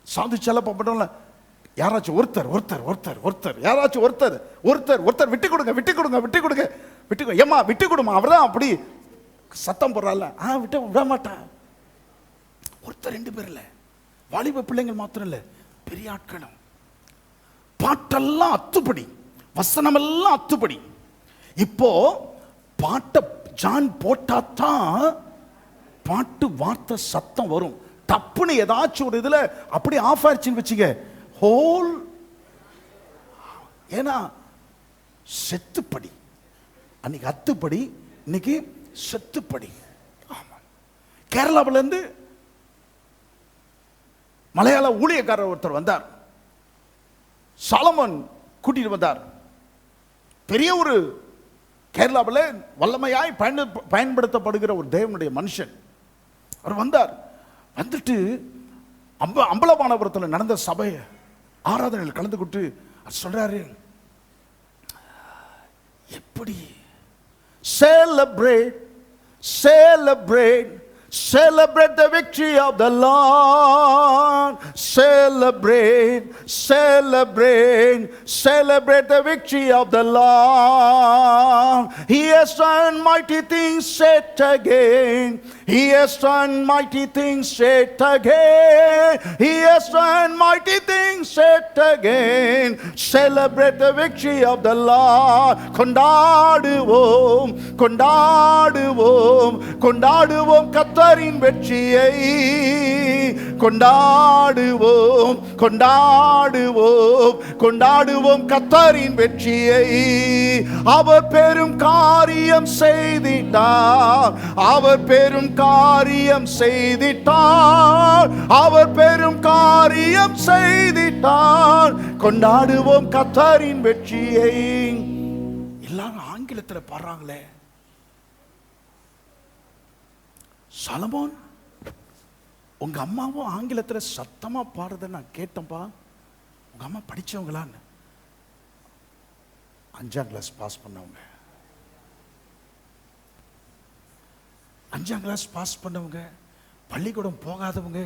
சாதிச்சால பட்டோம்ல, யாராச்சும் ஒருத்தர் ஒருத்தர் ஒருத்தர் ஒருத்தர் யாராச்சும் ஒருத்தர் ஒருத்தர் ஒருத்தர் விட்டு கொடுங்க விட்டு கொடுங்க விட்டு கொடுங்க விட்டு கொடுங்க, ஏமா விட்டு கொடுமா, அவர்தான் அப்படி சத்தம் போடுறாள். விட்டு விட மாட்டான். ஒருத்தர் 2 பேர் இல்ல, வாலிப பிள்ளைங்கள் மாத்திரம் இல்ல, பெரிய ஆட்களும். பாட்டெல்லாம் அத்துப்படி, வசனம் எல்லாம் அத்துப்படி. இப்போ பாட்டை ஜான் போட்டாதான் பாட்டு வார்த்தை சத்தம் வரும். தப்புன்னு ஏதாச்சும் ஒரு இதுல அப்படி ஆஃப் ஆயிடுச்சுன்னு வச்சுக்க, ஹோல். ஏன்னா செத்துப்படி, அன்னைக்கு அத்துப்படி, இன்னைக்கு செத்துப்படி. ஆமா, கேரளாவில இருந்து மலையாள ஊழியக்காரர் ஒருத்தர் வந்தார். சாலமன் கூட்டிட்டு வந்தார். பெரிய ஒரு கேரளாவில் வல்லமையாய் பயன்படுத்தப்படுகிற ஒரு தேவனுடைய மனுஷன் அவர் வந்தார். வந்துட்டு அம்பலவானபுரத்தில் நடந்த சபை ஆராதனையில் கலந்து கொண்டு சொல்றாரு, எப்படி celebrate celebrate celebrate the victory of the Lord, celebrate celebrate celebrate the victory of the Lord. He has done mighty things yet again, he has done mighty things yet again, he has done mighty things yet again, celebrate the victory of the Lord. கொண்டாடுவோம் கொண்டாடுவோம் கொண்டாடுவோம் கர்த்தரின் வெற்றியை, கொண்டாடுவோம் கொண்டாடுவோம் கொண்டாடுவோம் கர்த்தரின் வெற்றியை. அவர் பெரும் காரியம் செய்திட்டார், அவர் பெரும் காரியம் செய்திட்டார், அவர் பெரும் காரியம் செய்திட்டார். கொண்டாடுவோம் கர்த்தரின் வெற்றியை. எல்லாரும் ஆங்கிலத்தில் பாடுறாங்களே. சாலமோன், உங்க அம்மாவும் ஆங்கிலத்தில் சத்தமா பாடுறத நான் கேட்டேன்பா. உங்க அம்மா படிச்சவங்களான்னு? 5ஆம் கிளாஸ் பாஸ் பண்ணவங்க, 5ஆம் கிளாஸ் பாஸ் பண்ணவங்க, பள்ளிக்கூடம் போகாதவங்க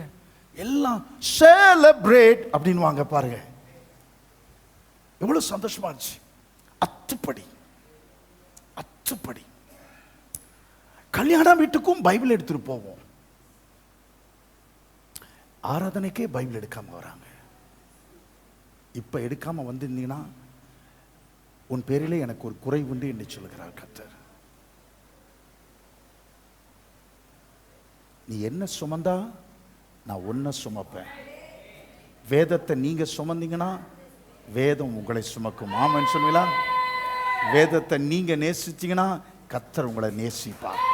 எல்லாம் செலிப்ரேட் அப்படின்னு வாங்க பாருங்க. எவ்வளவு சந்தோஷமா இருந்துச்சு. அத்துப்படி அத்துப்படி. கல்யாண வீட்டுக்கும் பைபிள் எடுத்துட்டு போவோம், ஆராதனைக்கே பைபிள் எடுக்காம வராங்க. இப்ப எடுக்காம வந்திருந்தீங்கன்னா உன் பேரிலே எனக்கு ஒரு குறை உண்டு என்று சொல்கிறார் கர்த்தர். நீ என்ன சுமந்தா நான் ஒன்ன சுமப்பேன். வேதத்தை நீங்க சுமந்தீங்கன்னா வேதம் உங்களை சுமக்கும். ஆமென் சொல்லுவீங்களா? வேதத்தை நீங்க நேசிச்சீங்கன்னா கர்த்தர் உங்களை நேசிப்பார்.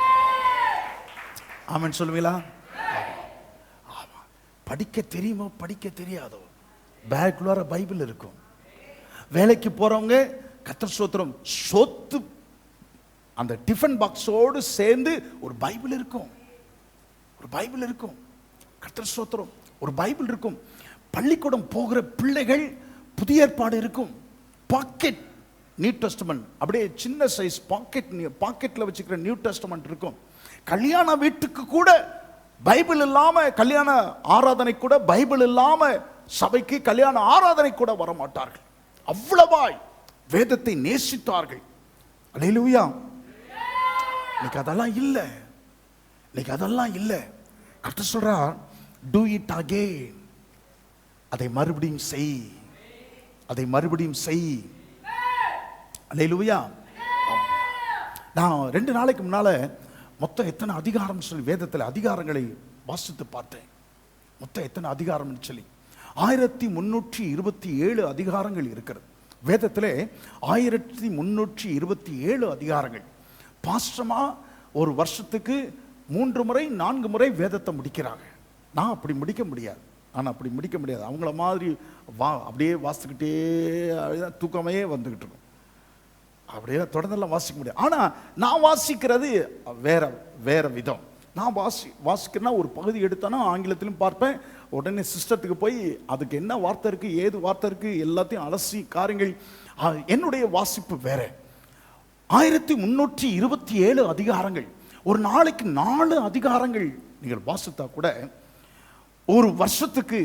ஆமென் சொல்லுவீங்களா? ஆமா. படிக்க தெரியுமோ படிக்க தெரியாதோ பேக்குள்ளார பைபிள் இருக்கும். வேலைக்கு போறவங்க கர்த்தர் ஸ்தோத்திரம், சொத்து அந்த டிஃபன் பாக்ஸோடு சேர்ந்து ஒரு பைபிள் இருக்கும், ஒரு பைபிள் இருக்கும். கர்த்தர் ஸ்தோத்திரம், ஒரு பைபிள் இருக்கும். பள்ளிக்கூடம் போகிற பிள்ளைகள் புதிய ஏற்பாடு இருக்கும். பாக்கெட் நியூ டெஸ்டமென்ட், அப்படியே சின்ன சைஸ் பாக்கெட்ல வச்சுக்கிற நியூ டெஸ்டமென்ட் இருக்கும். கல்யாண வீட்டுக்கு கூட பைபிள் இல்லாம, கல்யாண ஆராதனை கூட பைபிள் இல்லாம சபைக்கு கல்யாண ஆராதனை கூட வர மாட்டார்கள். அவ்வளவாய் வேதத்தை நேசித்தார்கள். அல்லேலூயா. இன்னைக்கு அதெல்லாம் இல்ல, இன்னைக்கு அதெல்லாம் இல்ல. கர்த்தர் சொல்றார், do it again. அதை மறுபடியும் செய், அதை மறுபடியும் செய். அல்லேலூயா. நான் 2 நாளைக்கு முன்னால மொத்தம் எத்தனை அதிகாரம் சொல்லி வேதத்தில் அதிகாரங்களை வாசித்து பார்த்தேன். மொத்தம் எத்தனை அதிகாரம்னு சொல்லி 1327 அதிகாரங்கள் இருக்கிறது வேதத்திலே. 1327 அதிகாரங்கள். பாஸ்டமா ஒரு வருஷத்துக்கு 3 முறை 4 முறை வேதத்தை முடிக்கிறாங்க. நான் அப்படி முடிக்க முடியாது. அவங்கள மாதிரி அப்படியே வாசிக்கிட்டே தூக்கமே வந்துக்கிட்டு இருக்கும். அப்படியே தொடர்ந்தெல்லாம் வாசிக்க முடியாது. ஆனால் நான் வாசிக்கிறது வேற விதம். நான் வாசிக்கிறேன்னா ஒரு பகுதி எடுத்தேன்னா ஆங்கிலத்திலும் பார்ப்பேன். உடனே சிஸ்டத்துக்கு போய் அதுக்கு என்ன வார்த்தை இருக்குது, ஏது வார்த்தை இருக்குது, எல்லாத்தையும் அலசி காரியங்கள். என்னுடைய வாசிப்பு வேற. 1327 அதிகாரங்கள். ஒரு நாளைக்கு 4 அதிகாரங்கள் நீங்கள் வாசித்தா கூட ஒரு வருஷத்துக்கு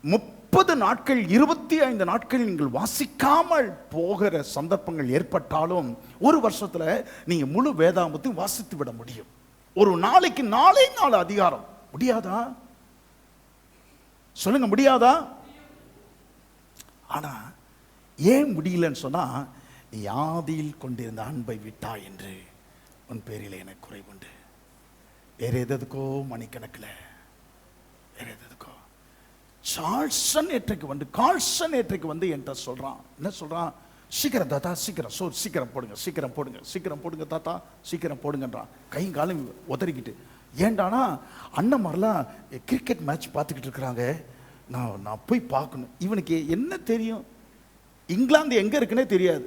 30 நாட்கள் 25 நாட்கள் நீங்கள் வாசிக்காமல் போகிற சந்தர்ப்பங்கள் ஏற்பட்டாலும் ஒரு வருஷத்துல நீங்க முழு வேதாகமத்தையும் வாசித்து விட முடியும். ஒரு நாளைக்கு 4 அதிகாரம் முடியாதா? சொல்லுங்க, முடியாதா? ஆனா ஏன் முடியலன்னு சொன்னா, நீ ஆதியில் கொண்டிருந்த அன்பை விட்டாய் என்று உன் பேரில் எனக்கு குறைவுண்டு. வேற எதுக்கோ மணிக்கணக்கில் வேற எதுக்கோ கால்சன் ஏற்றைக்கு வந்து என்கிட்ட சொல்றான். என்ன சொல்றான்? சீக்கிரம் தாத்தா, சீக்கிரம் போடுங்க தாத்தா, சீக்கிரம் போடுங்கன்றான். கையும் காலும் உதறிக்கிட்டு. ஏண்டானா அண்ணன் மாதிரிலாம் கிரிக்கெட் மேட்ச் பார்த்துக்கிட்டு இருக்கிறாங்க, நான் போய் பார்க்கணும். இவனுக்கு என்ன தெரியும்? இங்கிலாந்து எங்க இருக்குன்னே தெரியாது,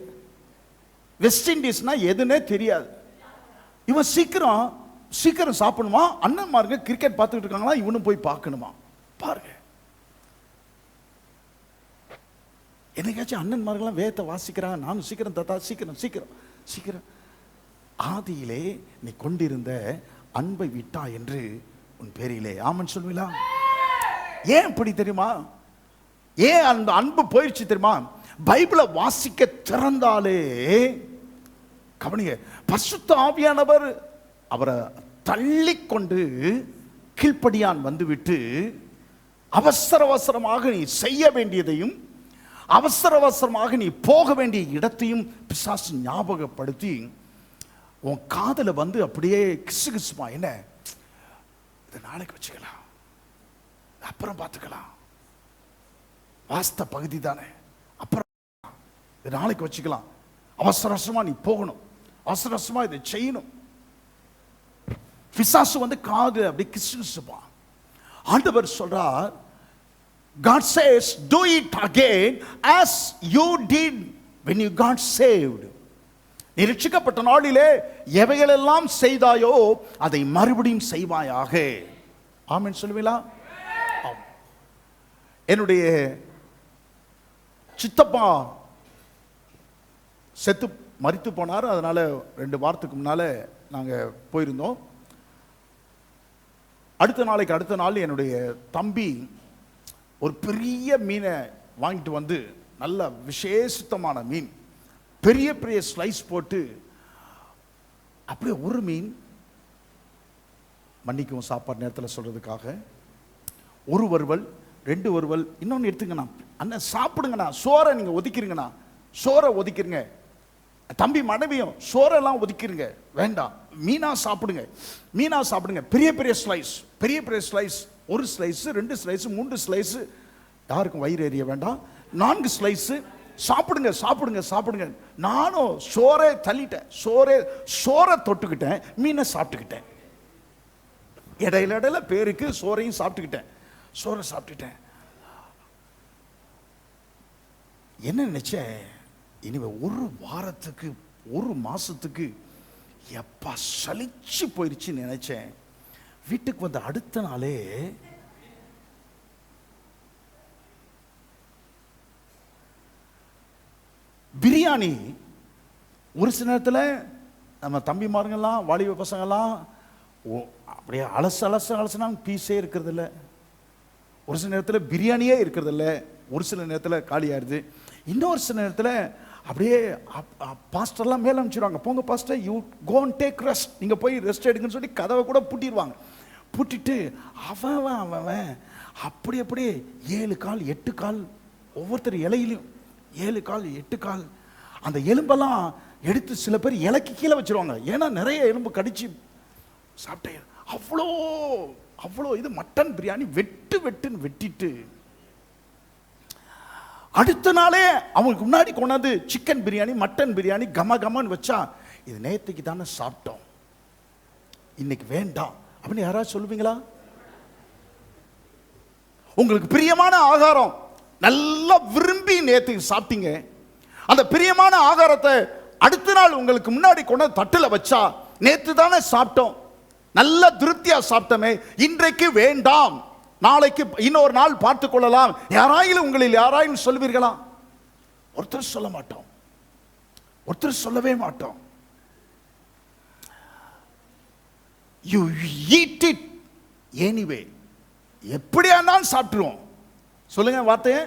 வெஸ்ட் இண்டீஸ்னா எதுன்னே தெரியாது. இவன் சீக்கிரம் சாப்பிடணுமா, அண்ணன் மாருங்க கிரிக்கெட் பார்த்துக்கிட்டு இருக்காங்களா, இவனும் போய் பார்க்கணுமா? பாருங்க, என்னைக்காச்சும் அண்ணன்மார்கள்லாம் வேதத்தை வாசிக்கிறாங்க, நானும் சீக்கிரம் தாத்தா, சீக்கிரம். ஆதியிலே நீ கொண்டிருந்த அன்பை விட்டா என்று உன் பேரிலே ஆமன் சொல்வீங்களா? ஏன் இப்படி தெரியுமா? ஏன் அந்த அன்பு போயிடுச்சு தெரியுமா? பைபிளை வாசிக்க திறந்தாலே கவனிங்க, பரிசுத்த ஆவியானவர் அவரை தள்ளிக்கொண்டு கீழ்ப்படியான் வந்துவிட்டு அவசரமாக நீ செய்ய வேண்டியதையும் அவசரமாக நீ போக வேண்டிய இடத்தையும் பிசாசு ஞாபகப்படுத்தி உன் காதல வந்து அப்படியே கிசுமா, என்ன இதை நாளைக்கு வச்சுக்கலாம், அப்புறம் பார்த்துக்கலாம், வாஸ்த பகுதி தானே, அப்புறம் இதை நாளைக்கு வச்சுக்கலாம், அவசரமா நீ போகணும், அவசரமா இதை செய்யணும். பிசாசு வந்து காது அப்படி கிசுமா. ஆண்டவர் சொல்றார், God says, do it again as you did when you got saved. நீ ரட்சிக்கப்பட்ட நாளிலே எவைகளெல்லாம் செய்தாயோ அதை மறுபடியும் செய்வாயாக. ஆமென் சொல்லுவீங்களா? என்னுடைய சித்தப்பா செத்து மரித்து போனார். அதனால 2 வாரத்துக்கு முன்னால நாங்க போயிருந்தோம். அடுத்த நாள் என்னுடைய தம்பி ஒரு பெரிய மீனை வாங்கிட்டு வந்து, நல்ல விசேஷமான மீன், பெரிய ஸ்லைஸ் போட்டு, அப்படியே ஒரு மீன், மன்னிக்கும் சாப்பாடு நேரத்தில் சொல்றதுக்காக, ஒரு வறுவல், 2 வறுவல், இன்னொன்று எடுத்துங்கண்ணா, அண்ணன் சாப்பிடுங்கண்ணா, சோறை நீங்க ஒதுக்கிறீங்கண்ணா, சோறை ஒதுக்கிறீங்க, தம்பி மனைவியும் சோறெல்லாம் ஒதுக்கிருங்க, வேண்டாம், மீனா சாப்பிடுங்க, பெரிய ஸ்லைஸ், ஒரு ஸ்லைஸ், 2 ஸ்லைஸ், 3 ஸ்லைஸ், யாருக்கும் வயிறு எரிய வேண்டாம், 4 ஸ்லைஸ், சாப்பிடுங்க. நானும் சோறை தள்ளிட்டேன், சோறை தொட்டுக்கிட்டேன், மீனை சாப்பிட்டுக்கிட்டேன், இடையில பேருக்கு சோறையும் சாப்பிட்டுக்கிட்டேன். என்ன நினைச்சேன், இனிமே 1 வாரத்துக்கு 1 மாசத்துக்கு எப்பா சலிச்சு போயிடுச்சு நினைச்சேன். வீட்டுக்கு வந்த அடுத்த நாளே பிரியாணி. ஒரு சில நேரத்தில் நம்ம தம்பிமாருங்கெல்லாம், வாலிப பசங்கள்லாம் அப்படியே அலசுனா பீஸே இருக்கிறது இல்லை, ஒரு சில நேரத்தில் பிரியாணியே இருக்கிறது இல்லை, ஒரு சில நேரத்தில் காலியாயிருது, இன்னொரு சில நேரத்தில் அப்படியே பாஸ்டர்லாம் மேலே அனுப்பிச்சிடுவாங்க, போங்க pastor, you go and take rest, நீங்கள் போய் ரெஸ்ட் எடுக்குன்னு சொல்லி கதவை கூட பூட்டிடுவாங்க. பூட்டிட்டு அவன் அப்படியே 7 கால் 8 கால், ஒவ்வொருத்தர் இலையிலையும் 7 கால் 8 கால், அந்த எலும்பெல்லாம் எடுத்து சில பேர் இலக்கி கீழே வச்சிருவாங்க. ஏன்னா நிறைய எலும்பு கடிச்சு சாப்பிட்டேன். அவ்வளோ அவ்வளோ இது மட்டன் பிரியாணி வெட்டுன்னு வெட்டிட்டு அடுத்த நாளே அவங்களுக்கு முன்னாடி கொண்டாந்து சிக்கன் பிரியாணி மட்டன் பிரியாணி கமன்னு வச்சா, இது நேற்றுக்கு தானே சாப்பிட்டோம், இன்னைக்கு வேண்டாம் அப்படின்னு யாராவது சொல்லுவீங்களா? உங்களுக்கு பிரியமான ஆகாரம் நல்லா விரும்பி நேற்றுக்கு சாப்பிட்டீங்க, அந்த பிரியமான ஆகாரத்தை அடுத்த நாள் உங்களுக்கு முன்னாடி கொண்டு தட்டில் வச்சா, நேற்று தானே சாப்பிட்டோம், நல்ல திருப்தியா சாப்பிட்டோமே, இன்றைக்கு வேண்டாம், நாளைக்கு இன்னொரு நாள் பார்த்துக் கொள்ளலாம், யாராயிலும் உங்களில் யாராயிலும் சொல்வீர்களா? ஒருத்தர் சொல்ல மாட்டோம், ஒருத்தர் சொல்லவே மாட்டோம். You eat it anyway. எப்படியா இருந்தாலும் சாப்பிட்டுருவோம். சொல்லுங்க வார்த்தையை.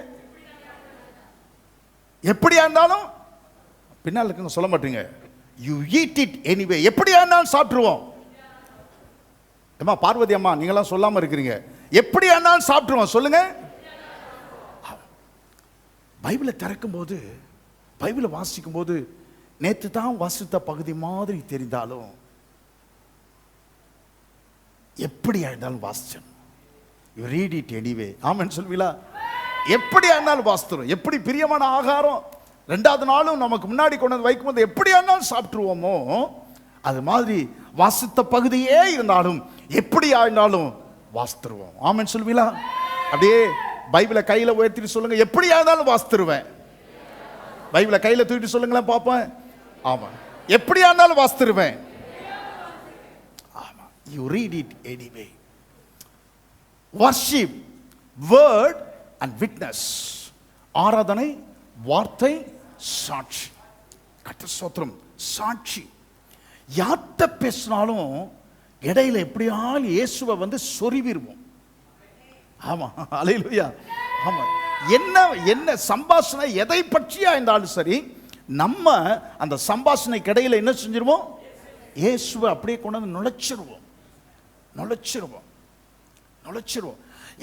எப்படியா இருந்தாலும், பின்னால் இருக்குங்க சொல்ல மாட்டீங்க. You eat it anyway. எப்படியா இருந்தாலும் சாப்பிட்டுருவோம். அம்மா பார்வதி அம்மா நீங்களாம் சொல்லாம இருக்கிறீங்க. எப்படியா இருந்தாலும் சாப்பிட்டுருவோம். சொல்லுங்க. பைபிளை திறக்கும் போது, பைபிளை வாசிக்கும் போது நேற்று தான் வாசித்த பகுதி மாதிரி தெரிந்தாலும் எப்படியா இருந்தாலும் வாசிச்சோம். You read it anyway. ஆமென் சொல்வீங்களா? எப்படியா இருந்தாலும் வாசித்துறோம். எப்படி பிரியமான ஆகாரம் ரெண்டாவது நாளும் நமக்கு முன்னாடி கொண்டு வந்து வைக்கும்போது எப்படியா இருந்தாலும் சாப்பிட்டுருவோமோ, அது மாதிரி வாசித்த பகுதியே இருந்தாலும் எப்படியா இருந்தாலும் வாசித்துருவோம். ஆமென் சொல்வீங்களா? அப்படியே பைபிளை கையில உயர்த்திட்டு சொல்லுங்க, எப்படியா இருந்தாலும் வாசித்துருவேன். பைபிளை கையில தூக்கிட்டு சொல்லுங்களேன் பார்ப்பேன். ஆமா, எப்படியா இருந்தாலும் வாசித்துருவேன். ஆமா, you read it anyway. Worship, word and witness. ஆராதனை, வார்த்தை, சாட்சி. கர்த்தர் ஸ்தோத்திரம். சாட்சி யார்கிட்ட பேசினாலும் இடையில எப்படியாலும் இயேசுவை வந்து சொருவிடுவோம். ஆமா, அல்லேலூயா. ஆமா, என்ன என்ன சம்பாஷணை எதை பற்றியா இருந்தாலும் சரி, நம்ம அந்த சம்பாஷணைக்கு இடையில என்ன செஞ்சிருவோம்? இயேசுவை அப்படியே கொண்டு வந்து நுழைச்சிருவோம்.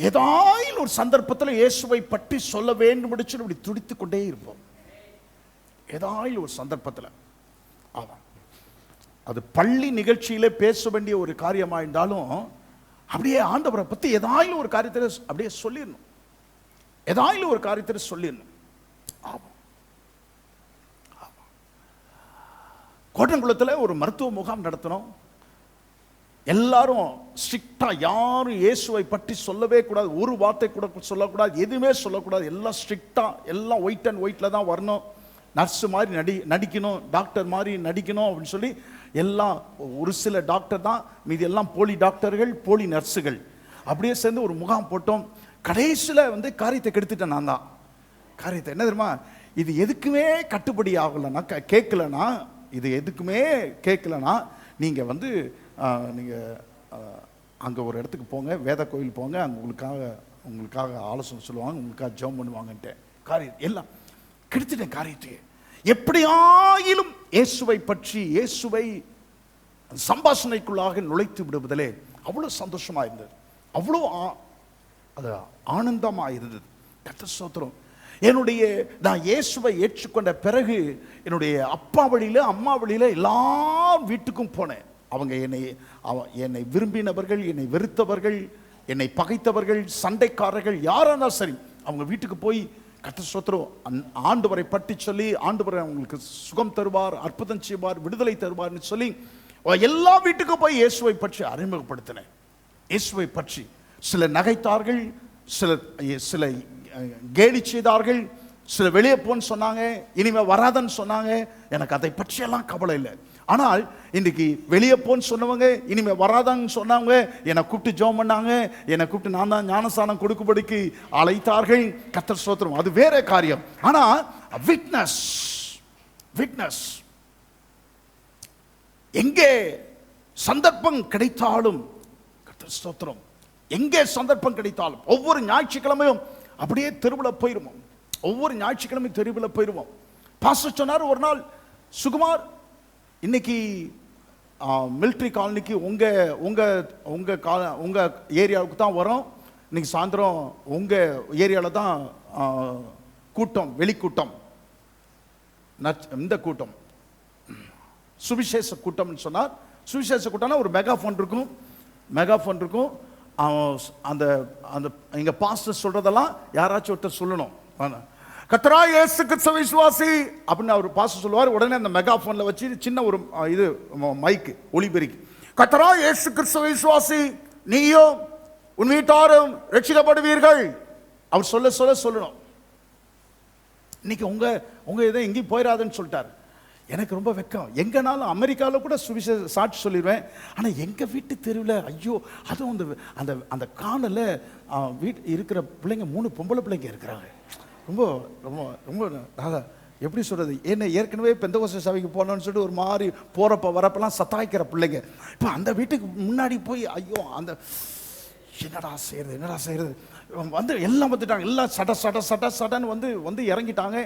ஏதாயிலும் ஒரு சந்தர்ப்பத்தில் இயேசுவை பற்றி சொல்ல வேண்டும் இப்படி துடித்து கொண்டே இருப்போம். ஏதாயிலும் ஒரு சந்தர்ப்பத்தில். ஆமாம், அது பள்ளி நிகழ்ச்சியில பேச வேண்டிய ஒரு காரியமா இருந்தாலும் அப்படியே ஆண்டவரை பத்தி ஏதாயிலும் ஒரு காரியத்தை அப்படியே சொல்லிடணும். ஏதாயிலும் ஒரு காரியத்தை சொல்லிடணும். ஆமாம், கோட்டங்குளத்தில் ஒரு மருத்துவ முகாம் நடத்தணும். எல்லாரும் ஸ்ட்ரிக்டா, யாரும் இயேசுவை பற்றி சொல்லவே கூடாது, ஒரு வார்த்தை கூட சொல்லக்கூடாது, எதுவுமே சொல்லக்கூடாது, எல்லாம் ஸ்ட்ரிக்டா, எல்லாம் ஒயிட் அண்ட் ஒயிட்ல தான் வரணும், நர்ஸ் மாதிரி நடிக்கணும், டாக்டர் மாதிரி நடிக்கணும் அப்படின்னு சொல்லி எல்லாம். ஒரு சில டாக்டர் தான், மீதி எல்லாம் போலி டாக்டர்கள், போலி நர்ஸுகள், அப்படியே சேர்ந்து ஒரு முகாம் போட்டோம். கடைசியில் வந்து காரியத்தை கெடுத்துட்டேன் நான் தான். காரியத்தை என்ன தெரியுமா, இது எதுக்குமே கட்டுப்படி ஆகலைன்னா, கேட்கலன்னா, இது எதுக்குமே கேட்கலன்னா நீங்கள் வந்து நீங்கள் அங்கே ஒரு இடத்துக்கு போங்க, வேத கோயில் போங்க, அங்கே உங்களுக்காக ஆலோசனை சொல்லுவாங்க, உங்களுக்காக ஜெபம் பண்ணுவாங்கன்ட்டு காரியம் எல்லாம் கெடுத்துட்டேன். காரியத்தை எப்படியாயிலும் இயேசுவை பற்றி, இயேசுவை சம்பாஷணைக்குள்ளாக நுழைத்து விடுவதிலே அவ்வளோ சந்தோஷமாக இருந்தது, அவ்வளோ அது ஆனந்தமாக இருந்தது. கர்த்தர் ஸ்தோத்திரம். நான் இயேசுவை ஏற்றுக்கொண்ட பிறகு என்னுடைய அப்பா வழியில், அம்மா வழியில் எல்லார் வீட்டுக்கும் போனேன். அவங்க என்னை விரும்பினவர்கள், என்னை வெறுத்தவர்கள், என்னை பகைத்தவர்கள், சண்டைக்காரர்கள் யாராக இருந்தாலும் சரி, அவங்க வீட்டுக்கு போய் கர்த்தர் ஸ்தோத்திரம் ஆண்டவரை பற்றி சொல்லி, ஆண்டவரை அவங்களுக்கு சுகம் தருவார், அற்புதம் செய்வார், விடுதலை தருவார்னு சொல்லி எல்லா வீட்டுக்கும் போய் இயேசுவை பற்றி அறிமுகப்படுத்தினேன். இயேசுவை பற்றி சில நகைத்தார்கள், சில கேலி செய்தார்கள், சில வெளியே போன்னு சொன்னாங்க, இனிமே வராதன்னு சொன்னாங்க. எனக்கு அதை பற்றியெல்லாம் கவலை இல்லை. ஆனால் இன்னைக்கு வெளியே போன்னு சொன்னவங்க, இனிமே வராதான்னு சொன்னவங்க என்னை கூப்பிட்டு ஜெபம் பண்ணாங்க, என்னை கூப்பிட்டு நான் தான் ஞானஸ்தானம் கொடுக்கும்படிக்கு அழைத்தார்கள். கர்த்தர் ஸ்தோத்திரம், அது வேற காரியம். ஆனா விட்னஸ் எங்கே சந்தர்ப்பம் கிடைத்தாலும், கர்த்தர் ஸ்தோத்திரம், எங்கே சந்தர்ப்பம் கிடைத்தாலும் ஒவ்வொரு ஞாயிற்றுக்கிழமையும் அப்படியே தெருவில் போயிருவோம். ஒவ்வொரு ஞாயிற்றுக்கிழமையும் தெருவில் போயிருவோம். பாஸ்டர் சொன்னார் ஒரு நாள், சுகுமார் இன்னைக்கு மிலிட்ரி காலனிக்கு உங்க ஏரியாவுக்கு தான் வரோம், இன்னைக்கு சாயந்தரம் உங்க ஏரியாவில் தான் கூட்டம், வெளிக்கூட்டம், இந்த கூட்டம் சுவிசேஷ கூட்டம்னு சொன்னார். சுவிசேஷ கூட்டம்னா ஒரு மெகாஃபோன் இருக்கும். அந்த அந்த இங்க பாஸ்டர் சொல்றதெல்லாம் யாராச்சும் ஒருத்தர் சொல்லணும். கர்த்தராகிய இயேசு கிறிஸ்து விசுவாசி அப்படின்னு அவர் பாஸ்டர் சொல்லுவார். உடனே அந்த மெகாஃபோன்ல வச்சு சின்ன ஒரு இது மைக்கு ஒலிபெருக்கி, கர்த்தராகிய இயேசு கிறிஸ்து விசுவாசி நீயும் உன் வீட்டாரும் ரட்சிக்கப்படுவீர்கள் அவர் சொல்ல சொல்லணும். இன்னைக்கு உங்க இதை எங்கேயும் போயிடாதுன்னு சொல்லிட்டாரு. எனக்கு ரொம்ப வெக்கம். எங்கனாலும் அமெரிக்காவில் கூட சுவிசேஷ சாட்சி சொல்லிடுவேன். ஆனால் எங்கள் வீட்டு தெருவில் ஐயோ, அதுவும் அந்த அந்த அந்த காணல வீட்டு இருக்கிற பிள்ளைங்க 3 பொம்பளை பிள்ளைங்க இருக்கிறாங்க. ரொம்ப ரொம்ப ரொம்ப எப்படி சொல்கிறது, என்ன ஏற்கனவே பெந்தகோஸ்தே சபைக்கு போனோன்னு சொல்லிட்டு ஒரு மாதிரி போகிறப்ப வரப்பெல்லாம் சத்தாய்க்கிற பிள்ளைங்க. இப்போ அந்த வீட்டுக்கு முன்னாடி போய் ஐயோ, அந்த என்னடா செய்கிறது வந்து எல்லாம் வந்துட்டாங்க. எல்லாம் சட்டன்னு வந்து இறங்கிட்டாங்க.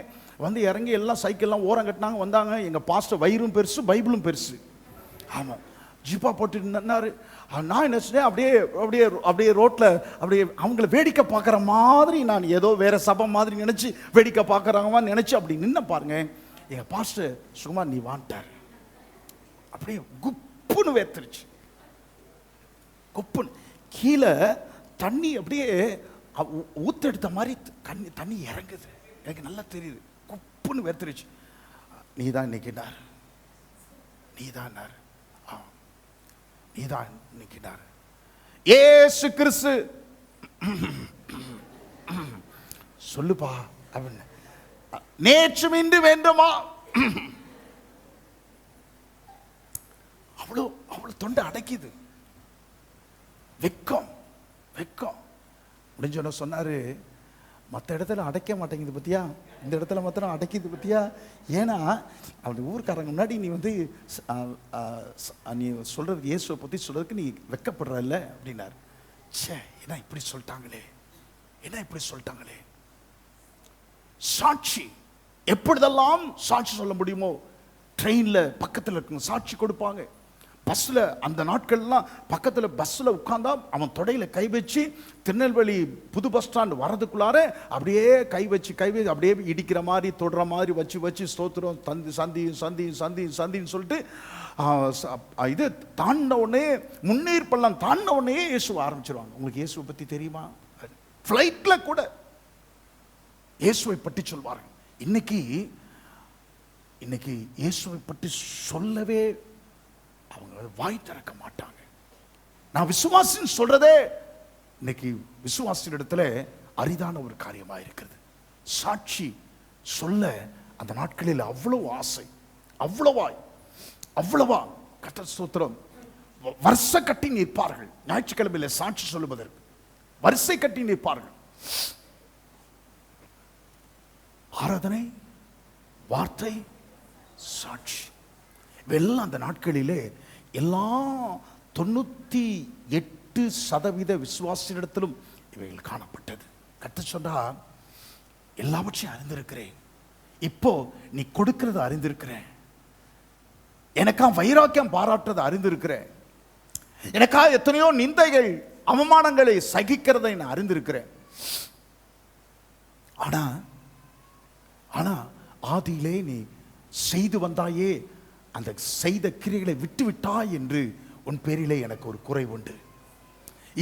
வந்து இறங்கி எல்லாம் சைக்கிள்லாம் ஓரம் கட்டினாங்க. வந்தாங்க. எங்கள் பாஸ்டர் வயிறும் பெருசு, பைபிளும் பெருசு. ஆமாம், ஜிப்பா போட்டு நின்னாரு. நான் என்ன சொன்னேன், அப்படியே ரோட்டில் அப்படியே அவங்கள வேடிக்கை பார்க்குற மாதிரி, நான் ஏதோ வேற சபை மாதிரி நினச்சி வேடிக்கை பார்க்குறாங்கன்னு நினச்சி அப்படி நின்ன பாருங்க. எங்கள் பாஸ்டர் சும்மா நீ வாண்டார். அப்படியே குப்புன்னு வேர்த்துருச்சு. குப்புன்னு கீழே தண்ணி அப்படியே ஊத்தெடுத்த மாதிரி தண்ணி இறங்குது. எனக்கு நல்லா தெரியுது. குப்புன்னு வேர்த்துருச்சு. நீ தான் இன்னைக்கினார், ஏசு கிறிஸ்து சொல்லுப்பா அப்படின்னு. நேற்றும் இன்று வேண்டுமா? அவ்வளோ தொண்டை அடைக்குது. வெக்கம் முடிஞ்சோன்னு சொன்னாரு, மற்ற இடத்துல அடைக்க மாட்டேங்குது பத்தியா, இந்த இடத்துல மாத்திரம் அடைக்குது பத்தியா. ஏன்னா அப்படி ஊருக்காரங்க முன்னாடி நீ வந்து நீ சொல்றது இயேசுவை பற்றி சொல்றதுக்கு நீ வெக்கப்படுற இல்லை அப்படின்னாரு. சே, என்ன இப்படி சொல்லிட்டாங்களே. சாட்சி எப்பொழுதெல்லாம் சாட்சி சொல்ல முடியுமோ ட்ரெயின்ல பக்கத்தில் இருக்கணும் சாட்சி கொடுப்பாங்க. பஸ்ஸில் அந்த நாட்கள்லாம் பக்கத்தில் பஸ்ஸில் உட்கார்ந்தா அவன் தொடையில் கை வச்சு திருநெல்வேலி புது பஸ் ஸ்டாண்ட் வரதுக்குள்ளார அப்படியே கை வச்சு அப்படியே இடிக்கிற மாதிரி தொடுற மாதிரி வச்சு ஸ்தோத்திரம் சந்தின்னு சொல்லிட்டு இது தாண்டின உடனே முன்னேற் பள்ளம் தாண்டின உடனே இயேசுவை ஆரம்பிச்சிருவாங்க. உங்களுக்கு இயேசுவை பற்றி தெரியுமா? ஃப்ளைட்டில் கூட இயேசுவை பற்றி சொல்வார்கள். இன்னைக்கு இயேசுவை பற்றி சொல்லவே அவங்க வாய் திறக்க மாட்டாங்க. நான் விசுவாசின்னு சொல்றதே இன்னைக்கு விசுவாசின் இடத்துல அரிதான ஒரு காரியமா இருக்கிறது. சாட்சி சொல்ல அந்த நாட்களில் அவ்வளவு ஆசை, அவ்வளவா கர்த்தர் ஸ்தோத்திரம். வரிசை கட்டி நிற்பார்கள். ஞாயிற்றுக்கிழமையில சாட்சி சொல்லுவதற்கு வரிசை கட்டி நிற்பார்கள். ஆராதனை, வார்த்தை, சாட்சி இவெல்லாம் அந்த நாட்களிலே எல்லாம் 98% விசுவாசியிடத்திலும் இவைகள் காணப்பட்டது. கர்த்தர் சொன்னார், எல்லாவற்றையும் அறிந்திருக்கிறேன், இப்போ நீ கொடுக்கிறது அறிந்திருக்கிறேன், எனக்கா வைராக்கியம் பாராட்டுறது அறிந்திருக்கிறேன், எனக்கா எத்தனையோ நிந்தைகள் அவமானங்களை சகிக்கிறதை நான் அறிந்திருக்கிறேன். ஆனா ஆதியிலே நீ செய்து வந்தாயே, அந்த செய்த கிரியைகளை விட்டு விட்டாய் என்று உன் பேரிலே எனக்கு ஒரு குறை உண்டு.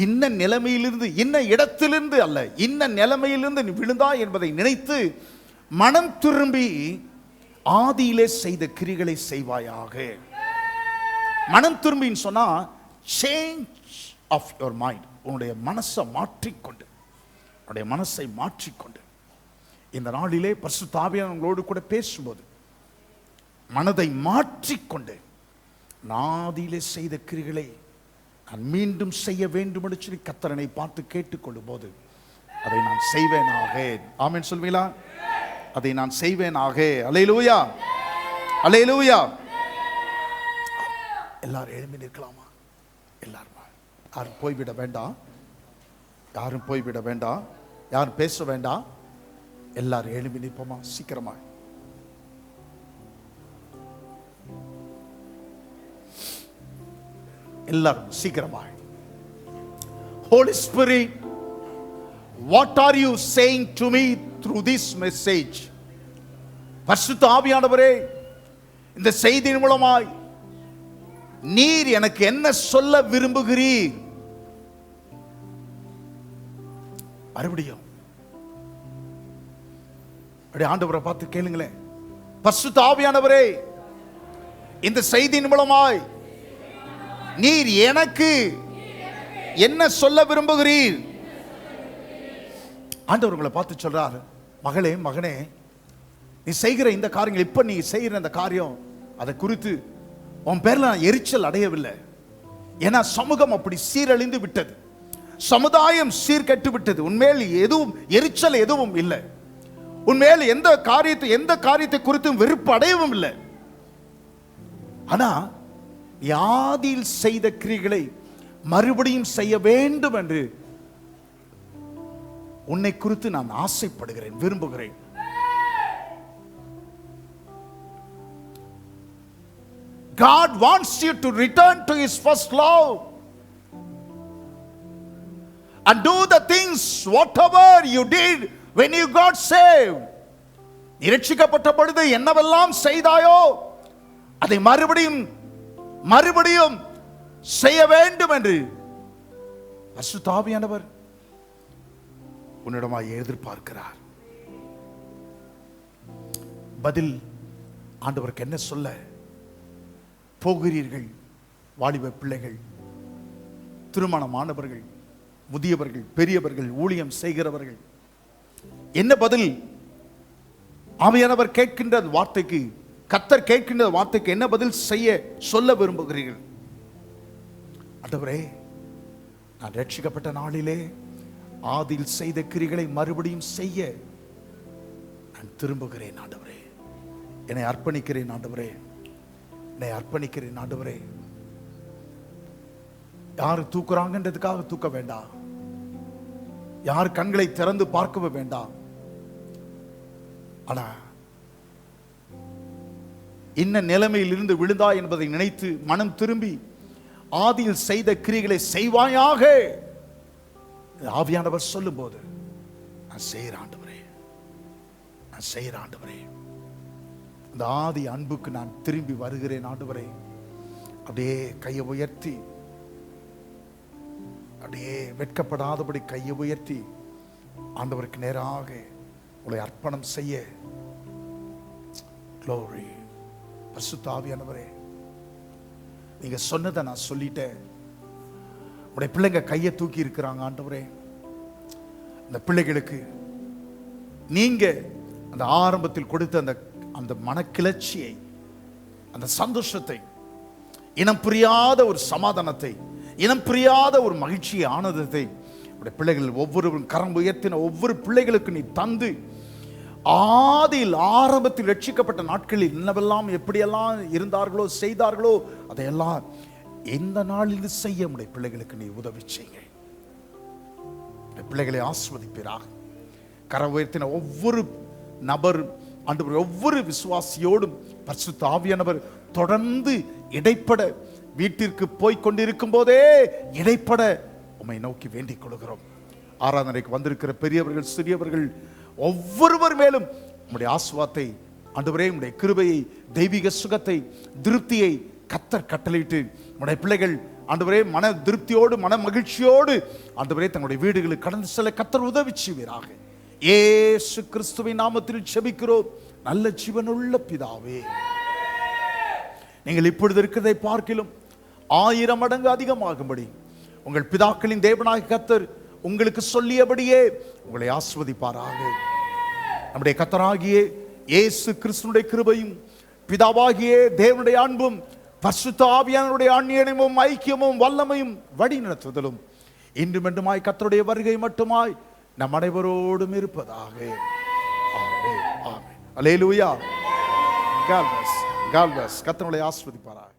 இன்ன நிலைமையிலிருந்து, இன்ன இடத்திலிருந்து அல்ல, இன்ன நிலைமையிலிருந்து நீ விழுந்தாய் என்பதை நினைத்து மனம் திரும்பி ஆதியிலே செய்த கிரிகளை செய்வாயாக. மனம் திரும்பின்னு சொன்னா சேஞ்ச் ஆஃப் யுவர் மைண்ட். உன்னுடைய மனசை மாற்றிக்கொண்டு இந்த நாளிலே பரிசுத்த ஆவியானவர்களோடு கூட பேசும்போது மனதை மாற்றிக்கொண்டு நாதியிலே செய்த கிரிகளை நான் மீண்டும் செய்ய வேண்டும் என்று சொல்லி கர்த்தரனை பார்த்து கேட்டுக்கொள்ளும் போது அதை நான் செய்வேனாக. ஆமென் சொல்வீங்களா? அதை நான் செய்வேனாக. அல்லேலூயா, அல்லேலூயா. எல்லாரும் எழும்பி நிற்கலாமா? எல்லாரும் யாரும் போய்விட வேண்டாம், யாரும் பேச வேண்டாம். எல்லாரும் எழும்பி நிற்போமா? சீக்கிரமா எல்லாரும் சீக்கிரமா. Holy Spirit, what are you saying to me through this message? பரிசுத்த ஆவியானவரே, இந்த செய்தியின் மூலமாய் நீர் எனக்கு என்ன சொல்ல விரும்புகிறீர்? மறுபடியும் அப்படி ஆண்டவரை பார்த்து கேளுங்களேன். பரிசுத்த ஆவியானவரே, இந்த செய்தியின் மூலமாய் நீர் எனக்கு என்ன சொல்ல விரும்புகிறீர்? ஆண்டவர் உங்களை பார்த்து சொல்றார், மகளே மகனே, நீ செய்கிற இந்த காரியங்கள், இப்ப நீ செய்கிற இந்த காரியம், அதை குறித்து உன் பேர்ல நான் எரிச்சல் அடையவில்லை. ஏன்னா சமூகம் அப்படி சீரழிந்து விட்டது, சமுதாயம் சீர்கெட்டு விட்டது. உன்மேல் எதுவும் எரிச்சல் எதுவும் இல்லை. உன்மேல் எந்த காரியத்தை குறித்தும் வெறுப்பு அடையவும் இல்லை. ஆனா ஆதியில் செய்த கிரியைகளை மறுபடியும் செய்ய வேண்டும் என்று உன்னை குறித்து நான் ஆசைப்படுகிறேன், விரும்புகிறேன். God wants you to return to His first love and do the things whatever you did when you got saved. இரட்சிக்கப்பட்ட பொழுது என்னவெல்லாம் செய்தாயோ அதை மறுபடியும் செய்ய வேண்டும் என்று பரிசுத்த ஆவியானவர் உன்னிடமாய் எதிர்பார்க்கிறார். பதில் ஆண்டவருக்கு என்ன சொல்ல போகிறீர்கள்? வாலிப பிள்ளைகள், திருமணமானவர்கள், முதியவர்கள், பெரியவர்கள், ஊழியம் செய்கிறவர்கள், என்ன பதில் ஆவியானவர் கேட்கின்ற வார்த்தைக்கு, கர்த்தர் கேட்கின்ற வார்த்தைக்கு என்ன பதில் சொல்ல விரும்புகிறீர்கள்? ஆண்டவரே, நான் ரட்சிக்கப்பட்ட நாளிலே ஆதியில் செய்த கிரிகளை மறுபடியும் செய்ய நான் திரும்புகிறேன். ஆண்டவரே, என்னை அர்ப்பணிக்கிறேன். ஆண்டவரே, என்னை அர்ப்பணிக்கிறேன். ஆண்டவரே, யாரு தூக்குறாங்கன்றதுக்காக தூக்க வேண்டாம், யார் கண்களை திறந்து பார்க்க வேண்டாம். ஆனா இன்ன நிலைமையில் இருந்து விழுந்தா என்பதை நினைத்து மனம் திரும்பி ஆதியில் செய்த கிரிகளை செய்வாயாக ஆவியானவர் சொல்லும் போது நான் செய்கிற ஆண்டவரே, நான் செய்கிற ஆண்டவரே, அந்த ஆதி அன்புக்கு நான் திரும்பி வருகிறேன். ஆண்டவரே, அப்படியே கையை உயர்த்தி, அப்படியே வெட்கப்படாதபடி கையை உயர்த்தி ஆண்டவருக்கு நேராக உங்களை அர்ப்பணம் செய்ய. Glory. பரிசுத்த ஆவியானவரே, நீங்க சொன்னதை நான் சொல்லிட்டேன். உடைய பிள்ளைங்க கையை தூக்கி இருக்கிறாங்க. ஆண்டவரே, அந்த பிள்ளைகளுக்கு நீங்க அந்த ஆரம்பத்தில் கொடுத்த அந்த மனக்கிளர்ச்சியை, அந்த சந்தோஷத்தை, இனம் புரியாத ஒரு சமாதானத்தை, இனம் புரியாத ஒரு மகிழ்ச்சியை, ஆனந்தத்தை உடைய பிள்ளைகள் ஒவ்வொருவரும் கரம் உயர்த்தின ஒவ்வொரு பிள்ளைகளுக்கு நீ தந்து, ஆதியில் ஆரம்பத்தில் ரட்சிக்கப்பட்ட நாட்களில் என்னவெல்லாம் எப்படியெல்லாம் இருந்தார்களோ செய்தார்களோ அதையெல்லாம் எந்த நாளில் செய்ய உடைய பிள்ளைகளுக்கு நீ உதவி செய்யுங்க. பிள்ளைகளை ஆஸ்வதிப்பீராக. கரம் உயர்த்தின ஒவ்வொரு நபர், ஆண்டவர், ஒவ்வொரு விசுவாசியோடும் பரிசுத்த ஆவியானவர் தொடர்ந்து இடைப்பட, வீட்டிற்கு போய் கொண்டிருக்கும் போதே இடைப்பட உம்மை நோக்கி வேண்டிக் கொள்கிறோம். ஆராதனைக்கு வந்திருக்கிற பெரியவர்கள், சிறியவர்கள் ஒவ்வொருவர் மேலும் உம்முடைய ஆசீர்வாதத்தை, ஆண்டவரே, உம்முடைய கிருபையை, தெய்வீக சுகத்தை, திருப்தியை கர்த்தர் கட்டளையிட்டு உம்முடைய பிள்ளைகள், ஆண்டவரே, மன திருப்தியோடு மன மகிழ்ச்சியோடு ஆண்டவரே தங்களுடைய வீடுகளுக்கு கடந்து செல்ல கர்த்தர் உதவி செய்வீராக. இயேசு கிறிஸ்துவின் நாமத்தில் ஜெபிக்கிறோம் நல்ல ஜீவனுள்ள பிதாவே. நீங்கள் இப்பொழுது இருக்கிறதை பார்க்கிலும் 1000 மடங்கு அதிகமாகும்படி உங்கள் பிதாக்களின் தேவனாகிய கர்த்தர் உங்களுக்கு சொல்லியபடியே உங்களை ஆசீர்வதிப்பாராக. நம்முடைய கர்த்தராகிய இயேசு கிறிஸ்துவினுடைய கிருபையும், பிதாவாகிய தேவனுடைய அன்பும், பரிசுத்த ஆவியானவருடைய அந்நியமும் ஐக்கியமும் வல்லமையும் வழி நடத்துதலும் இன்றும் என்றுமாய் கர்த்தருடைய வருகை மட்டுமாய் நம் அனைவரோடும் இருப்பதாக. ஆமென், ஆமென். அல்லேலூயா. God bless. கர்த்தர் உங்களை ஆசீர்வதிப்பாராக.